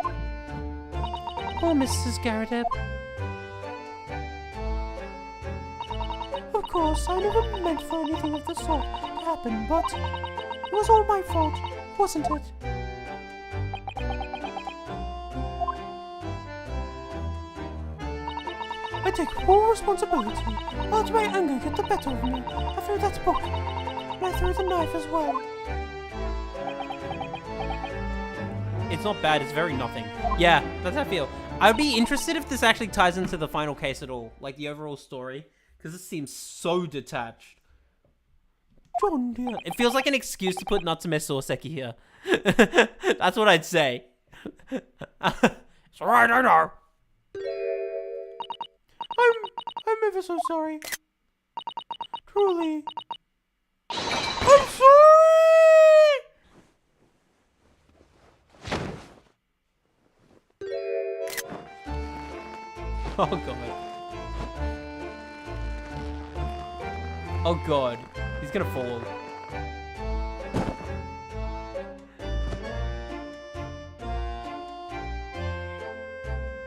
Oh, Mrs. Garadeb. Of course, I never meant for anything of the sort to happen, but it was all my fault, wasn't it? I take full responsibility. I let my anger get the better of me. I threw that book, and I threw the knife as well. It's not bad, it's very nothing. Yeah, that's how I feel. I'd be interested if this actually ties into the final case at all, like the overall story, because this seems so detached. John, dear. It feels like an excuse to put Natsume Soseki here. That's what I'd say. It's alright, I know. I'm ever so sorry. Truly. I'm sorry! Oh god. Oh god. He's gonna fall.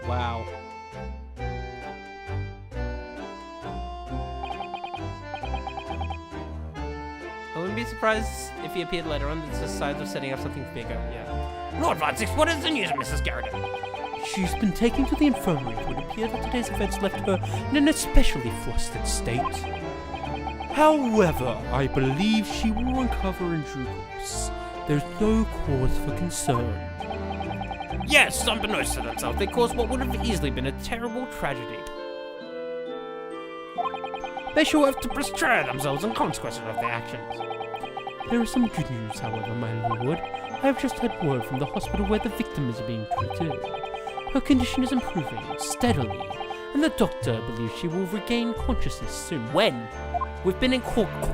Wow. I wouldn't be surprised if he appeared later on. It's just signs of setting up something bigger, yeah. Lord Von Six, what is the news of Mrs. Garrett? She's been taken to the infirmary. It would appear that today's events left her in an especially flustered state. However, I believe she will recover in due course. There's no cause for concern. Yes, unbeknownst to themselves, they caused what would have easily been a terrible tragedy. They shall have to betray themselves in consequence of their actions. There is some good news, however, my lord. I have just had word from the hospital where the victim is being treated. Her condition is improving steadily, and the doctor believes she will regain consciousness soon. When? We've been in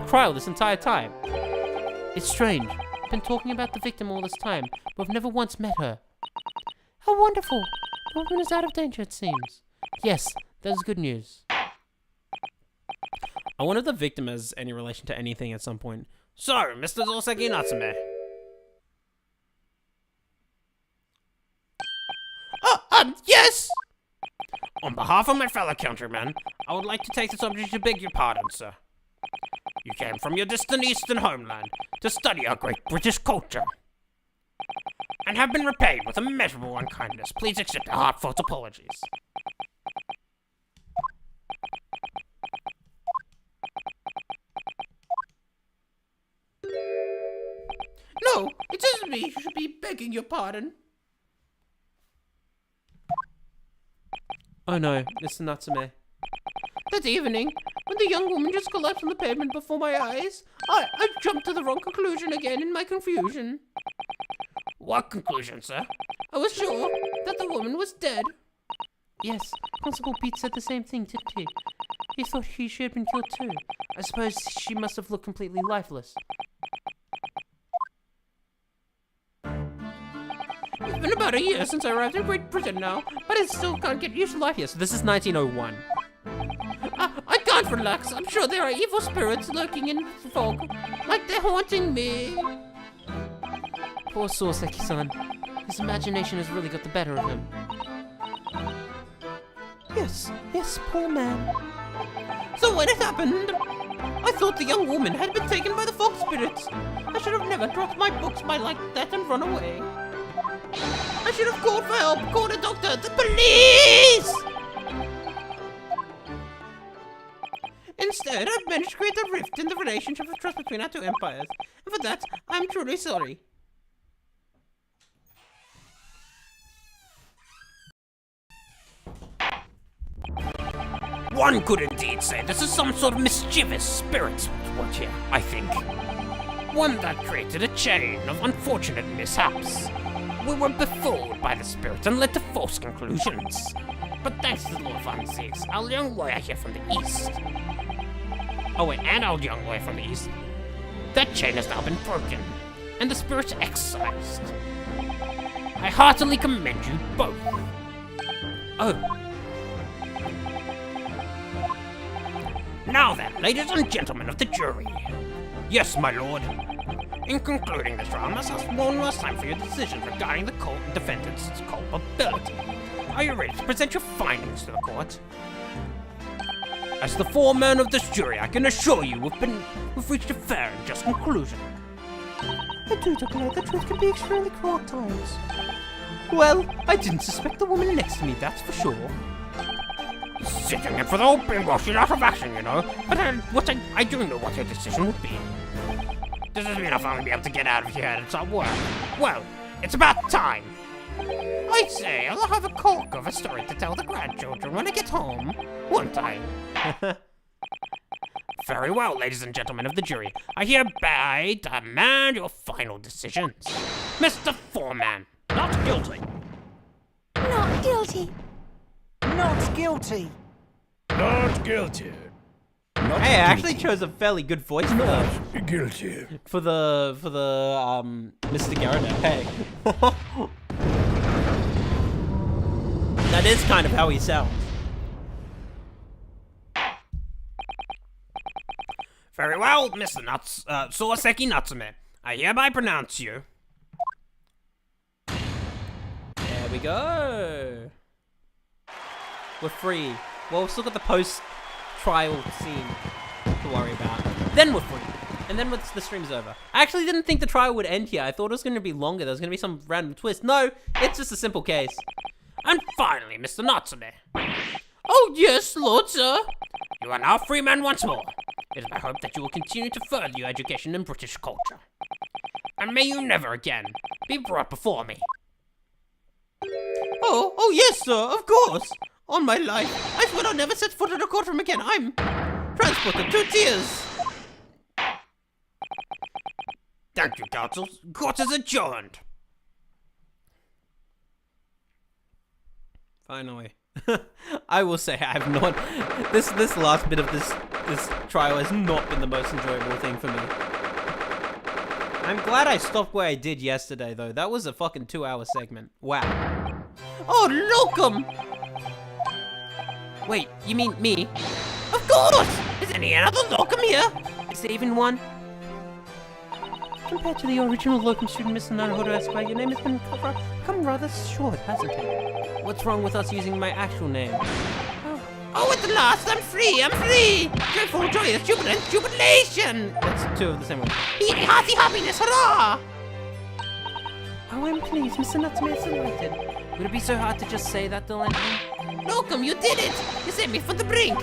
trial this entire time. It's strange. I've been talking about the victim all this time, but I've never once met her. How wonderful! The woman is out of danger, it seems. Yes, that is good news. I wonder if the victim has any relation to anything at some point. So, Mr. Soseki Natsume. Yes! On behalf of my fellow countrymen, I would like to take this opportunity to beg your pardon, sir. You came from your distant eastern homeland to study our great British culture, and have been repaid with immeasurable unkindness. Please accept our heartfelt apologies. It isn't me who should be begging your pardon. Oh no, Mr. Natsume. That evening, when the young woman just collapsed on the pavement before my eyes, I jumped to the wrong conclusion again in my confusion. What conclusion, sir? I was sure that the woman was dead. Yes, Constable Pete said the same thing, didn't he? He thought she had been killed too. I suppose she must have looked completely lifeless. It's been about a year since I arrived in Great Britain now, but I still can't get used to life here. So this is 1901. I can't relax. I'm sure there are evil spirits lurking in the fog, like they're haunting me. Poor Soseki-san. His imagination has really got the better of him. Yes, poor man. So when it happened, I thought the young woman had been taken by the fog spirits. I should have never dropped my books by like that and run away. I should have called for help, called a doctor, the police! Instead, I've managed to create a rift in the relationship of trust between our two empires. And for that, I'm truly sorry. One could indeed say this is some sort of mischievous spirit what here, I think. One that created a chain of unfortunate mishaps. We were befooled by the spirit and led to false conclusions. But thanks to the Lord Van Six, our young lawyer here from the east. Oh wait, and our young lawyer from the east. That chain has now been broken, and the spirit excised. I heartily commend you both. Oh. Now then, ladies and gentlemen of the jury. Yes, my lord. In concluding this trial, must ask one last time for your decision regarding the defendant's culpability. Are you ready to present your findings to the court? As the foreman of this jury, I can assure you we've reached a fair and just conclusion. I do declare the truth can be extremely cruel at times. Well, I didn't suspect the woman next to me, that's for sure. Sitting in for the whole being she's out of action, you know. But I do know what your decision would be. Does this mean I'll finally be able to get out of here and start work? Well, it's about time. I'd say I'll have a cork of a story to tell the grandchildren when I get home. Won't I? Very well, ladies and gentlemen of the jury. I hereby demand your final decisions. Mr. Foreman, not guilty. Not guilty. Not guilty. Not guilty. Hey, I actually chose a fairly good voice for Not guilty. the Mr. Garrett. Hey. That is kind of how he sounds. Very well, Mr. Soseki Natsume. I hereby pronounce you. There we go. We're free. Well, we've still got the post-trial scene to worry about. Then we're free. And then the stream's over. I actually didn't think the trial would end here. I thought it was going to be longer. There was going to be some random twist. No, it's just a simple case. And finally, Mr. Natsume. Oh yes, Lord Sir. You are now a free man once more. It is my hope that you will continue to further your education in British culture. And may you never again be brought before me. Oh yes, sir, of course. On my life, I swear I'll never set foot in a courtroom again. I'm transported to tears. Thank you, counsel. Court is adjourned. Finally. I will say I have not... This last bit of this trial has not been the most enjoyable thing for me. I'm glad I stopped where I did yesterday, though. That was a fucking 2-hour segment. Wow. Oh, locum. Wait, you mean me? Of course. Is any other locum here? Is there even one? Compared to the original locum student, Mr. Naruhodo Esquire, your name has become rather short, hasn't it? What's wrong with us using my actual name? Oh, at last, I'm free. Joyful, joyous, jubilant, jubilation. That's two of the same one. Hearty happiness, hurrah. Oh, I'm pleased. Mr. Natsume is delighted. Would it be so hard to just say that, Dylan? Locum, you did it. You saved me from the brink.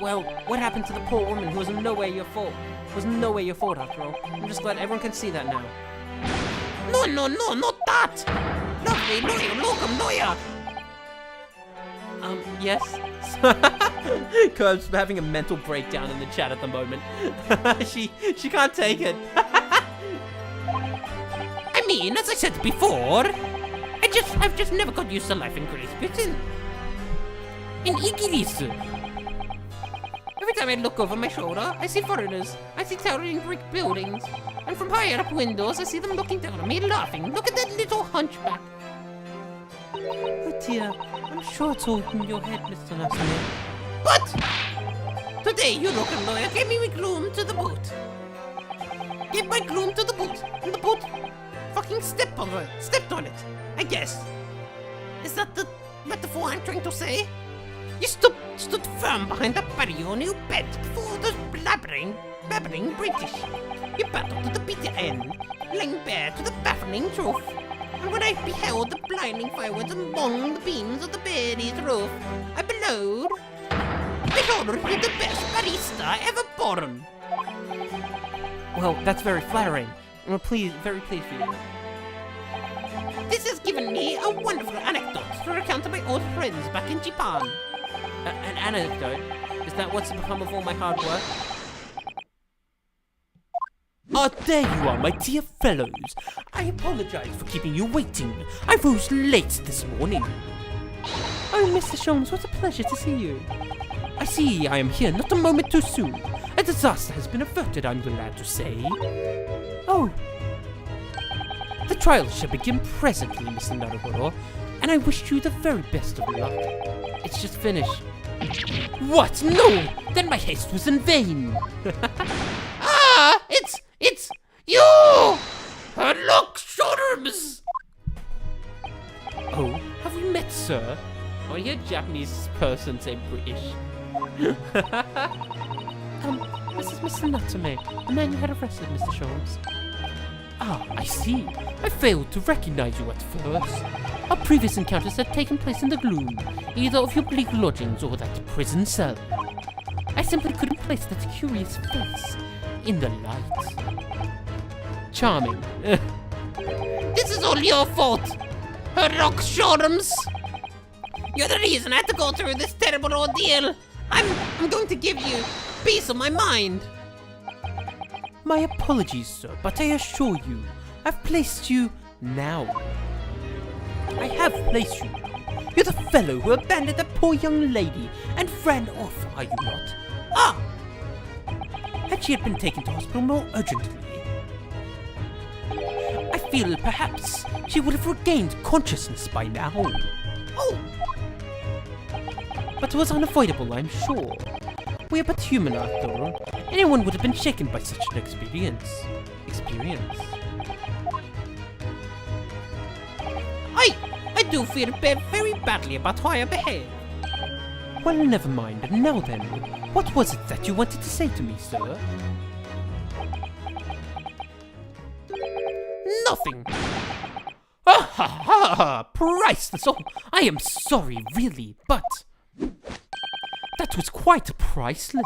Well, what happened to the poor woman who was in no way your fault? It was in no way your fault, after all. I'm just glad everyone can see that now. No, not that! Lovely, loyal, locum, lawyer! Yes? Curb's having a mental breakdown in the chat at the moment. she can't take it. I mean, as I said before, I've just never got used to life in Great Britain. In Iglis. Every time I look over my shoulder, I see foreigners. I see towering brick buildings. And from higher up windows, I see them looking down at me, laughing. Look at that little hunchback. Oh dear, I'm sure it's all in your head, Mr. Natsume. But today, you local lawyer gave me my gloom to the boot. Gave my gloom to the boot, and the boot fucking stepped on it. I guess. Is that the metaphor I'm trying to say? You stood firm behind the barrier and you bent before those babbling British. You battled to the bitter end, laying bare to the baffling truth. And when I beheld the blinding fireworks among the beams of the Bailey's roof, I behold you the best barista ever born. Well, that's very flattering. I'm very pleased for you. This has given me a wonderful anecdote to recount to my old friends back in Japan. An anecdote? Is that what's become of all my hard work? Ah, there you are, my dear fellows. I apologize for keeping you waiting. I rose late this morning. Oh, Mr. Sholmes, what a pleasure to see you. I see I am here not a moment too soon. A disaster has been averted, I'm glad to say. Oh, The trial shall begin presently, Mr. Naruhodo, and I wish you the very best of luck. it's just finished. What? No! Then my haste was in vain. Ah, it's you! Look, Sholmes! Oh, have we met, sir? Oh, you're a Japanese person, say British. This is Mr. Natsume, the man you had arrested, Mr. Sholmes. Ah, I see. I failed to recognize you at first. Our previous encounters had taken place in the gloom, either of your bleak lodgings or that prison cell. I simply couldn't place that curious face in the light. Charming. This is all your fault! Look, Sholmes! You're the reason I had to go through this terrible ordeal! I'm going to give you peace of my mind! My apologies, sir, but I assure you, I've placed you now. I have placed you now. You're the fellow who abandoned that poor young lady and ran off, are you not? Ah! Had she been taken to hospital more urgently, I feel perhaps she would have regained consciousness by now. Oh! But it was unavoidable, I'm sure. We are but human after all. Anyone would have been shaken by such an experience. I do feel very badly about how I behaved. Well, never mind. Now then, what was it that you wanted to say to me, sir? Nothing! Ah ha ha ha! Priceless! Oh, I am sorry, really, but that was quite priceless.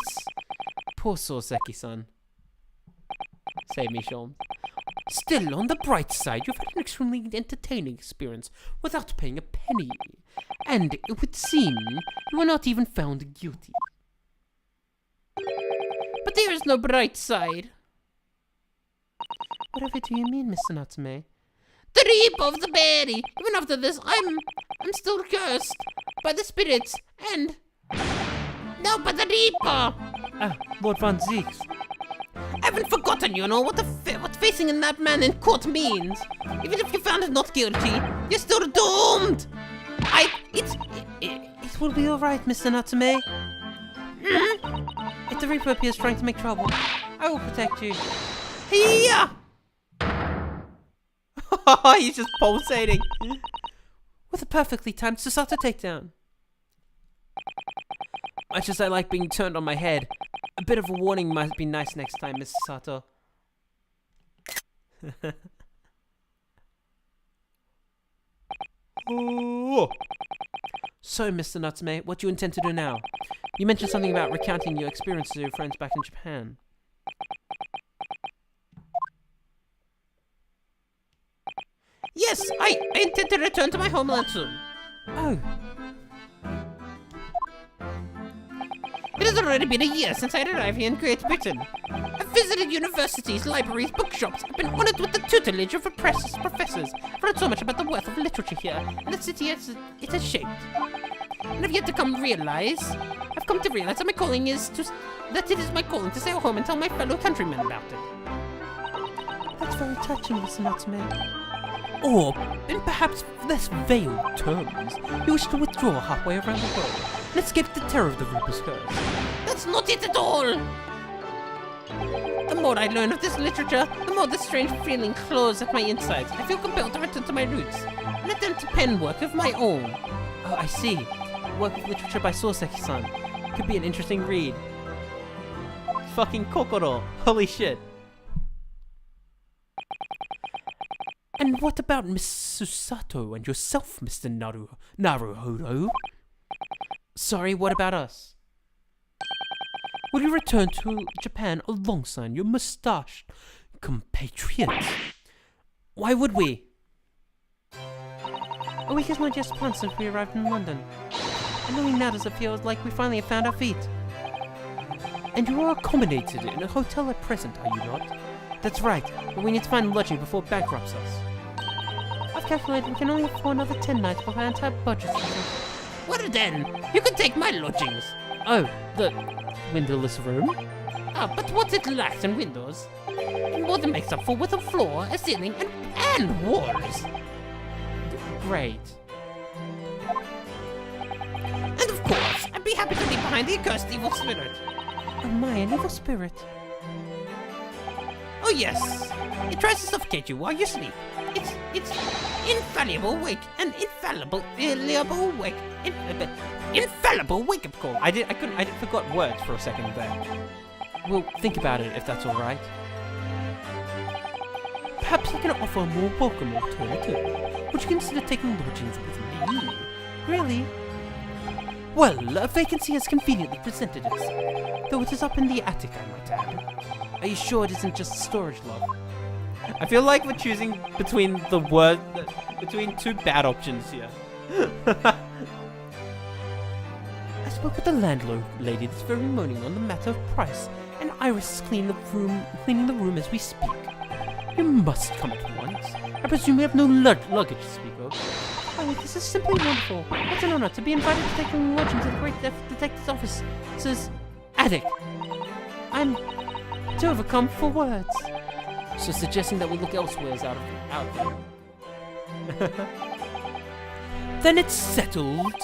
Poor Soseki-san. Save me, Sholmes. Still, on the bright side, you've had an extremely entertaining experience without paying a penny. And it would seem you were not even found guilty. But there is no bright side. Whatever do you mean, Mr. Natsume? The reap of the berry. Even after this, I'm still cursed by the spirits and no, by the reaper. Ah, Lord Von Zeeks. I haven't forgotten, you know, what facing in that man in court means. Even if you found it not guilty, you're still doomed. It will be alright, Mr. Natsume. If the Reaper appears trying to make trouble, I will protect you. Here. He's just pulsating. With a perfectly timed Susato takedown. Much as I like being turned on my head, a bit of a warning might be nice next time, Mr. Sato. So, Mr. Natsume, what do you intend to do now? You mentioned something about recounting your experiences with your friends back in Japan. return to my homeland soon. Oh, It has already been a year since I arrived here in Great Britain. I've visited universities, libraries, bookshops. I've been honored with the tutelage of professors. I've read so much about the worth of literature here, and the city it has shaped. And I've come to realize that that it is my calling to sail home and tell my fellow countrymen about it. that's very touching, Mr. Natsume. Or, in perhaps less veiled terms, you wish to withdraw halfway around the world and escape the terror of the Reaper's curse. That's not it at all! The more I learn of this literature, the more this strange feeling claws at my insides. I feel compelled to return to my roots and attempt to pen work of my own. Oh, I see. Work of literature by Soseki-san. Could be an interesting read. Fucking Kokoro. Holy shit. And what about Miss Susato and yourself, Mr. Naruhodo? Sorry, what about us? Will you return to Japan alongside your mustached compatriots? Why would we? A week is not just planned since we arrived in London. And knowing now does it feel like we finally have found our feet. And you are accommodated in a hotel at present, are you not? That's right, but we need to find lodging before it bankrupts us. I've calculated we can only afford another 10 nights before our entire budget. Well then, you can take my lodgings. Oh, the windowless room? Ah, but what it lacks in windows, it more than makes up for with a floor, a ceiling, and walls. Great. And of course, I'd be happy to leave behind the accursed evil spirit. Oh my, an evil spirit. Oh yes, it tries to suffocate you while you sleep. It's infallible wake, an infallible wake-up call. I forgot words for a second there. We'll think about it if that's alright. Perhaps I can offer a more welcome alternative. Would you consider taking lodgings with me? Really? Well, a vacancy has conveniently presented us. Though it is up in the attic, I might add. Are you sure it isn't just storage, love? I feel like we're choosing between between two bad options here. I spoke with the landlord lady this very morning on the matter of price, and Iris is cleaning the room as we speak. You must come at once. I presume you have no luggage to speak of. Oh, this is simply wonderful. What an honor to be invited to take lodgings at the Great Detective's office's attic. I'm too overcome for words. So suggesting that we look elsewhere is out there. Then it's settled.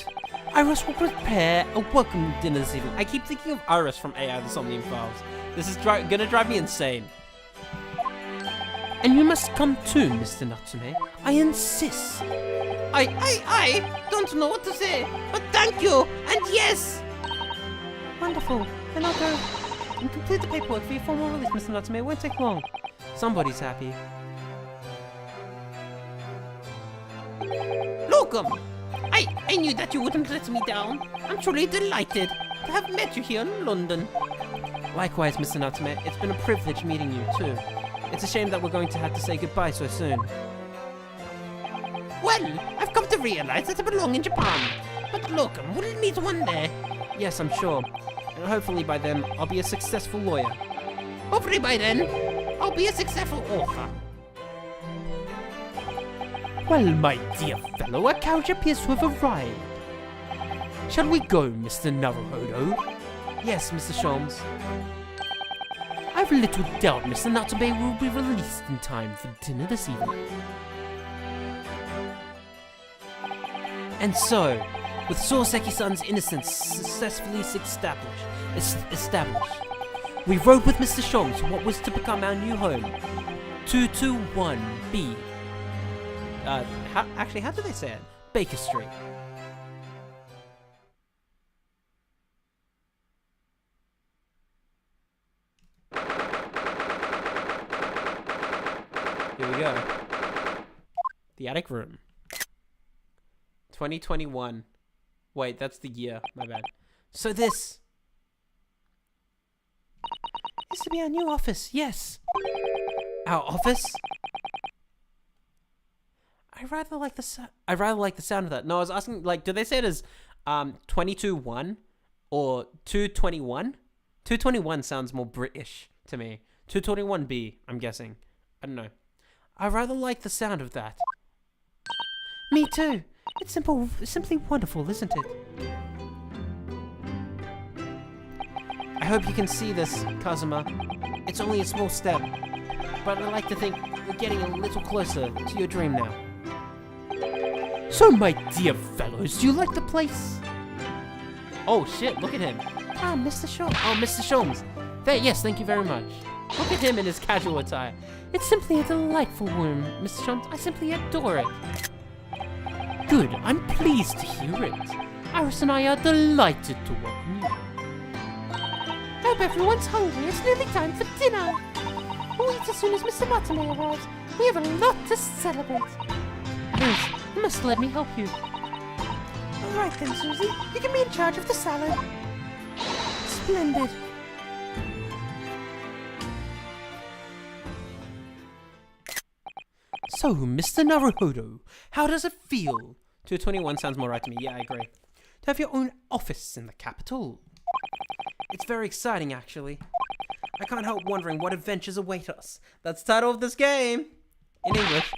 Iris will prepare a welcome dinner this evening. I keep thinking of Iris from AI The Somnium Files. This is gonna drive me insane. And you must come too, Mr. Natsume. I insist. I don't know what to say, but thank you, and yes! Wonderful. Then I'll go and complete the paperwork for your formal release, Mr. Natsume. It won't take long. Somebody's happy. Welcome! I knew that you wouldn't let me down. I'm truly delighted to have met you here in London. Likewise, Mr. Natsume. It's been a privilege meeting you, too. It's a shame that we're going to have to say goodbye so soon. Well, I've come to realize that I belong in Japan. But look, we'll meet one day. Yes, I'm sure. And hopefully by then, I'll be a successful lawyer. Hopefully by then, I'll be a successful author. Well, my dear fellow, our carriage appears to have arrived. Shall we go, Mr. Naruhodo? Yes, Mr. Sholmes. I've little doubt Mr. Natsume will be released in time for dinner this evening. And so, with Soseki-san's innocence successfully established, we rode with Mr. Sholmes to what was to become our new home, 221B. How do they say it? Baker Street. Here we go. The attic room. 2021. Wait, that's the year. My bad. So this to be our new office, yes. Our office? I rather like the sound of that. No, I was asking, like, do they say it as 22-1 or 221? 221 sounds more British to me. 221B, I'm guessing. I don't know. I rather like the sound of that. Me too. It's simply wonderful, isn't it? I hope you can see this, Kazuma. It's only a small step, but I like to think we're getting a little closer to your dream now. So, my dear fellows, do you like the place? Oh shit, look at him. Ah, Mr. Shaw. Oh, Mr. Sholmes. Yes, thank you very much. Look at him in his casual attire. It's simply a delightful room, Mr. Sholmes. I simply adore it. Good, I'm pleased to hear it. Iris and I are delighted to welcome you. Hope everyone's hungry. It's nearly time for dinner. We'll eat as soon as Mr. Martinet arrives. We have a lot to celebrate. Iris, you must let me help you. All right then, Susie. You can be in charge of the salad. Splendid. So, Mr. Naruhodo, how does it feel? 221 sounds more right to me. Yeah, I agree. To have your own office in the capital. It's very exciting, actually. I can't help wondering what adventures await us. That's the title of this game. In English.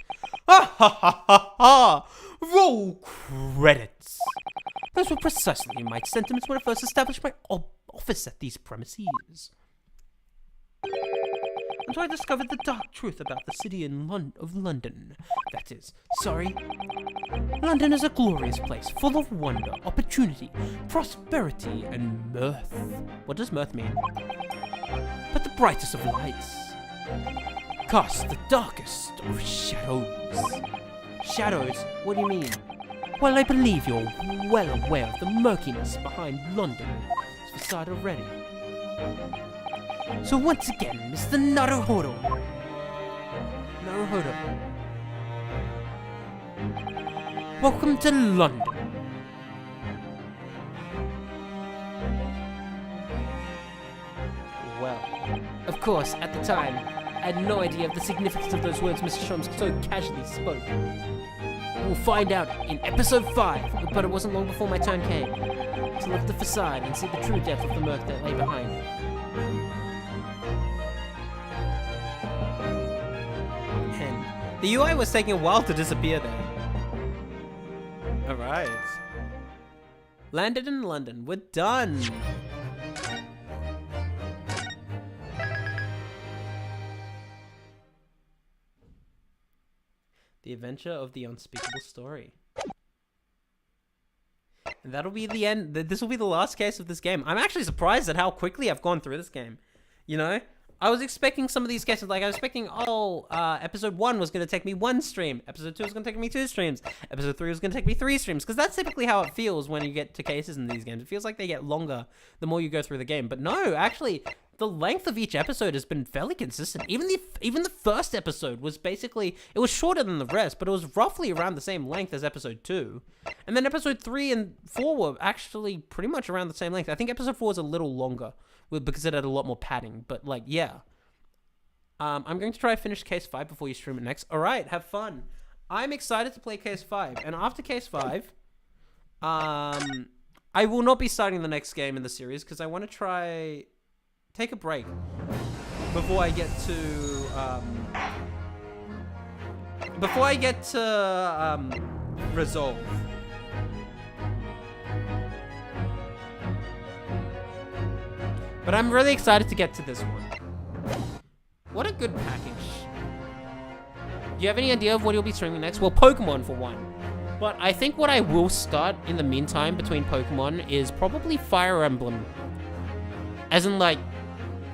Ha ha ha ha ha! Roll credits. Those were precisely my sentiments when I first established my office at these premises. Until I discovered the dark truth about the city of London. That is, sorry. London is a glorious place, full of wonder, opportunity, prosperity, and mirth. What does mirth mean? But the brightest of lights cast the darkest of shadows. Shadows? What do you mean? Well, I believe you're well aware of the murkiness behind London's facade already. So once again, Mr. Naruhodo. Welcome to London. Well, of course, at the time, I had no idea of the significance of those words Mr. Sholmes so casually spoke. We'll find out in episode 5, but it wasn't long before my turn came to lift the facade and see the true depth of the murk that lay behind it. And the UI was taking a while to disappear there. Alright. Landed in London. We're done. The Adventure of the Unspeakable Story. And that'll be the end. This will be the last case of this game. I'm actually surprised at how quickly I've gone through this game. You know? I was expecting some of these cases, like I was expecting, episode 1 was going to take me 1 stream. Episode 2 was going to take me 2 streams. Episode 3 was going to take me 3 streams. Because that's typically how it feels when you get to cases in these games. It feels like they get longer the more you go through the game. But no, actually, the length of each episode has been fairly consistent. Even the first episode was basically, it was shorter than the rest, but it was roughly around the same length as episode 2. And then episode 3 and 4 were actually pretty much around the same length. I think episode 4 was a little longer because it had a lot more padding. But like, yeah. I'm going to try to finish Case 5 before you stream it next. All right, have fun. I'm excited to play Case 5. And after Case 5, I will not be starting the next game in the series because I want to take a break before I get to Resolve. But I'm really excited to get to this one. What a good package. Do you have any idea of what you'll be streaming next? Well, Pokemon for one. But I think what I will start in the meantime between Pokemon is probably Fire Emblem. As in like,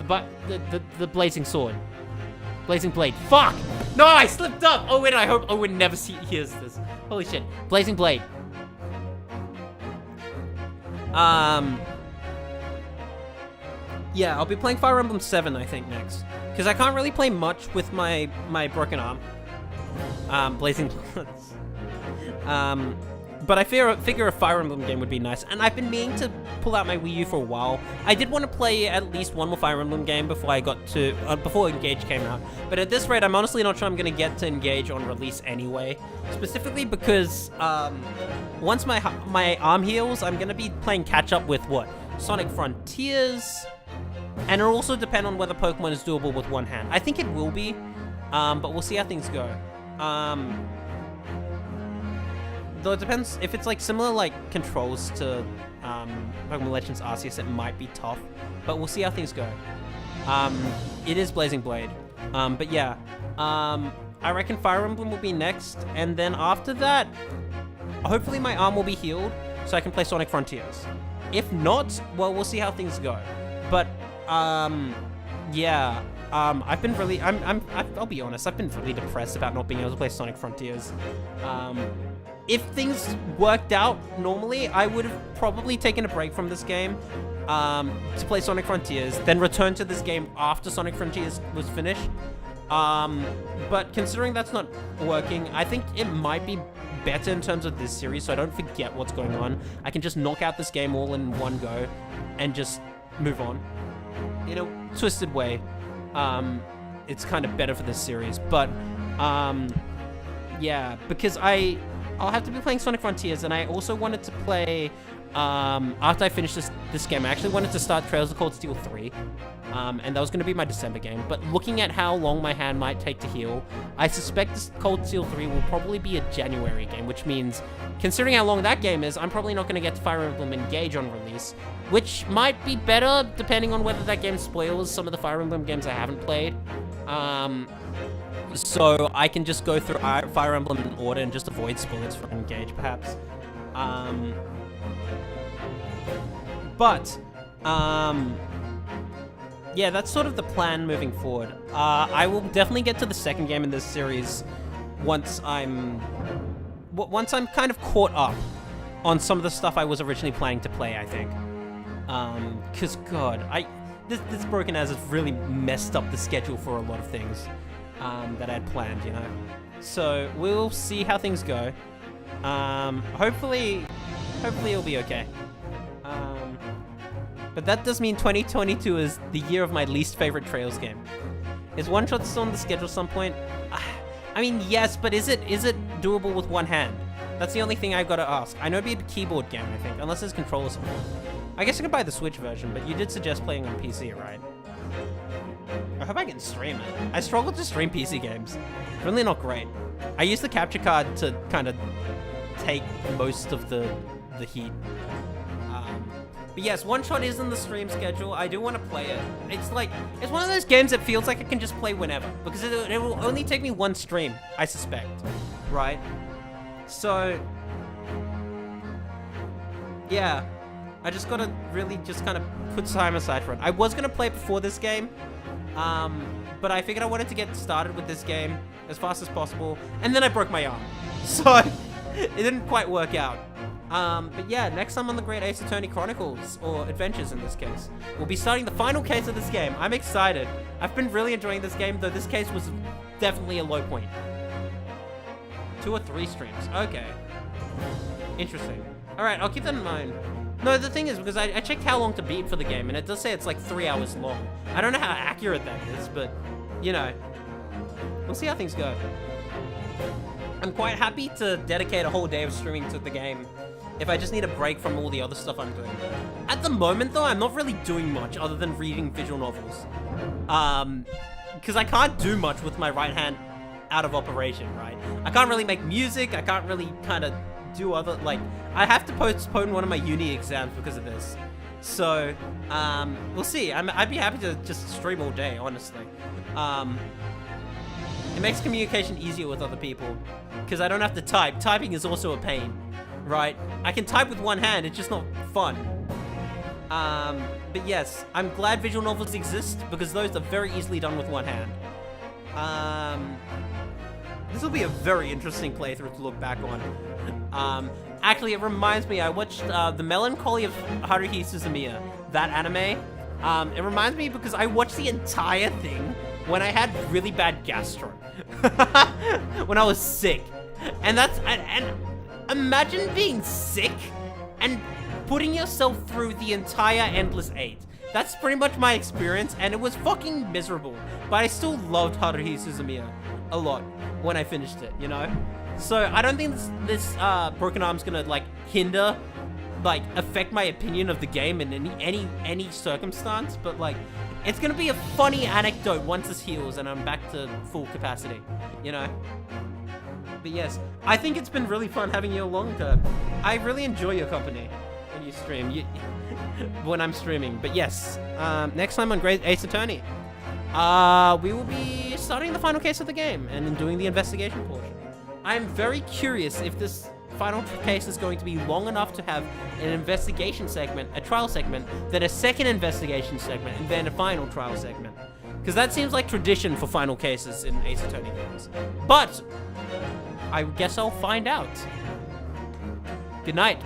the Blazing Sword. Blazing Blade. Fuck! No, I slipped up! Oh wait, I hope Owen never hears this. Holy shit. Blazing Blade. Yeah, I'll be playing Fire Emblem 7, I think, next. Because I can't really play much with my broken arm. Blazing Bloods. But I figure a Fire Emblem game would be nice, and I've been meaning to pull out my Wii U for a while. I did want to play at least one more Fire Emblem game before I got to before Engage came out. But at this rate, I'm honestly not sure I'm gonna get to Engage on release anyway. Specifically because once my arm heals, I'm gonna be playing catch up with what Sonic Frontiers, and it'll also depend on whether Pokemon is doable with one hand. I think it will be, but we'll see how things go. Though it depends, if it's like similar like controls to Pokemon Legends Arceus, it might be tough, but we'll see how things go. It is Blazing Blade, but yeah, I reckon Fire Emblem will be next, and then after that, hopefully my arm will be healed so I can play Sonic Frontiers. If not, well, we'll see how things go. But yeah, I've been really, I'll be honest, I've been really depressed about not being able to play Sonic Frontiers. If things worked out normally, I would have probably taken a break from this game to play Sonic Frontiers, then return to this game after Sonic Frontiers was finished. But considering that's not working, I think it might be better in terms of this series, so I don't forget what's going on. I can just knock out this game all in one go and just move on. In a twisted way, it's kind of better for this series, but yeah, because I'll have to be playing Sonic Frontiers, and I also wanted to play, after I finish this game, I actually wanted to start Trails of Cold Steel 3, and that was going to be my December game, but looking at how long my hand might take to heal, I suspect this Cold Steel 3 will probably be a January game, which means, considering how long that game is, I'm probably not going to get to Fire Emblem Engage on release, which might be better, depending on whether that game spoils some of the Fire Emblem games I haven't played. So I can just go through Fire Emblem in order and just avoid spoilers for Engage, perhaps. Yeah, that's sort of the plan moving forward. I will definitely get to the second game in this series once I'm kind of caught up on some of the stuff I was originally planning to play, I think. Cause God, this Broken As has really messed up the schedule for a lot of things that I had planned, you know. So we'll see how things go. Hopefully it'll be okay. But that does mean 2022 is the year of my least favorite Trails game. Is One Shot still on the schedule at some point? I mean, yes, but is it doable with one hand? That's the only thing I've got to ask. I know it'd be a keyboard game, I think, unless there's controller support. I guess I could buy the Switch version, but you did suggest playing on PC, right? I hope I can stream it. I struggle to stream PC games. Really not great. I use the capture card to kind of take most of the heat. But yes, One Shot is in the stream schedule. I do want to play it. It's one of those games that feels like I can just play whenever, because it will only take me one stream, I suspect, right? So, yeah, I just gotta really just kind of put time aside for it. I was gonna play it before this game, but I figured I wanted to get started with this game as fast as possible, and then I broke my arm, so it didn't quite work out. But yeah, next time on the Great Ace Attorney Chronicles, or Adventures in this case, we'll be starting the final case of this game. I'm excited. I've been really enjoying this game, though this case was definitely a low point. 2 or 3 streams. Okay. Interesting. Alright, I'll keep that in mind. No, the thing is, because I checked how long to beat for the game, and it does say it's like 3 hours long. I don't know how accurate that is, but, you know, we'll see how things go. I'm quite happy to dedicate a whole day of streaming to the game if I just need a break from all the other stuff I'm doing. At the moment, though, I'm not really doing much other than reading visual novels. Because I can't do much with my right hand out of operation, right? I can't really make music, I can't really kind of do other, like, I have to postpone one of my uni exams because of this. So, we'll see. I'd be happy to just stream all day, honestly. It makes communication easier with other people, because I don't have to type. Typing is also a pain, right? I can type with one hand, it's just not fun. But yes, I'm glad visual novels exist, because those are very easily done with one hand. This will be a very interesting playthrough to look back on. Actually, it reminds me, I watched The Melancholy of Haruhi Suzumiya, that anime. It reminds me because I watched the entire thing when I had really bad gastro. When I was sick. And imagine being sick and putting yourself through the entire Endless 8. That's pretty much my experience, and it was fucking miserable. But I still loved Haruhi Suzumiya a lot when I finished it, you know? So I don't think this broken arm's gonna like hinder, like affect my opinion of the game in any circumstance. But like, it's gonna be a funny anecdote once this heals and I'm back to full capacity, you know? But yes, I think it's been really fun having you along, Kirk. I really enjoy your company when you stream, when I'm streaming. But yes, next time on Great Ace Attorney, we will be starting the final case of the game and then doing the investigation portion. I'm very curious if this final case is going to be long enough to have an investigation segment, a trial segment, then a second investigation segment, and then a final trial segment. Because that seems like tradition for final cases in Ace Attorney games. But I guess I'll find out. Good night.